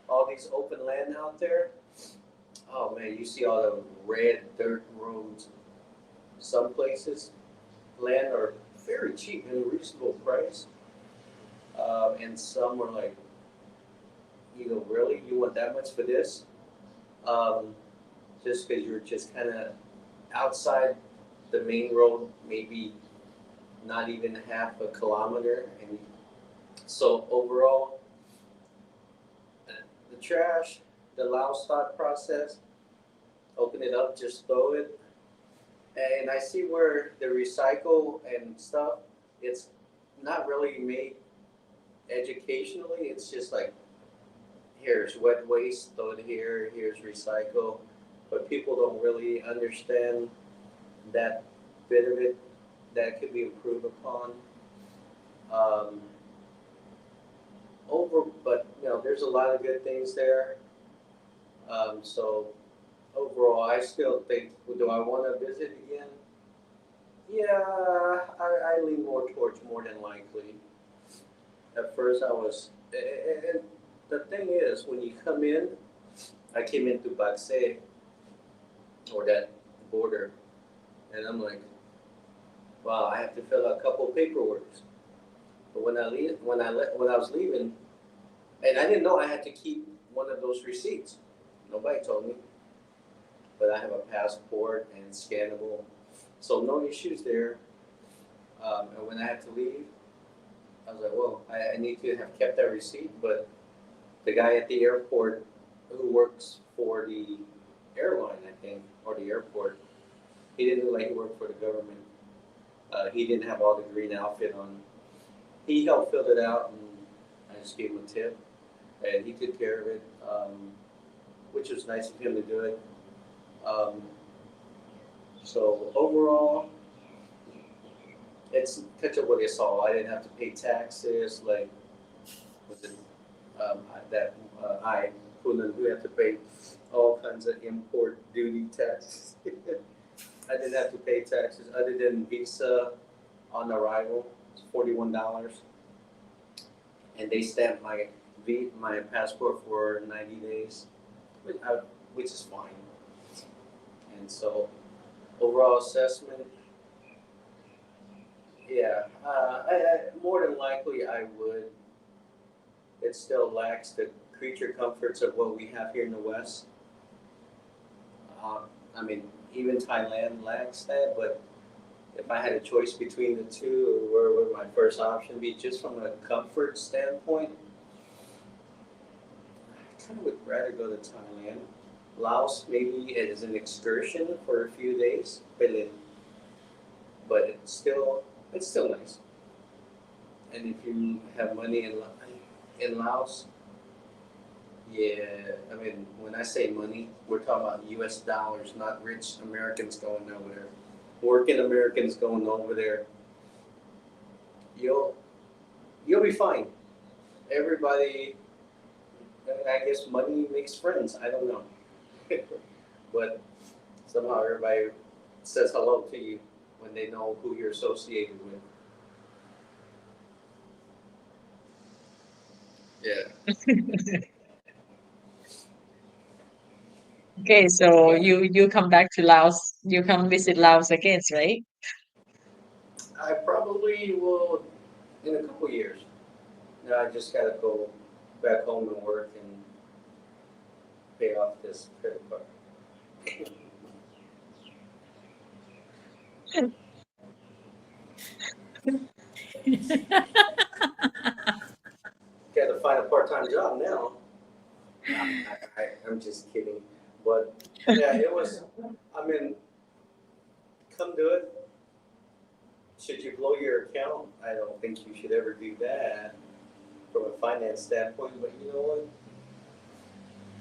all these open land out there. Oh man, you see all the red dirt roads. Some places land are very cheap and a reasonable price. And some were like you go, really? You want that much for this? Just because you're just kind of outside the main road, maybe not even half a kilometer. And so overall, the trash, the Laos thought process, open it up, just throw it. And I see where the recycle and stuff, it's not really made educationally. It's just like, here's wet waste, throw it here, here's recycle. But people don't really understand that bit of it that could be improved upon. But there's a lot of good things there. So overall, I still think, do I want to visit again? Yeah, I lean more towards more than likely. At first, I was, and the thing is, when you come in, I came into Bakse, or that border, and I'm like, wow, I have to fill out a couple of paperwork. But when I was leaving, and I didn't know I had to keep one of those receipts. Nobody told me. But I have a passport and scannable, so no issues there. And when I had to leave, I was like, well, I need to have kept that receipt. But the guy at the airport who works for the airline, I think, or the airport, he didn't look like he worked for the government. He didn't have all the green outfit on. He helped fill it out, and I just gave him a tip, and he took care of it, which was nice of him to do it. So overall, it's touch of what I saw. I didn't have to pay taxes like with I who have to pay all kinds of import duty taxes. I didn't have to pay taxes other than visa on arrival. It's $41, and they stamped my passport for 90 days, which is fine. And so, overall assessment, yeah, more than likely I would. It still lacks the creature comforts of what we have here in the West. I mean, even Thailand lacks that, but if I had a choice between the two, where would my first option be? Just from a comfort standpoint, I kind of would rather go to Thailand. Laos maybe as an excursion for a few days, but it's still nice. And if you have money in Laos, yeah, I mean, when I say money, we're talking about U.S. dollars, not rich Americans going over there. Working Americans going over there. You'll be fine. Everybody, I guess money makes friends. I don't know. But somehow everybody says hello to you when they know who you're associated with. Yeah. Okay, so you come back to Laos. You come visit Laos again, right? I probably will in a couple years. Now I just gotta go back home and work and pay off this credit card. Gotta find a part-time job now. I'm just kidding. But yeah, it was, I mean, come do it. Should you blow your account? I don't think you should ever do that from a finance standpoint, but you know what?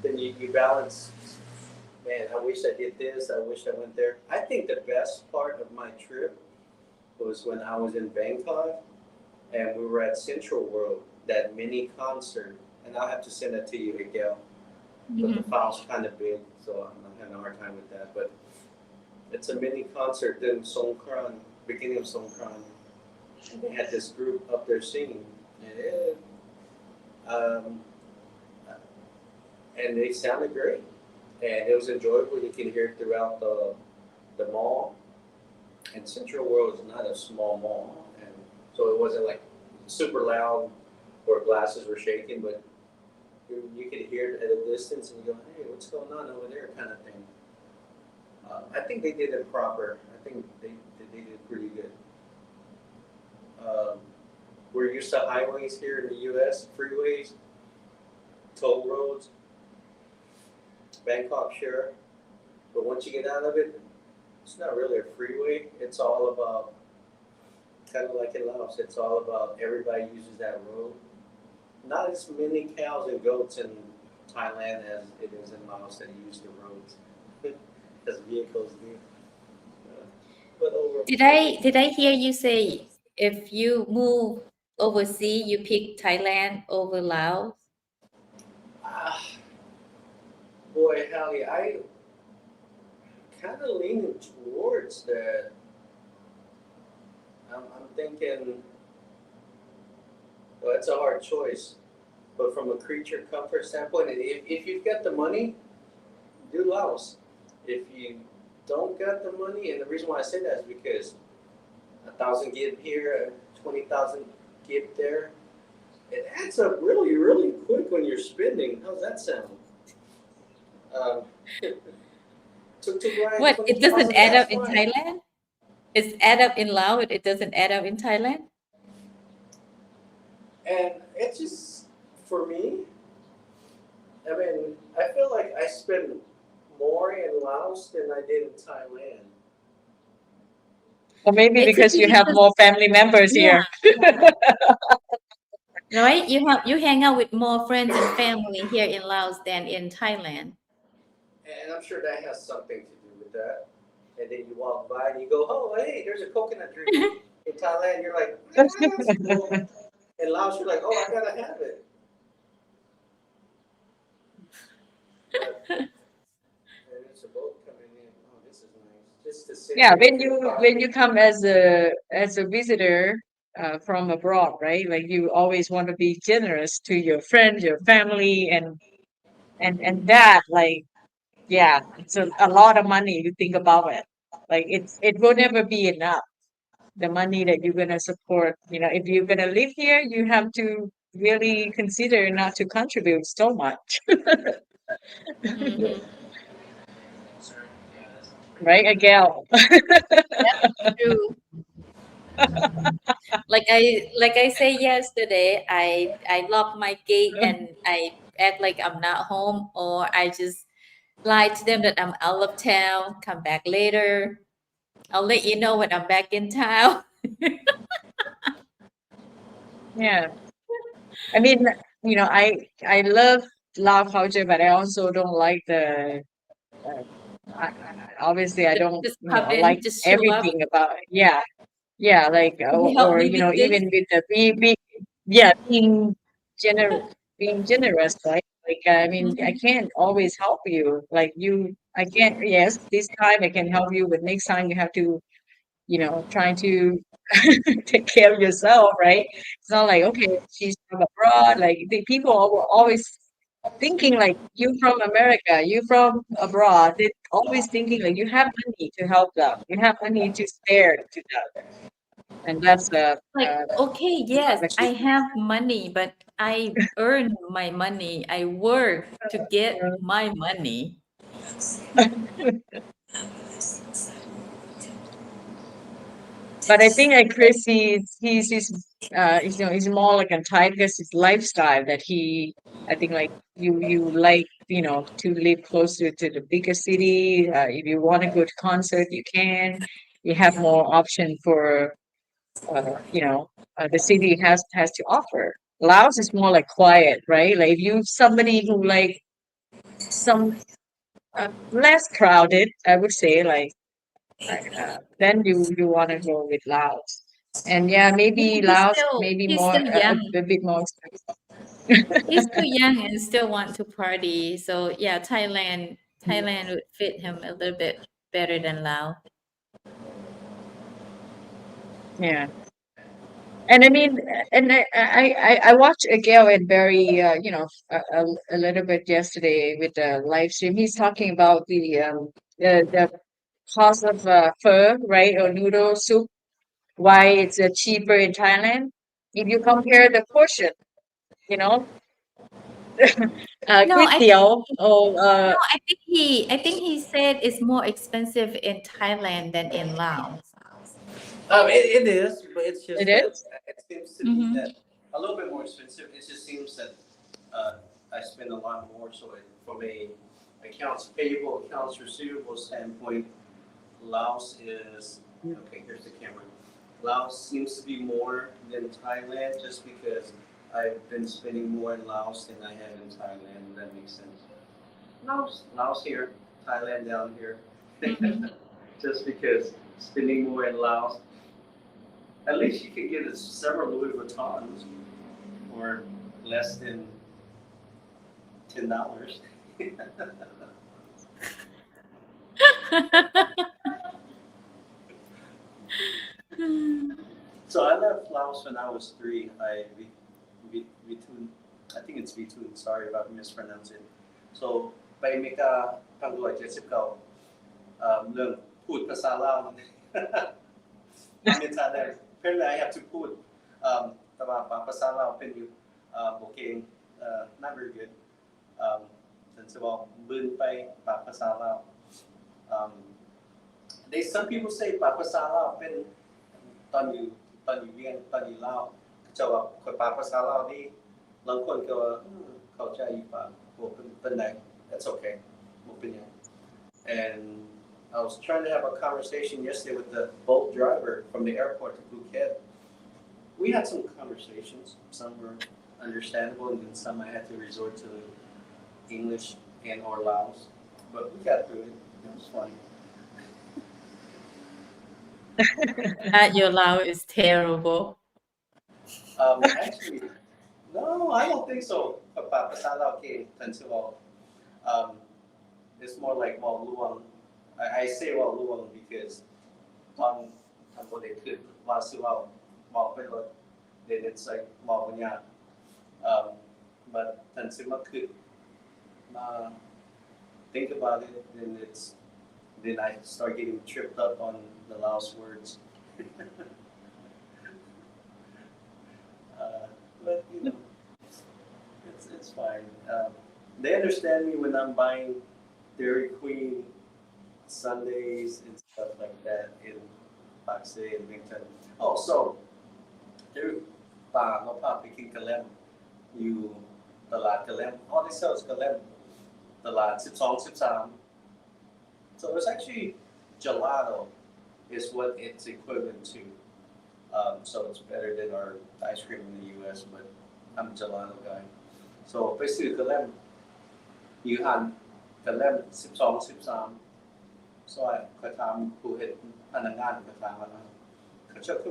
Then you balance, man, I wish I did this, I wish I went there. I think the best part of my trip was when I was in Bangkok and we were at Central World, that mini concert, and I'll have to send that to you, Miguel. But the file's kind of big, so I'm not having a hard time with that. But it's a mini concert in Songkran, beginning of Songkran. And they had this group up there singing. And they sounded great. And it was enjoyable. You can hear it throughout the mall. And Central World is not a small mall. And so it wasn't like super loud or glasses were shaking, but You could hear it at a distance and you go, hey, what's going on over there, kind of thing. I think they did it proper. I think they did pretty good. We're used to highways here in the U.S., freeways, toll roads, Bangkok, sure. But once you get out of it, it's not really a freeway. It's all about, kind of like in Laos, it's all about everybody uses that road. Not as many cows and goats in Thailand as it is in Laos that use the roads as vehicles do. But Did I hear you say if you move overseas, you pick Thailand over Laos? Boy, Hallie, I kind of leaning towards that. I'm thinking, well, it's a hard choice. But from a creature comfort standpoint, if you've got the money, do Laos. If you don't got the money, and the reason why I say that is because 1,000 gib here, 20,000 gib there, it adds up really, really quick when you're spending. How's that sound? To grind What? It doesn't 20,000, add up that's in fine. Thailand? It's add up in Laos, but it doesn't add up in Thailand? And it's just, for me, I mean, I feel like I spend more in Laos than I did in Thailand. Or maybe It's because you okay have because more family members here. Right? You hang out with more friends and family here in Laos than in Thailand. And I'm sure that has something to do with that. And then you walk by and you go, oh, hey, there's a coconut tree. In Thailand, you're like, ah, that's cool. In Laos, you're like, oh, I gotta have it. And it's a boat coming in. Oh, this is nice. Just to sit Yeah, there when you come as a visitor from abroad, right? Like you always want to be generous to your friends, your family, and that, like, yeah, it's a lot of money to think about it. Like it will never be enough. The money that you're gonna support, if you're gonna live here, you have to really consider not to contribute so much, Mhm. right, Agail? True. Like I say yesterday, I lock my gate and I act like I'm not home, or I just lie to them that I'm out of town, come back later. I'll let you know when I'm back in town. Yeah. I mean, I love Lao culture, but I also don't like obviously I don't, Just pop in, like just show up. everything about it. Yeah. Yeah, like, Can you help or, me with this? even with the yeah, being generous, right? Like, I mean, I Mhm. can't always help you. Like I can't, yes, this time I can help you, but next time you have to, trying to take care of yourself, right? It's not like, okay, she's from abroad. Like the people are always thinking like you from America, you from abroad. They're always thinking like you have money to help them, you have money to spare to them, and that's Like, okay, yes, the I key. have money, but I earn my money. I work to get Yeah. my money. But I think like Chris, he's more like a type because his lifestyle that I think like you like, to live closer to the bigger city. If you want to go to concert, you can. You have more option for, the city has to offer. Laos is more like quiet, right? Like if you somebody who like some less crowded, I would say, like, then you want to go with Laos. And yeah, Yeah, maybe Laos, maybe he's more still young. a bit more expensive. He's still young and still want to party. So yeah, Thailand would fit him a little bit better than Laos. Yeah. And I mean, and I watched Gail and Barry, a little bit yesterday with the live stream. He's talking about the cost of pho, right, or noodle soup, why it's cheaper in Thailand. If you compare the portion, you know, No, ก๋วย I เตี๋ยว or no, I think he said it's more expensive in Thailand than in Laos. It is, but it's just it that is it seems to me Mhm. that a little bit more expensive. It just seems that I spend a lot more. So from a accounts payable, accounts receivable standpoint, Laos is okay. Here's the camera. Laos seems to be more than Thailand, just because I've been spending more in Laos than I have in Thailand. If that makes sense. Laos here, Thailand down here. Mhm. Just because spending more in Laos. At least you could get several Louis Vuittons for less than $10. So I left Laos when I was 3. I think it's Vitun. Sorry if I mispronounce it. So ไปอเมริกาทางด่วน79เรื่องพูดภาษาลาว I'm in Thailand. Apparently I have to พูดแต่ว่าภาษาลาวเป็นอยู่โอเค not very good. ฉันจะบอกบืนไปภาษาลาว some people say ภาษาลาวเป็นตอนอยู่เรียนตอนอยู่ลาวจะว่าคนภาษาลาวดีบางคนก็เข้าใจอยู่ป่ะบ่เป็นไร that's okay บ่เป็นหยัง and I was trying to have a conversation yesterday with the Bolt driver from the airport to Phuket. We had some conversations. Some were understandable, and then some I had to resort to English and or Laos. But we got through it. It was funny. Your Lao is terrible. Actually, no, I don't think so. Pasal Lao okay, Tansiwal. It's more like Wal Luang. I say Wal Luang because on what they could Wasiwal, Wal Pelot, then it's like Wal Wanya. But Tansima could think about it, then I start getting tripped up on the Laos words. But you know, it's fine. They understand me when I'm buying Dairy Queen Sundays and stuff like that in Pakse and Wington. Oh, so there, no pop picking Kalem. You the lot Kalem. All they sell is Kalem. The lot 12, 13. So it's actually gelato is what it's equivalent to. So it's better than our ice cream in the U.S., but I'm a gelato guy. So ไปซื้อกระเล่มอยู่หันกระเล่ม12 13 so เขาถามผู้เฮ็ดพนักงานเขาถามว่าเขาจะขึ้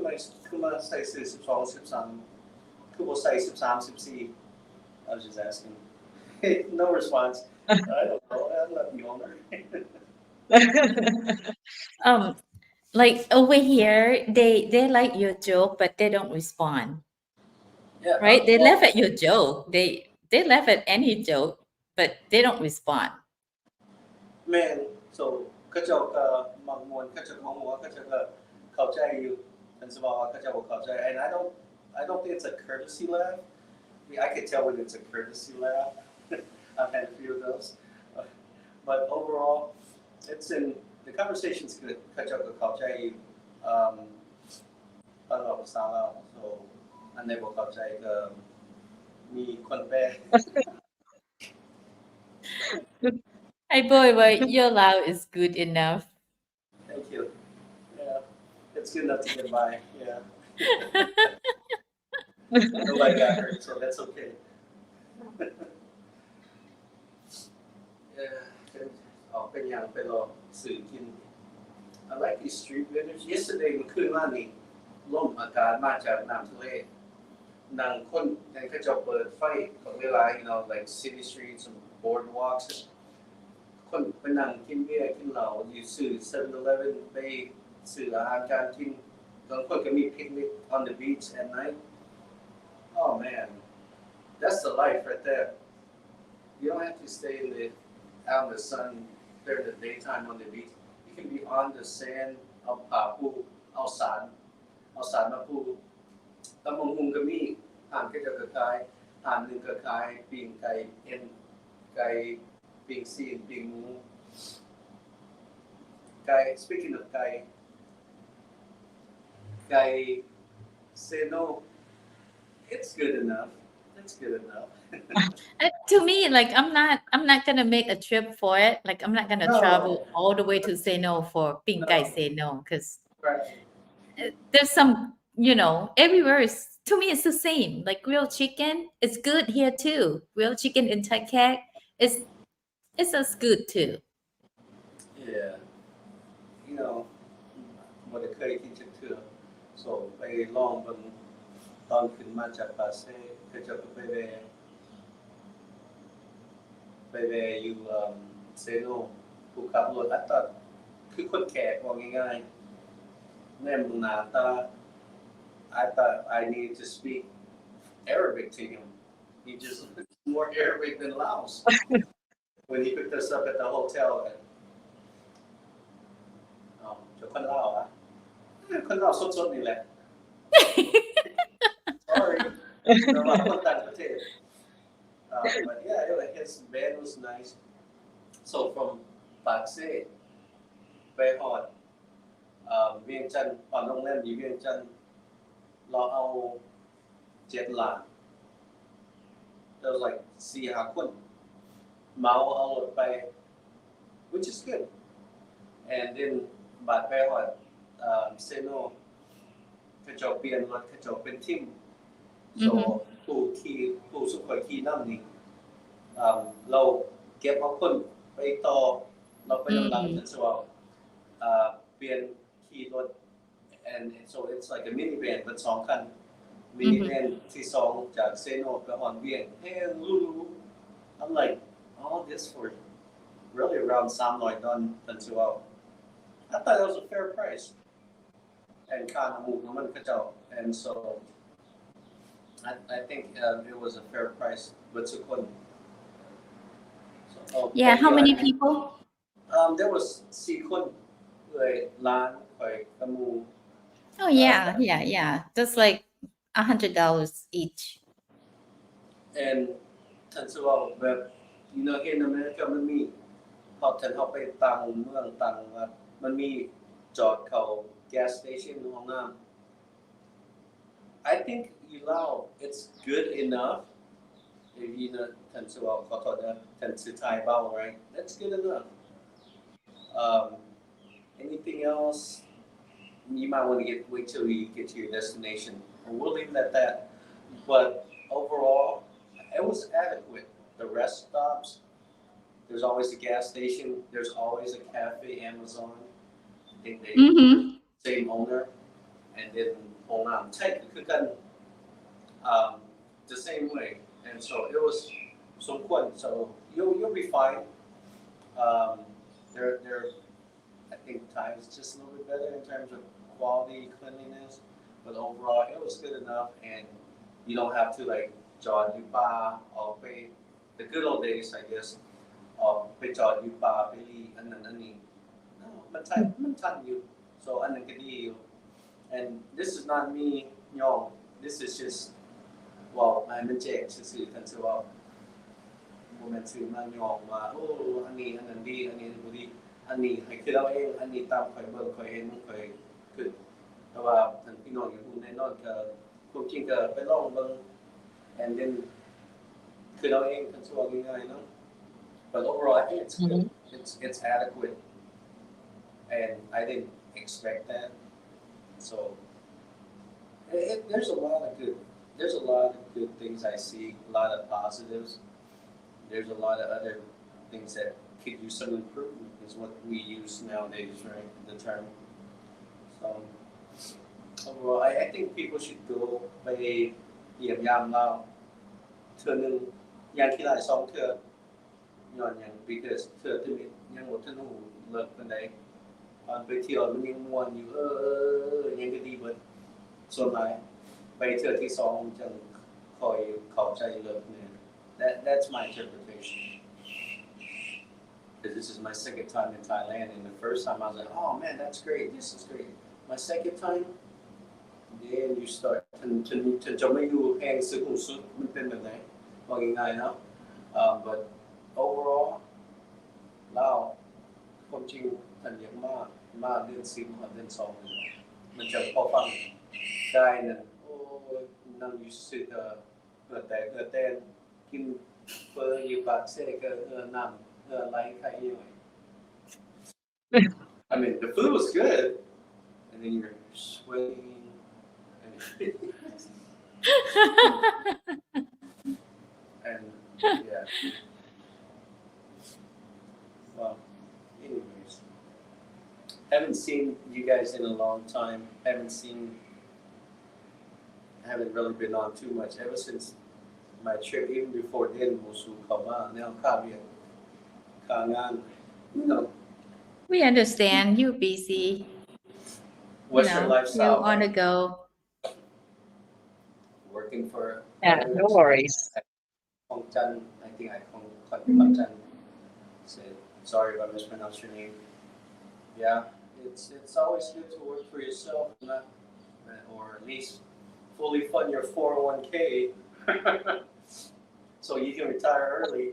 นมาใส่ซื้อ12 13คือบ่ใส่13 14 I was just asking. No response. I don't know. I'm not the owner. Like over here, they like your joke, but they don't respond. Yeah, Right? They laugh at your joke. They laugh at any joke, but they don't respond. Man, so เขาเจ้าก็มักม่วนเขาเจ้าของหัวเขาเจ้าก็เข้าใจอยู่ฉันสิบอกว่าเขาเจ้าบ่เข้าใจ and I don't think it's a courtesy laugh. I mean, I could tell when it's a courtesy laugh. I've had a few of those. But overall, it's in the conversation's good. เขาเจ้าก็เข้าใจอยู่ตลอดภาษาลาว so อันใดบ่เข้าใจก็มีคนแปล Hi boy, but your Lao is good enough. Thank you. Yeah, it's good enough to get by. Yeah. Nobody got hurt, so that's okay. Yeah, เป็นอย่างไปรอสื่อกิน I like these street vendors. Yesterday เมื่อคืนว่านี่ลมอากาศมาจากน้ำทะเลนั่งคนนั่งเขาจะเปิดไฟบางเวลา you know like city streets and boardwalks คนไปนั่งกินเบียร์กินเหล้าอยู่ซื้อ 7-Eleven ไปซื้ออาหารการกินบางคนก็มี picnic on the beach at night. Oh man, that's the life right there. You don't have to stay out in the sun during the daytime on the beach. You can be on the sand เอาผ้าปูเอาสารมาปูตำบักหุ่งก็มีอาหารก็จะคล้ายๆ อาหารหนึ่งก็คล้ายปิ้งไก่เอ็นไก่ปิ้งซีนปิ้งหมูไก่ speaking of ไก่เซโน it's good enough To me, like I'm not gonna make a trip for it. Like I'm not gonna No. travel all the way to Seno for Pinkai No. Seno because right there's some, everywhere is to me it's the same. Like grilled chicken, it's good here too. Grilled chicken in Thai Kak, it's as good too. yeah you know บ่ได้เคยกินจักเทื่อ so ไปลองเบิ่งตอนขึ้นมาจากปาเซ่ก็จะไปแวะอยู่เซโนผู้ขับรถอัตตาคือคนแขกว่าง่ายๆแน่มึงหน้าตา I thought I needed to speak Arabic to him. He just more Arabic than Laos. When he picked us up at the hotel. จะคนลาวอ่ะคนลาวสดๆนี่แหละ Sorry. แต่ว่าคนต่างประเทศ but yeah, his band was nice. So from Pakse ไปฮอดเวียงจันทน์ตอนโรงแรมอยู่เวียงจันทน์เราเอา7ล้าน There was like 4-5 คนเมาเอารถไป which is good. And then บัดไปฮอดเซโนเขาเจ้าเปลี่ยนรถเขาเจ้าเป็นทีม so ผู้สุขอยขี่นำนี่เราเก็บเอาคนไปต่อเราไปลำดับจนว่าเปลี่ยนขี่รถ and so it's like a minivan เป็น2คัน minivan ที่2จากเซโนไปฮอดเวียงเฮ้รู้ I'm like all this for really around $300จนว่าI thought that was a fair price and ค่าน้ำมูกน้ำมันเขาเจ้า and so I think it was a fair price เบิดทุกคน Yeah, how many people? There was 4 คนเลยล้านข่อยกับหมู่ Oh yeah. Just like $100 each. and ท่านสิว่าแบบ here in America มันมีพอท่านเข้าไปต่างเมืองต่างรัฐมันมีจอดเข้า gas station ห้องน้ำ I think Laos it's good enough ifท่านสิว่าขอโทษนะท่านสิทายเบา right that's good enough anything else you might want to wait till you get to your destination and we'll leave it at that but overall it was adequate the rest stops there's always a gas station there's always a cafe Amazon I think they same owner and then ห้องน้ำใช่คือกันthe same way and so it was สมควร so you'll be fine they're I think Thai is just a little bit better in terms of quality cleanliness but overall it was good enough and you don't have to like จอดอยู่ป่าออกไป the good old days I guess ออกไปจอดอยู่ป่าไปรีอันนั้นอันนี้ no มันทันอยู่ so อันนั้นก็ดีอยู่ and this is not me ยอง this is just well มันแจกซื่อๆกันซะว่าบ่แม่นซื้อมายองว่าโอ้อันนี้อันนั้นดีอันนี้บ่ดีอันนี้ให้คือเราเองอันนี้ตามข่อยเบิ่งข่อยเห็นข่อยคือแต่ว่าท่านพี่น้องอย่างฮู้แน่นอนก็ความจริงก็ไปลองเบิ่ง and then คือเราเองท่านสิว่าง่ายๆเนาะ but overall I think it's good it's adequate and I didn't expect that so there's a lot of good things I see a lot of positives there's a lot of other things that could use some improvement is what we use nowadays right the term so overall I think people should go ไปเยี่ยมยามลาวเทื่อนึงอย่างที่หลาย2เทื่อย้อนหยัง because เทื่อที่ยังบ่ทันรู้เลิกปานใดตอนไปเที่ยวมันยังม่วนอยู่ยังก็ดีเบิดส่วนหลายไปเทื่อที่2จังค่อยเข้าใจเลิกเนี่ย that's my interpretation because this is my second time in Thailand and the first time I was like oh man that's great this is great my second time then you start ถึงจะไม่อยู่แห่งสุดมันเป็นแบบไหน ว่าง่ายๆเนาะbut overall แล้วความจริงอันเยอะมากเดือน10กับเดือน2มันจะพอฟังได้นั่นโอ้นั่งอยู่ซื่อเกิดแต่กินเฟออยู่ปากเซ่ก็น้ำไหลไข่ย่อย I mean the food was good and then you're sweating and yeah well anyways haven't seen you guys in a long time haven't really been on too much ever since my trip even before then โมซูเข้ามาแนวค่าเรียนค่างานyou know We understand you're busy. what's your You lifestyle want to go. working for Yeah, no worries. Hong Chan I think I Hong Chan said sorry if I mispronounced your name yeah it's always good to work for yourself or at least fully fund your 401k so you can retire early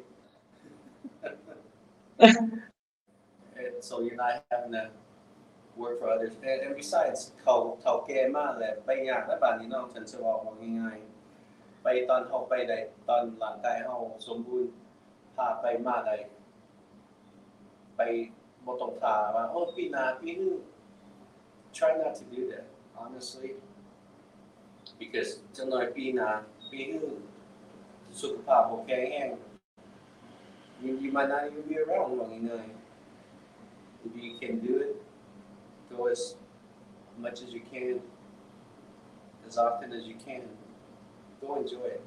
and so you're not having to work for others and besides เขาแก่มากแหละไปยากและบาดนี้น้องฉันจะบอกง่ายๆไปตอนเขาไปได้ตอนร่างกายเขาสมบูรณ์พาไปมาได้ไปบ่ต้องท่าว่าโอ้ปีหน้าปีนึง try not to do that honestly because จังหน่อยปีหน้าปีนึงสุขภาพบ่แข็งแรง you might not even be around ว่าง่ายๆif you can do it go as much as you can as often as you can go enjoy it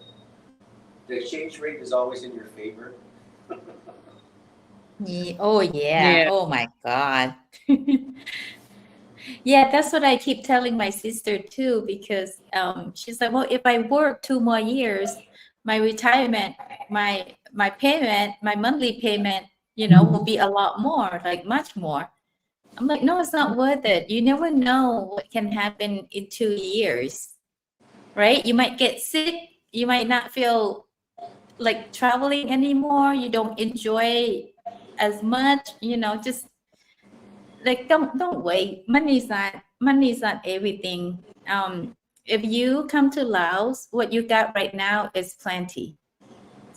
the exchange rate is always in your favor Oh yeah. Oh my God. Yeah, that's what I keep telling my sister too, because she's like, well, if I work 2 more years, my retirement, my payment, my monthly payment, will be a lot more, like much more. I'm like, no, it's not worth it. You never know what can happen in 2 years, right? You might get sick. You might not feel like traveling anymore. You don't enjoy as much, just like don't wait. Money is not everything. If you come to Laos, what you got right now is plenty.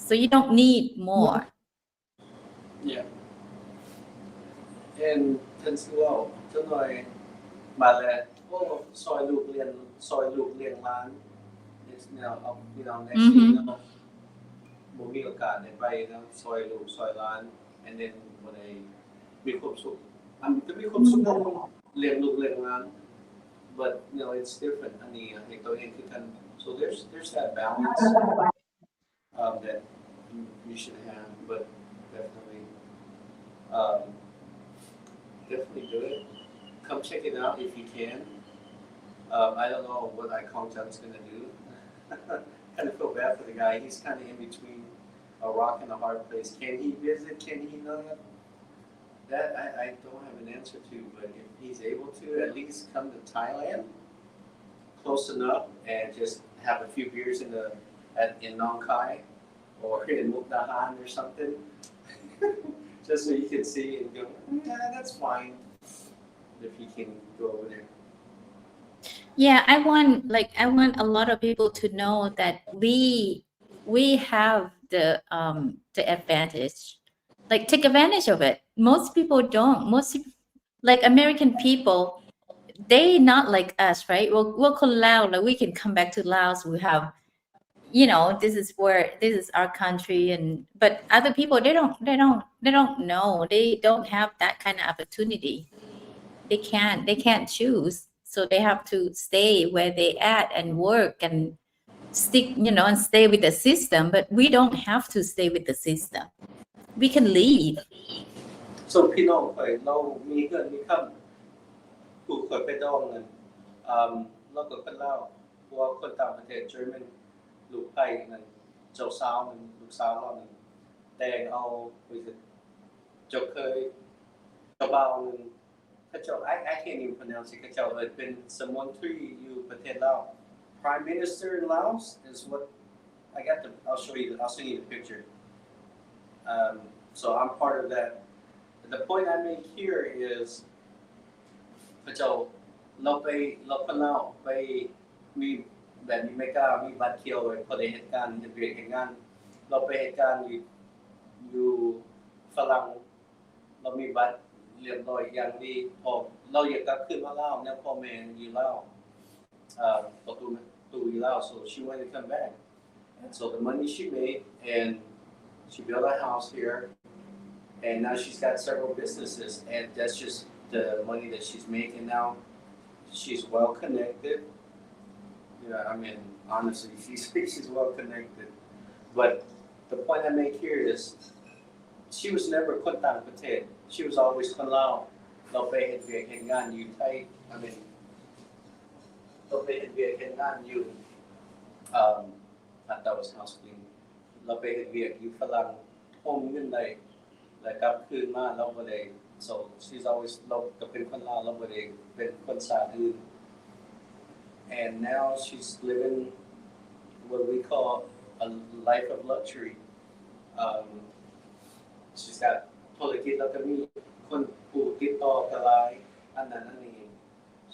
So you don't need more. yeah and ฉันสิเว้าจังหน่อยมาแล้วโอ้ซอยลูกเรียนร้าน next next year เนาะบ่มีโอกาสได้ไปเนาะซอยลูกซอยร้าน and then บ่ได้มีความสุขจะมีความสุขนั่นเรียนลูกเรียนร้าน but it's different อันนี้ให้ตัวเองคือกัน so there's that balance that you should have but definitely definitely do it come check it out if you can I don't know what Kong Jun's gonna do kind of feel bad for the guy he's kind of in between a rock and a hard place can he visit can he not that I don't have an answer to but if he's able to at least come to Thailand close enough and just have a few beers in Nong Khai or in Mukdahan or something just so you can see and go yeah that's fine if you can go over there Yeah, I want a lot of people to know that we have the advantage. Like take advantage of it. Most people don't. Like American people, they not like us, right? We're called Laos, like we can come back to Laos. We have, this is our country, but other people they don't know. They don't have that kind of opportunity. They can't choose. So they have to stay where they at and work and stick, and stay with the system. But we don't have to stay with the system. We can leave. so พี่น้องข่อยเรามีเงินมีคำผู้ข่อยไปดองเงินเราก็คนลาวเพราะว่าคนต่างประเทศเยอรมันลูกไผ่นั่นเจ้าสาวนั่นลูกสาวเรานั่นแต่งเอาเจ้าเคยเจ้าบ่าวนั่นI can't even pronounce it เขาเป็นสมนตรีอยู่ประเทศลาว Prime Minister in Laos is what I got the. I'll show you. I'll send you the picture. So I'm part of that. The point I make here is พระเจ้าเราคนเราไปมีแบบมีไม่กล้ามีบัตรเขียวไว้พอได้เหตุการณ์จะเปลี่ยนเหตุการณ์เราไปเหตุการณ์อยู่ฝรั่งเรามีบัตรเรียบร้อยอย่างดีพอเราอยากกลับขึ้นมาลาวเนี่ยพ่อแม่อยู่ลาวประตูอยู่ลาว so she wanted to come back and so the money she made and she built a house here and now she's got several businesses and that's just the money that she's making now she's well connected I mean honestly she's well connected but the point I make here is she was never คนต่างประเทศ she was always คนลาวเราไปเฮ็ดเวียกเฮ็ดงานอยู่ไทย I mean เราไปเฮ็ดเวียกเฮ็ดงานอยู่that was house clean เราไปเฮ็ดเวียกอยู่ฝรั่งโฮมเงินได้แล้วกลับคืนมาเราบ่ได้ so she's always เราก็เป็นคนลาวเราบ่ได้เป็นคนชาติอื่น and now she's living what we call a life of luxury she's got ธุรกิจแล้วก็มีคนผู้ติดต่อกับหลายอันนั้นอันนี้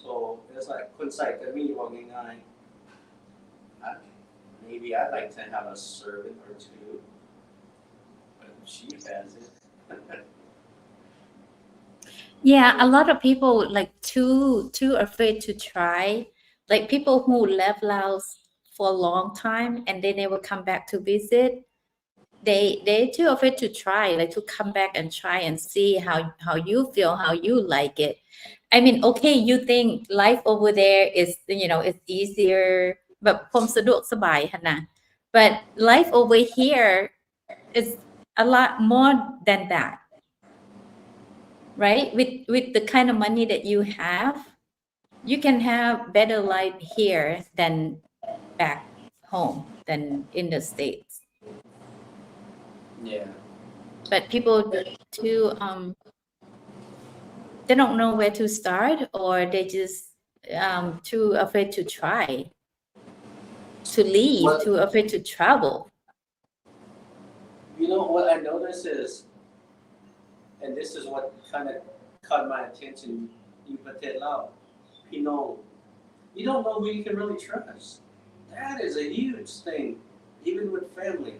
so it's like คนใส่ก็มีว่าง่ายๆmaybe I'd like to have a servant or two but she has it Yeah, a lot of people like too afraid to try. Like people who left Laos for a long time and they never come back to visit. They're too afraid to try, like to come back and try and see how you feel, how you like it. I mean, okay, you think life over there is it's easier, but ความสะดวกสบายหั่นน่ะ but life over here is a lot more than that. Right? With the kind of money that you have, you can have better life here than back home, than in the States. Yeah. But people they don't know where to start or they just too afraid to try, to leave, too afraid to travel. You know what I notice is and this is what kind of caught my attention in ประเทศลาว พี่น้อง you don't know who you can really trust that is a huge thing even with family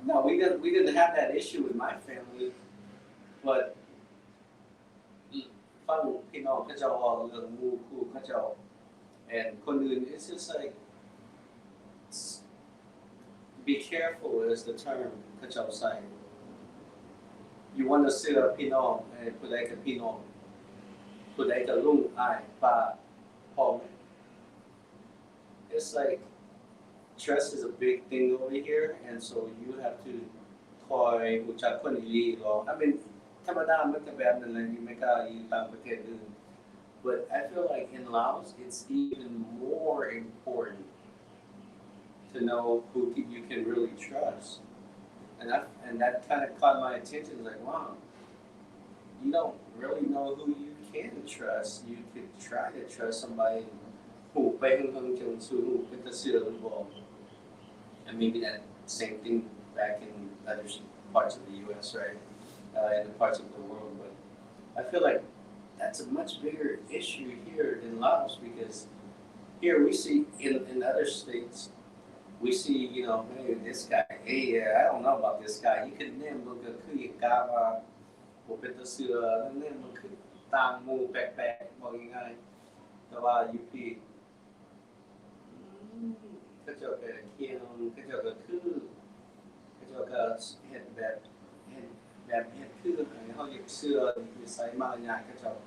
no we didn't have that issue with my family but ฟังพี่น้องเขาเจ้าว่าเรื่องหมู่คู่เขาเจ้า and คนอื่น it's just like be careful is the term เขาเจ้าใส่You want to see a พี่น้องผู้ใดกับพี่น้องผู้ใดกับลุงอ้ายป้าพ่อแม่ It's like trust is a big thing over here and so you have to คอยรู้จักคนอีหลีหรอ I mean ธรรมดามันก็แบบนั้นแหละอยู่ไม่กล้าอยู่ต่างประเทศอื่น But I feel like in Laos it's even more important to know who you can really trust And that kind of caught my attention. Like, wow, you don't really know who you can trust. You could try to trust somebody who and maybe that same thing back in other parts of the U.S., right? In the parts of the world. But I feel like that's a much bigger issue here in Laos because here we see in other states, we see, hey, this guy, hey, I don't know about this guy. You can name look at Kuya Gawa, or Petasura, and then look at Tamu, backpack, walking eye, the UP. Kajoka, Kajoka, Kajoka, head back, head coup, and how you sure you say Malaya Kajoka.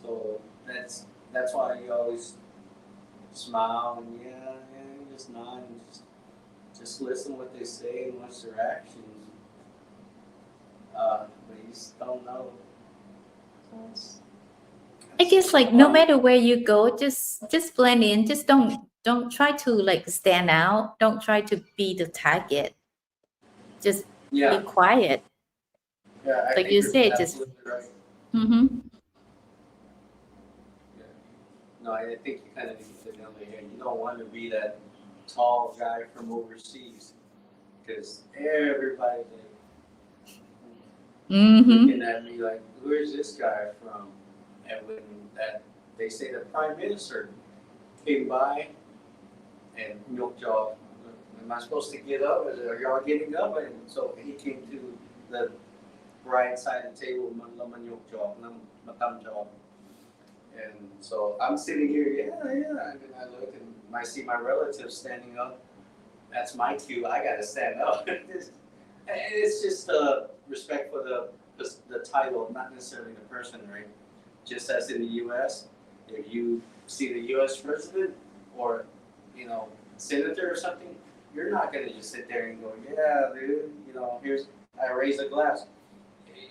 So that's why you always smile and just nod and just listen what they say and watch their actions. But you just don't know. I guess like no matter where you go, just blend in. Just don't try to like stand out. Don't try to be the target. Just be quiet. Yeah, like you said, just. Right. Mm-hmm. No, I think you kind of need to know that you don't want to be that tall guy from overseas because everybody looking at me like, where's this guy from? And when that they say the prime minister came by and milk jaw, am I supposed to get up? Are y'all getting up? And so he came to the right side of the table, milk jaw, jaw. And so I'm sitting here, yeah. And then I look and I see my relative standing up. That's my cue. I got to stand up. And it's just respect for the title, not necessarily the person, right? Just as in the U.S., if you see the U.S. president or, senator or something, you're not going to just sit there and go, yeah, dude, here's, I raise a glass.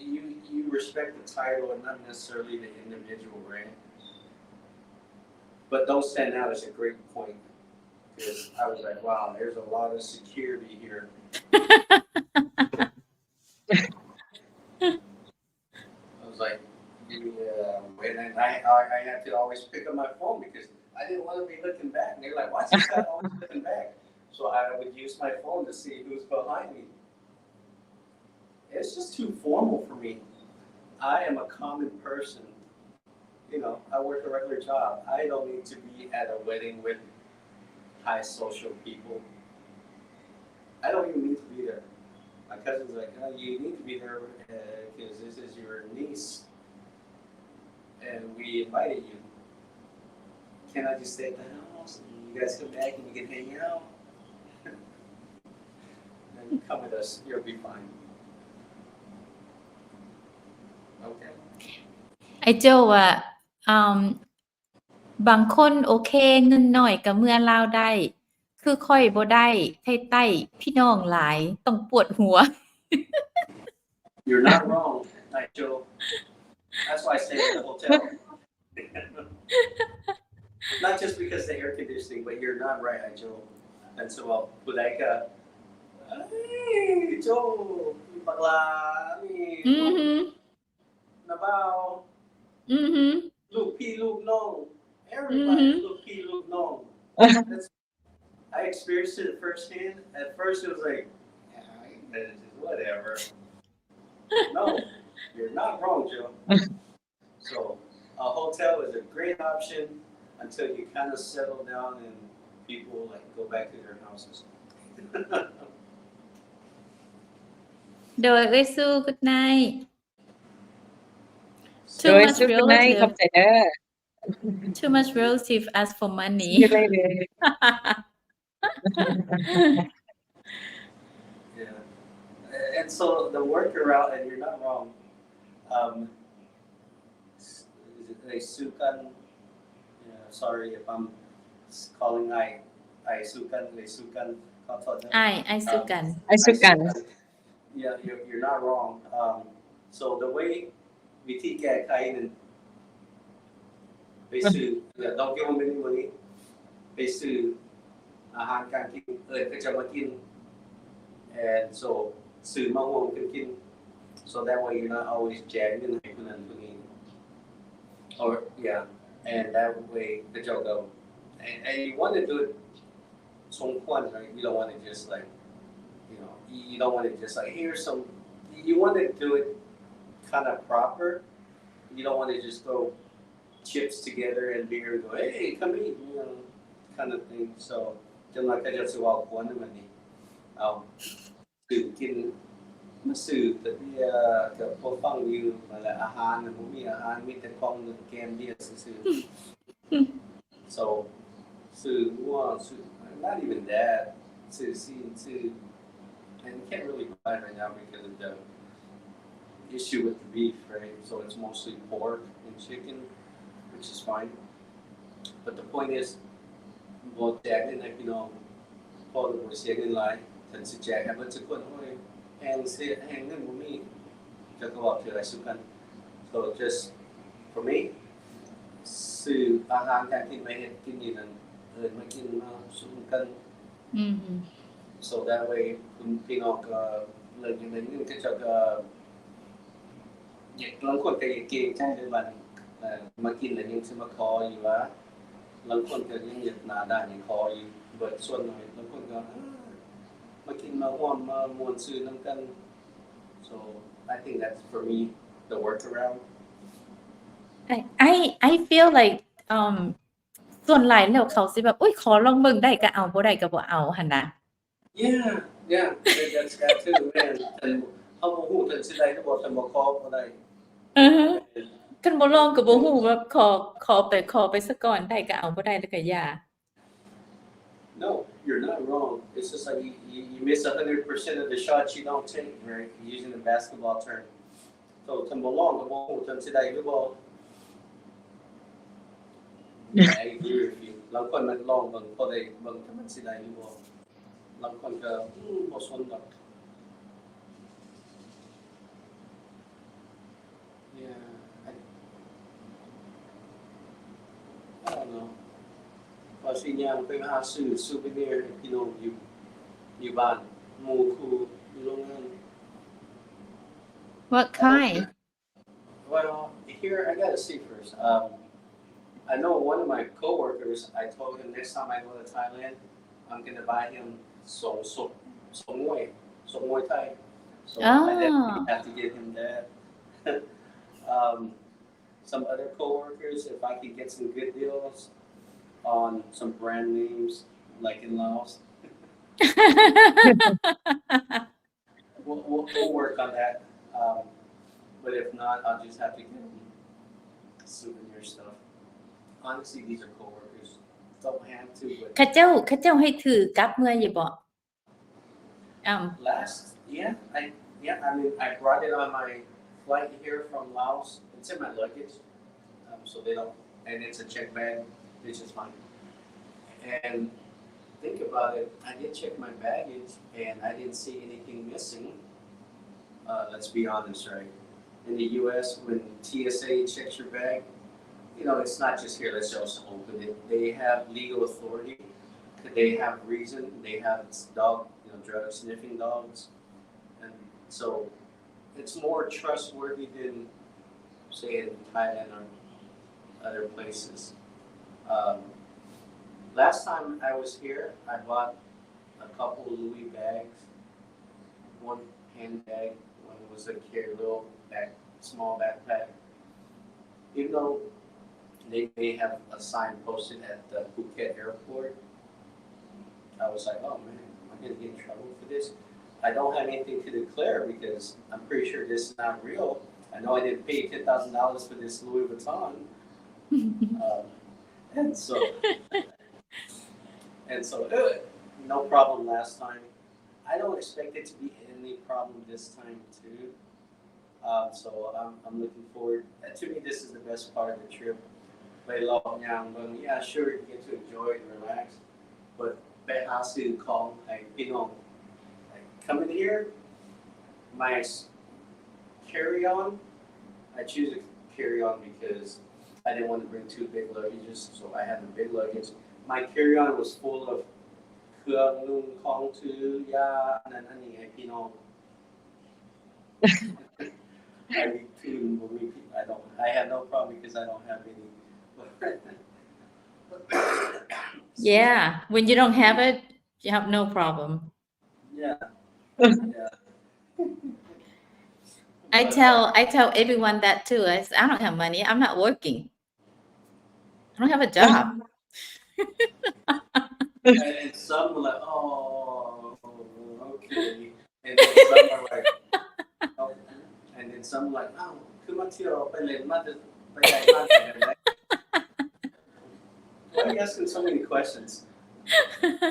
You respect the title and not necessarily the individual, right? But don't stand out is a great point. Because I was like, wow, there's a lot of security here. I was like, yeah. And then I had to always pick up my phone because I didn't want to be looking back. And they're like, why's this guy always looking back? So I would use my phone to see who's behind me. It's just too formal for me. I am a common person. I work a regular job. I don't need to be at a wedding with high social people. I don't even need to be there. My cousin's like, oh, you need to be there because this is your niece. And we invited you. Can I just stay at the house and you guys come back and you can hang out? Then come with us. You'll be fine. Okay. ไอ้เจ้าว่าบางคนโอเคเงินน้อยก็เมื่อลาวได้คือค่อยบ่ได้ไทใต้พี่น้องหลายต้องปวดหัว You're not wrong, Nigel. That's why I stay in the hotel. Not just because of the air conditioning, but you're not right, Nigel. And so like, hey, Joe, bakla, Nabaw, Luke P, Luke No. Everybody Luke P, Luke No. I experienced it firsthand. At first, it was like, whatever. No, you're not wrong, Joe. So, a hotel is a great option until you kind of settle down and people go back to their houses. โดยเอ้ยสู้ good night โดยสุขในขอบใจเด้อ too much relative ask for money See you later. Yeah. And so the workaround, and you're not wrong, they sukan. Sorry if I'm calling I sukan, they sukan. I sukan. Yeah, you're not wrong. So the way วิธีแก้ไขนั้นไปซื้อdon't give them any money ไปซื้ออาหารการกินก็จะมากิน and so ซื้อมาห่วงกันกิน so that way you're not always jagging ให้คนนั้นคนนี้ or and that way ก็จะgo and you want to do it สมควร right you don't want to just you don't want to just here's some you want to do it kind of proper. You don't want to just throw chips together and beer and go, hey, come eat, kind of thing. So, just like I just said, well, one of them, to getมาซื้อแต่เบียร์กับพวกฟังอยู่มาแล้วอาหารน่ะบ่มีอาหารมีแต่ของแกมเบียร์ซื่อๆ so ซื้องัวซื้อ not even that ซื้อซีนซื้อ and you can't really buy it right now because of the issue with the beef, right? So it's mostly pork and chicken, which is fine. But the point is, บ่แจกนี่นะพี่น้องพอบ่เสียเงินหลายฉันสิแจกให้เบิดทุกคนโอ้ยแฮงเงินบ่มีจะก็บอกเธออะไรสุกัน So just for me ซื้ออาหารการกินมาเฮ็ดกินนี่นั่นมากินมาสุกัน So that way คุณพี่น้องก็เลิกอย่างนั้นก็จะก็บางคนก็เกรงใจด้วยมันมากินแล้วยังสิมาขออยู่ว่า บางคนก็ยังเฮ็ดหน้าด้านให้คออยู่เบิดส่วนน้อยบางคนก็มากินมาร่วมมามวนซื่อนำกัน so I think that's for me the workaround I feel like ส่วนหลายแล้วเขาสิแบบอุ๊ยขอลองเบิ่งได้ก็เอาบ่ได้ก็บ่เอาหั่นน่ะ yeah that's that too man แต่เฮาบ่ฮู้ถึงสิได้หรือบ่แต่บ่ขอบ่ได้ คันบ่ลองก็บ่ฮู้ว่าขอไปซะก่อนได้ก็เอาบ่ได้แล้วก็อย่า No, you're not wrong. It's just like you miss 100% of the shots you don't take, right? Using the basketball term. So, ทำบ่ลองก็บ่ฮู้ทำสิได้หรือบ่ I agree with you. บางคนมันลองเบิ่งพอได้เบิ่งถ้ามันสิได้หรือบ่บางคนก็บ่สนดอก Yeah, I don't know. พอสิย่างไปหาซื้อซูเวเนียร์ให้พี่น้องอยู่บ้านหมู่คู่อยู่โรงงาน What kind? Well, here I gotta see first. I know one of my coworkers. I told him next time I go to Thailand, I'm gonna buy him some Muay Thai. So I definitely have to get him that. Some other coworkers, if I could get some good deals on some brand names, like in Laos, we'll work on that. But if not, I'll just have to get them souvenir stuff. Honestly, these are coworkers. Don't have to, but เขาเจ้าให้ถือกลับเมื่ออยู่บ่ last, I mean, I brought it on my flight here from Laos. It's in my luggage, so they don't, and it's a check bag, which is fine. And think about it, I did check my baggage, and I didn't see anything missing. Let's be honest, right? In the U.S., when TSA checks your bag, you know, it's not just here, let's just open it. They have legal authority. They have reason. They have drug sniffing dogs. And so it's more trustworthy than, say, in Thailand or other places. Last time I was here, I bought a couple Louis bags. One handbag, one was a little small backpack. Even though they may have a sign posted at the Phuket airport, I was like, oh man, am I going to get in trouble for this? I don't have anything to declare because I'm pretty sure this is not real. I know I didn't pay $10,000 for this Louis Vuitton. And so no problem last time. I don't expect it to be any problem this time too. So I'm looking forward. To me, this is the best part of the trip. Yeah, sure, you get to enjoy it and relax. But Behasu call, coming here, my carry-on, I choose a carry-on because I didn't want to bring two big luggages, so I had the big luggage. My carry-on was full of I have no problem because I don't have any. Yeah, when you don't have it, you have no problem. Yeah. I tell everyone that too. I don't have money. I'm not working. I don't have a job. And some were like, oh, okay. And then some are like, oh. And then some were like, oh, คือมาเที่ยวไปเล่นมาไปไหนบ้างกันไหม Why are you asking so many questions?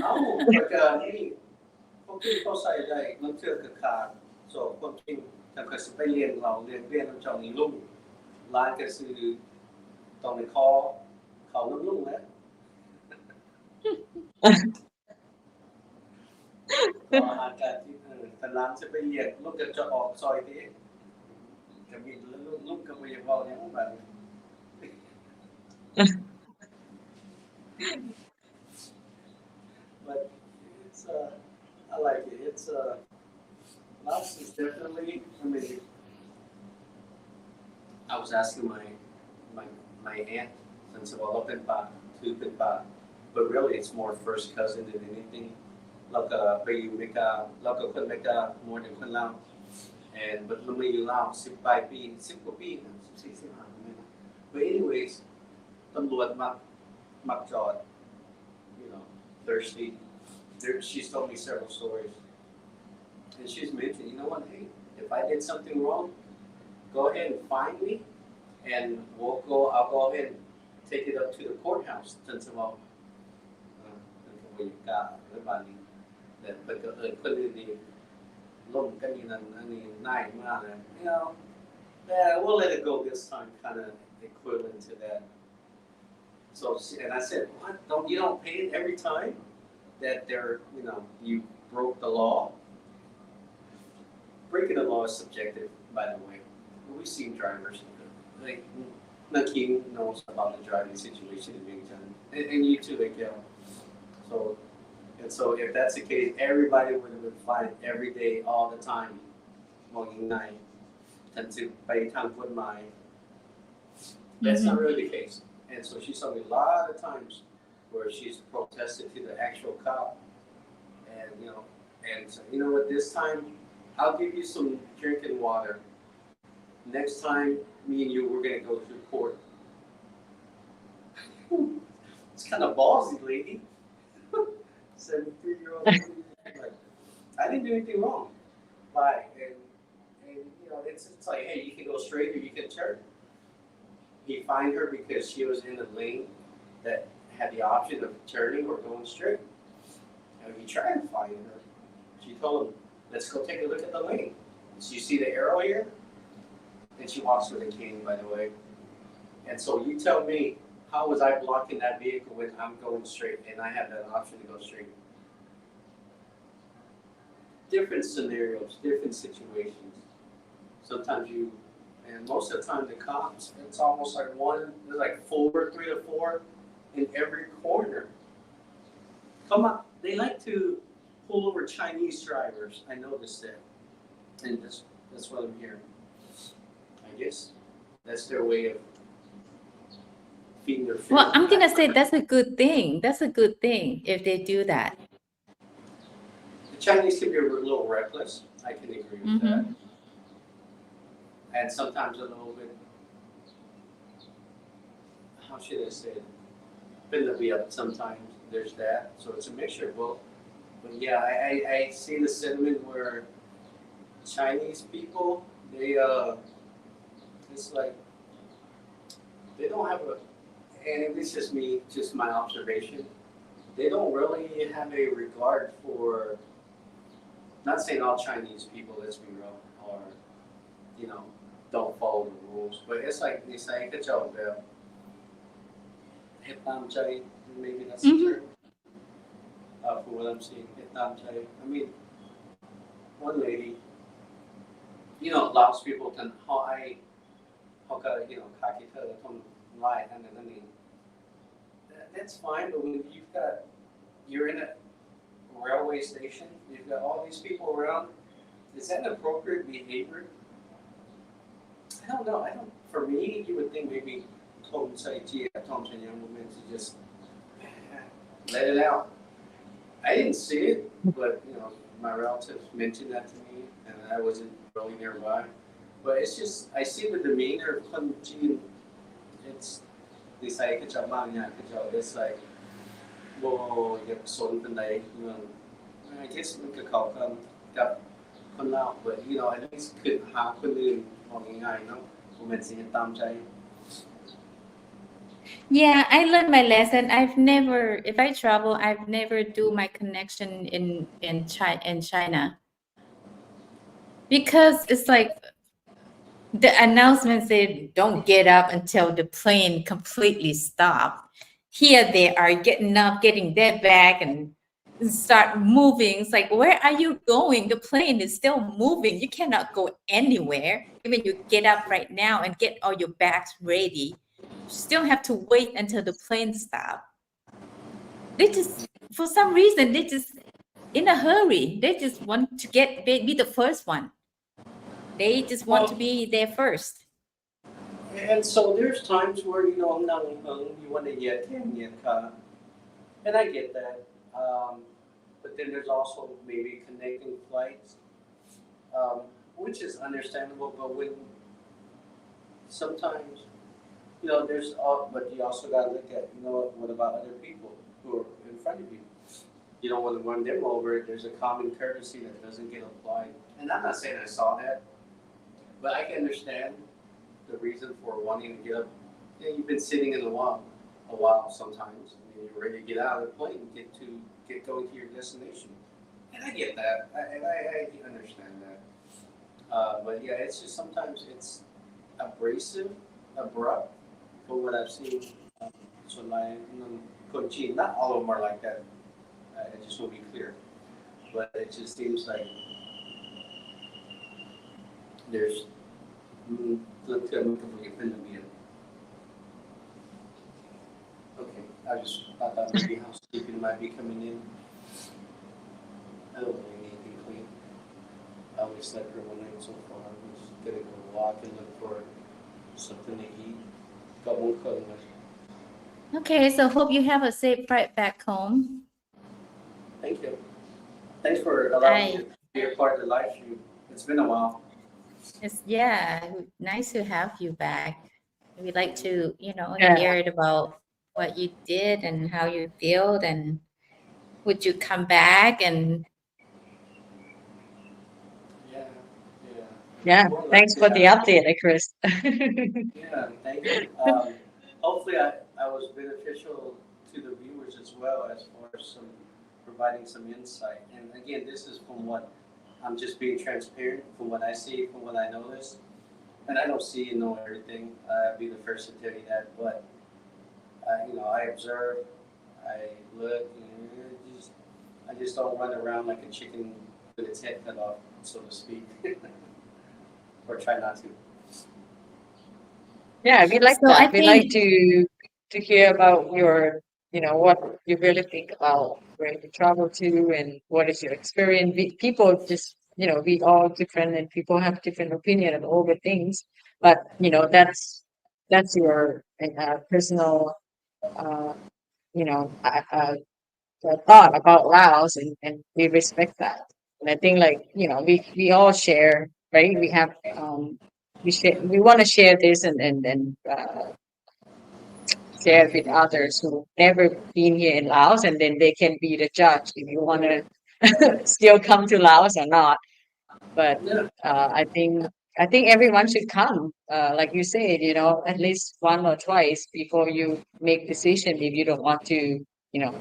เอ้าแล้วก็นี่พวกที่เขาใส่ได้มันเที่ยวกับขาดส่วนคนที่ถ้าเกิดไปเรียนเราเรียนน้ำจองนี้ลุ่มร้านก็ซื้อตรงในคอเขาลุ่มแล้วอาการที่แต่ร้านจะไปเรียนลูกจะออกซอยนี้จะมีลูกก็ไม่ยอมบอกอย่างแบบนี้ But it's I like it. It's Laos is definitely. I mean, I was asking my aunt since เราเป็นป่า คือเป็นป่า but really it's more first cousin than anything เราก็ไปอยู่อเมริกาเราก็คนอเมริกา more than คนลาว and but เราไม่อยู่ลาว10 ปลายปี10 กว่าปี14 15ไม่นะ but anyways ตำรวจมักจอด you know thirsty she's told me several stories and she's mentioned you know what hey if I did something wrong go ahead and find me and I'll go ahead and take it up to the courthouse จนสมองบรรยากาศและบาลีแต่เพิ่นก็เอิ้นคนอื่นนี่ล่มกันนี่นั่นอันนี้ง่ายมากเลย you know yeah we'll let it go this time kind of equivalent to that so and I said what you don't pay it every time that they're you know you broke the law breaking the law is subjective by the way we've seen drivers like Nakeem knows about the driving situation in Vientiane and you too Miguel so if that's the case everybody would have been fine every day all the time มองยังไงทันทีไปทางกฎหมาย that's not really the case and so she saw me a lot of times where she's protested to the actual cop and you know and so, you know what this time I'll give you some drinking water next time me and you we're going to go to court it's kind of ballsy lady 73-year-old like I didn't do anything wrong why and you know it's like hey you can go straight or you can turn he fined her because she was in a lane that had the option of turning or going straight and he tried to fine her she told him let's go take a look at the lane so you see the arrow here and she walks with a cane by the way and so you tell me how was I blocking that vehicle when I'm going straight and I have that option to go straight different scenarios different situations sometimes you and most of the time the cops it's almost like there's like 3 to 4 in every corner come on they like to pull over Chinese drivers I noticed that and that's what I'm hearing I guess that's their way of feeding their Well, I'm gonna say that's a good thing. That's a good thing if they do that. The Chinese can be a little reckless. I can agree with that. And sometimes a little bit, how should I say it? Been to be up sometimes. There's that. So it's a mixture of both. But yeah, I see the sentiment where Chinese people, they it's like they don't have and this is me, just my observation, they don't really have a regard for, not saying all Chinese people, let's be real, or, you know, don't follow the rules, but it's like they say, good job, Bill. Maybe that's the term, for what I'm seeing, I mean, one lady, you know, Laos people can, you know, lie and then that's fine but when you're in a railway station you've got all these people around is that an appropriate behavior I don't know for me you would think maybe Tom young women to just let it out I didn't see it but you know my relatives mentioned that to me and I wasn't really nearby but it's just I see the demeanor of Clemson it's they say ก็จะบ้างเนี่ยก็จะ it's like บ่อยากสนปานใดเรื่อง I guess มันก็เข้ากันกับคนลาว but you know at least คือหาคนอื่นมองง่ายๆเนาะบ่แม่นสิเฮ็ดตามใจ Yeah, I learned my lesson. If I travel, I've never do my connection in China because it's like the announcement said don't get up until the plane completely stopped. Here they are getting up, getting their bag and start moving. It's like, where are you going? The plane is still moving. You cannot go anywhere. Even you get up right now and get all your bags ready, you still have to wait until the plane stops. They just, for some reason, they just in a hurry. They just want to be the first one. They just want to be there first. And so there's times where, you know, you want to get and I get that. But then there's also maybe connecting flights, which is understandable. But when sometimes, you know, but you also got to look at, you know, what about other people who are in front of you? You don't want to run them over. There's a common courtesy that doesn't get applied. And I'm not saying I saw that, but I can understand the reason for wanting to get up. Yeah, you've been sitting in a while sometimes, and you're ready to get out of the plane and get going to your destination. And I get that. I understand that. But yeah, it's just sometimes it's abrasive, abrupt, from what I've seen. So like, not all of them are like that. I just want to be clear. But it just seems like there's okay, I thought maybe housekeeping might be coming in. I don't bring anything clean. I only slept here one night so far. I'm just gonna go walk and look for something to eat. Got one cutting. Okay, so hope you have a safe flight back home. Thank you. Thanks for allowing me to be a part of the live stream. It's been a while. It's nice to have you back. We'd like to, you know, Yeah. hear about what you did and how you feel, and would you come back? And Yeah, thanks for the update, Chris. Yeah, thank you. Hopefully I was beneficial to the viewers as well as far as providing some insight. And again, this is from what I'm just being transparent, from what I see, from what I notice. And I don't see and know everything. I'll be the first to tell you that. But you know, I observe, I look, I just don't run around like a chicken with its head cut off, so to speak. Or try not to. Yeah, we like So that. I We like think to hear about your, you know, what you really think about where you travel to and what is your experience. People just, you know, we all different and people have different opinion on all the things. But, you know, that's your personal, you know, thought about Laos, and we respect that. And I think, like, you know, we all share, right? We have we want to share this and share with others who never been here in Laos, and then they can be the judge if you want to still come to Laos or not. But I think everyone should come, like you said, you know, at least one or twice before you make decision if you don't want to, you know,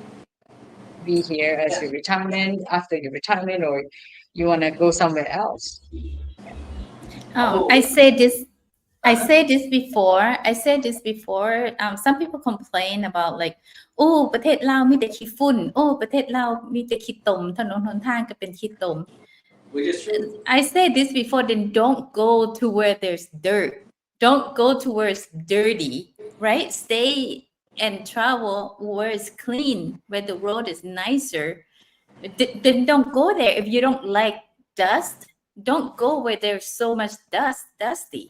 be here as your retirement, after your retirement, or you want to go somewhere else. I said this before. Some people complain about like, โอ้ประเทศลาวมีแต่ขี้ฝุ่น โอ้ประเทศลาวมีแต่ขี้ตม ถนนหนทางก็เป็นขี้ตม Which is true. I said this before, then don't go to where there's dirt. Don't go to where it's dirty, right? Stay and travel where it's clean, where the road is nicer. Then don't go there. If you don't like dust, don't go where there's so much dusty.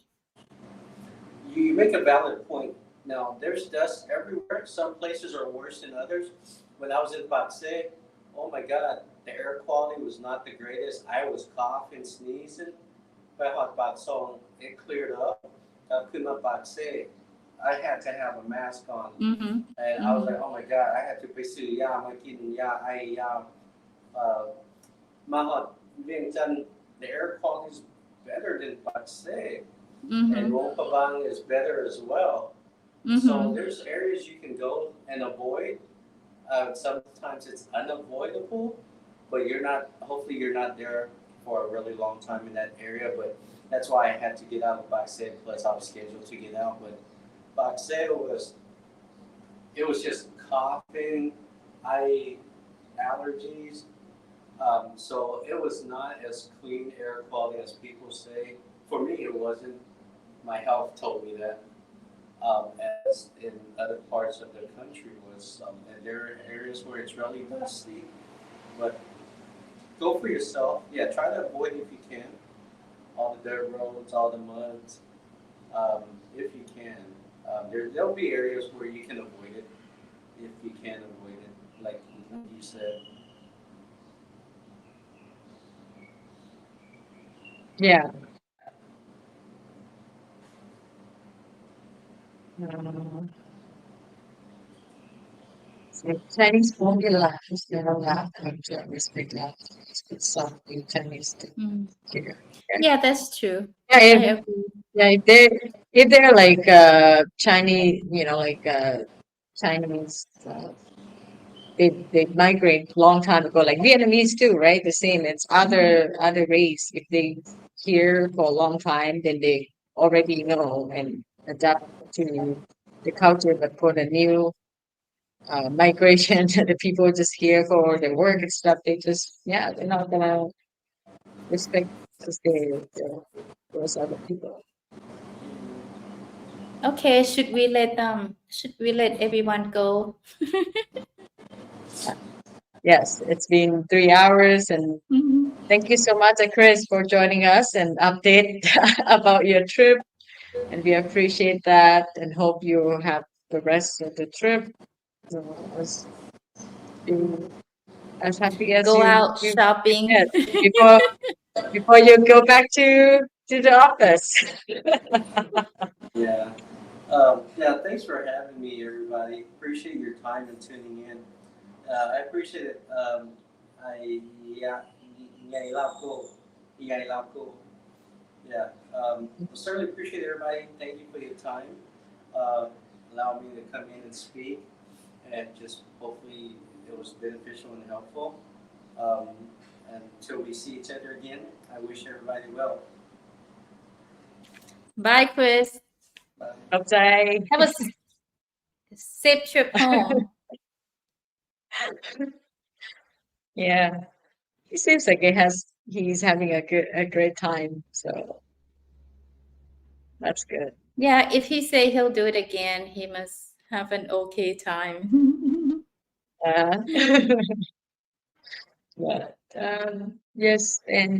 You make a valid point. Now, there's dust everywhere. Some places are worse than others. When I was in Pakse, oh my God, the air quality was not the greatest. I was coughing, sneezing. But it cleared up. I had to have a mask on. And I was like, oh my God, I had to basically, the air quality is better than Pakse. And Rompabang is better as well. So there's areas you can go and avoid. Sometimes it's unavoidable, but hopefully you're not there for a really long time in that area. But that's why I had to get out of Pakse, plus I was scheduled to get out. But Pakse it was just coughing, eye allergies. So it was not as clean air quality as people say. For me, it wasn't. My health told me that. As in other parts of the country was, and there are areas where it's really dusty. But go for yourself. Yeah, try to avoid if you can all the dirt roads, all the muds, if you can. there'll be areas where you can avoid it if you can avoid it, like you said. Yeah. So Chinese formula is the last culture respect that it's something Chinese to figure. Yeah, that's true. Yeah, I if, agree. yeah, if they're like Chinese, like Chinese, they migrate long time ago, like Vietnamese too, right? The same. It's other race. If they here for a long time, then they already know and adapt to the culture. But for the new migration, the people just here for their work and stuff, they're not gonna respect those other people. Okay, should we let everyone go? Yes, it's been 3 hours, and Mhm. thank you so much, Chris, for joining us and update about your trip. And we appreciate that and hope you have the rest of the trip as as happy as Go out you shopping. yes, before you go back to the office. Yeah. Yeah, thanks for having me, everybody. Appreciate your time and tuning in. I appreciate it. I yeah, Ngài Lao Cô. Ngài Lao Cô. Yeah. Certainly appreciate everybody. Thank you for your time. Allow me to come in and speak, and just hopefully it was beneficial and helpful. Until we see each other again, I wish everybody well. Bye, Chris. Bye. Okay. Have a safe trip home. Yeah. He seems like he's having a great time, so that's good. Yeah, if he say he'll do it again, he must have an okay time. Uh, but yes, and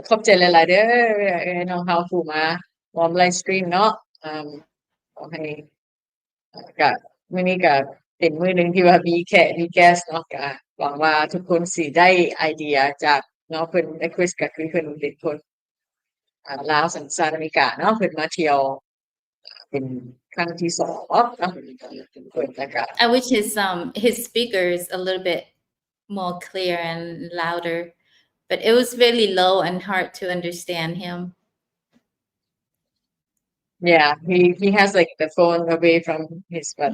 ขอบใจหลายๆเด้อน้องเฮาผู้มาวอร์มไลฟ์สตรีมเนาะขอให้ก็มื้อนี้ก็เป็นมื้อหนึงที่ว่ามีแขกมี guest เนาะก็หวังว่าทุกคนสิได้ไอเดียจากเนาะเพิ่นคริสก็คือเพิ่นเป็นคนลาวสัญชาติอเมริกาเนาะเพิ่นมาเที่ยวเป็นครั้งที่2เนาะเพิ่นแล้วก็ I wish his speakers a little bit more clear and louder, but it was really low and hard to understand him. Yeah, he has like the phone away from his, but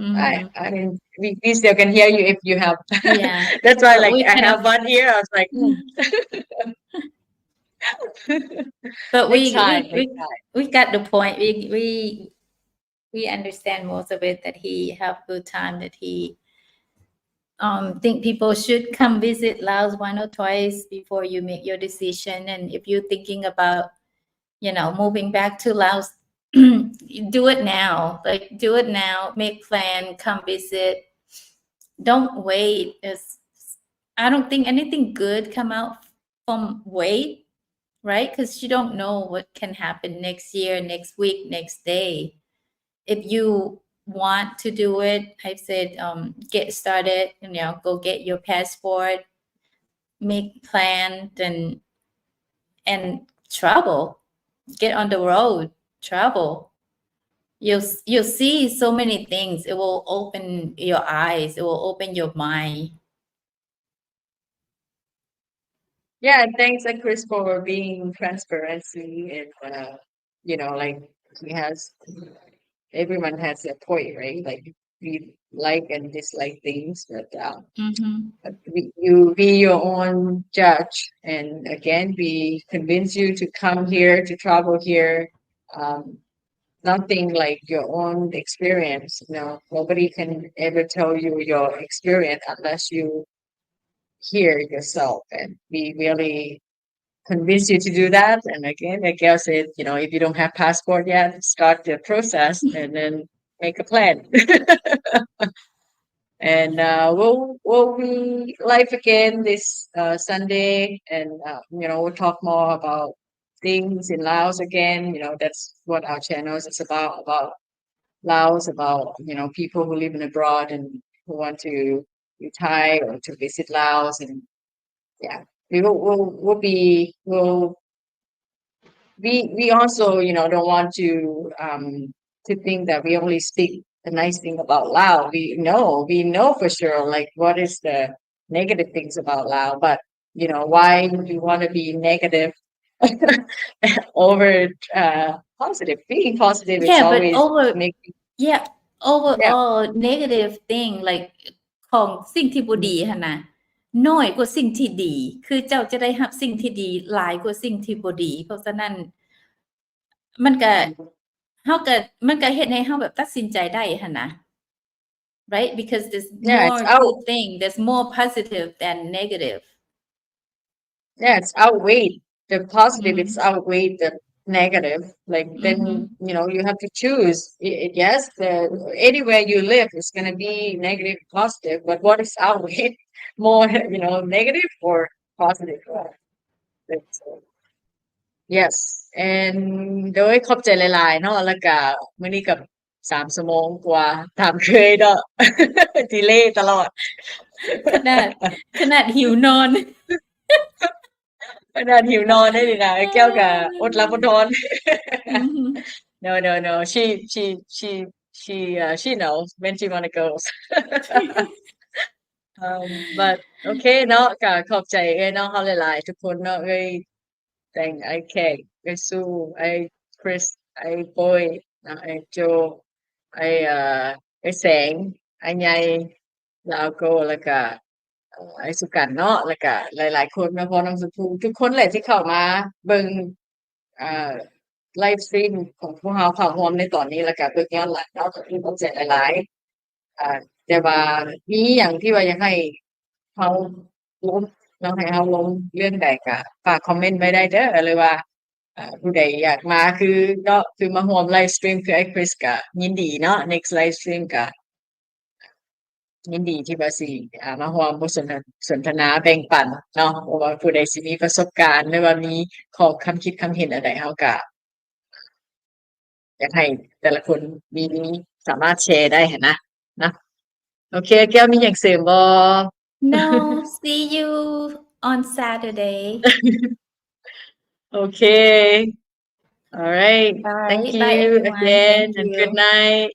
I mean we still can hear you if you have. Yeah. That's why But like we I kind have of- one ear. I was like, But next time. we got the point. We understand most of it, that he have good time, that he think people should come visit Laos 1 or twice before you make your decision. And if you're thinking about, moving back to Laos, do it now. Like, do it now. Make plan. Come visit. Don't wait. I don't think anything good come out from wait, right? Because you don't know what can happen next year, next week, next day. If you want to do it, I said, get started, go get your passport, make plans, and travel. Get on the road, travel. You'll see so many things. It will open your eyes. It will open your mind. Yeah, thanks, Chris, for being transparency and like everyone has their point, right? Like we like and dislike things, but you be your own judge, and again, we convince you to come here, to travel here. Nothing like your own experience. Nobody can ever tell you your experience unless you hear yourself, and we really convince you to do that. And again, like Gail said, if you don't have passport yet, start the process and then make a plan. And we'll be live again this Sunday, and we'll talk more about things in Laos again. That's what our channel is about Laos, about people who live in abroad and who want to retire or to visit Laos, and yeah, we also don't want to think that we only speak the nice thing about Laos. We know for sure like what is the negative things about Laos, but why do you want to be negative over positive? Being positive is Yeah, but always making overall negative thing like ของสิ่งที่บ่ดีหั่นน่ะน้อยกว่าสิ่งที่ดีคือเจ้าจะได้รับสิ่งที่ดีหลายกว่าสิ่งที่บ่ดีเพราะฉะนั้นมันก็เฮ็ดให้เฮาแบบตัดสินใจได้หั่นน่ะ right because there's more good thing there's more positive than negative it's outweighed the positive. It's outweighed the negative, like then you have to choose. Yes, anywhere you live is going to be negative, positive, but what is outweighed more, negative or positive? Yes, and โดยขอบใจหลายๆเนาะแล้วก็มื้อนี้กับ3 ชั่วโมงกว่าตามเคยเนาะ ดีเลย์ตลอด ขนาดหิวนอน ขนาดหิวนอนได้นี่นะแก้วก็อดหลับอดนอน No. She knows when she wanna go. But okay เนาะก็ขอบใจเนาะเฮาหลายๆทุกคนเนาะแต่งไอ้แขกไอ้สู้ไอ้คริสไอ้ปอยนะไอ้โจไอ้แสงไอ้ใหญ่แล้วก็แล้วก็ไอ้สุกันเนาะแล้วก็หลายๆคนแม่พ่อน้องชมพู่ทุกคนแหละที่เข้ามาเบิ่งไลฟ์สตรีมของพวกเราเข้าร่วมในตอนนี้แล้วก็เบิ่งย้อนหลังเนาะก็ขอบใจหลายๆแต่ว่ามีหยังที่ว่าอยากให้เฮาล้มเนาะให้เฮาล้มเรื่องใดก็ฝากคอมเมนต์ไว้ได้เด้อหรือว่าผู้ใดอยากมาคือมาร่วมไลฟ์สตรีมคือไอ้คริสก็ยินดีเนาะ next live stream ก็ยินดีที่ว่าสิมาร่วมบทสนทนาแบ่งปันเนาะว่าผู้ใดสิมีประสบการณ์หรือว่ามีข้อคำคิดคำเห็นอะไรเฮาก็อยากให้แต่ละคนมีสามารถแชร์ได้หั้นนะโอเคแก้วมีหยังเสริมบ่ No see you on Saturday Okay. All right. Bye. Thank Bye, you everyone. again Thank and you. good night.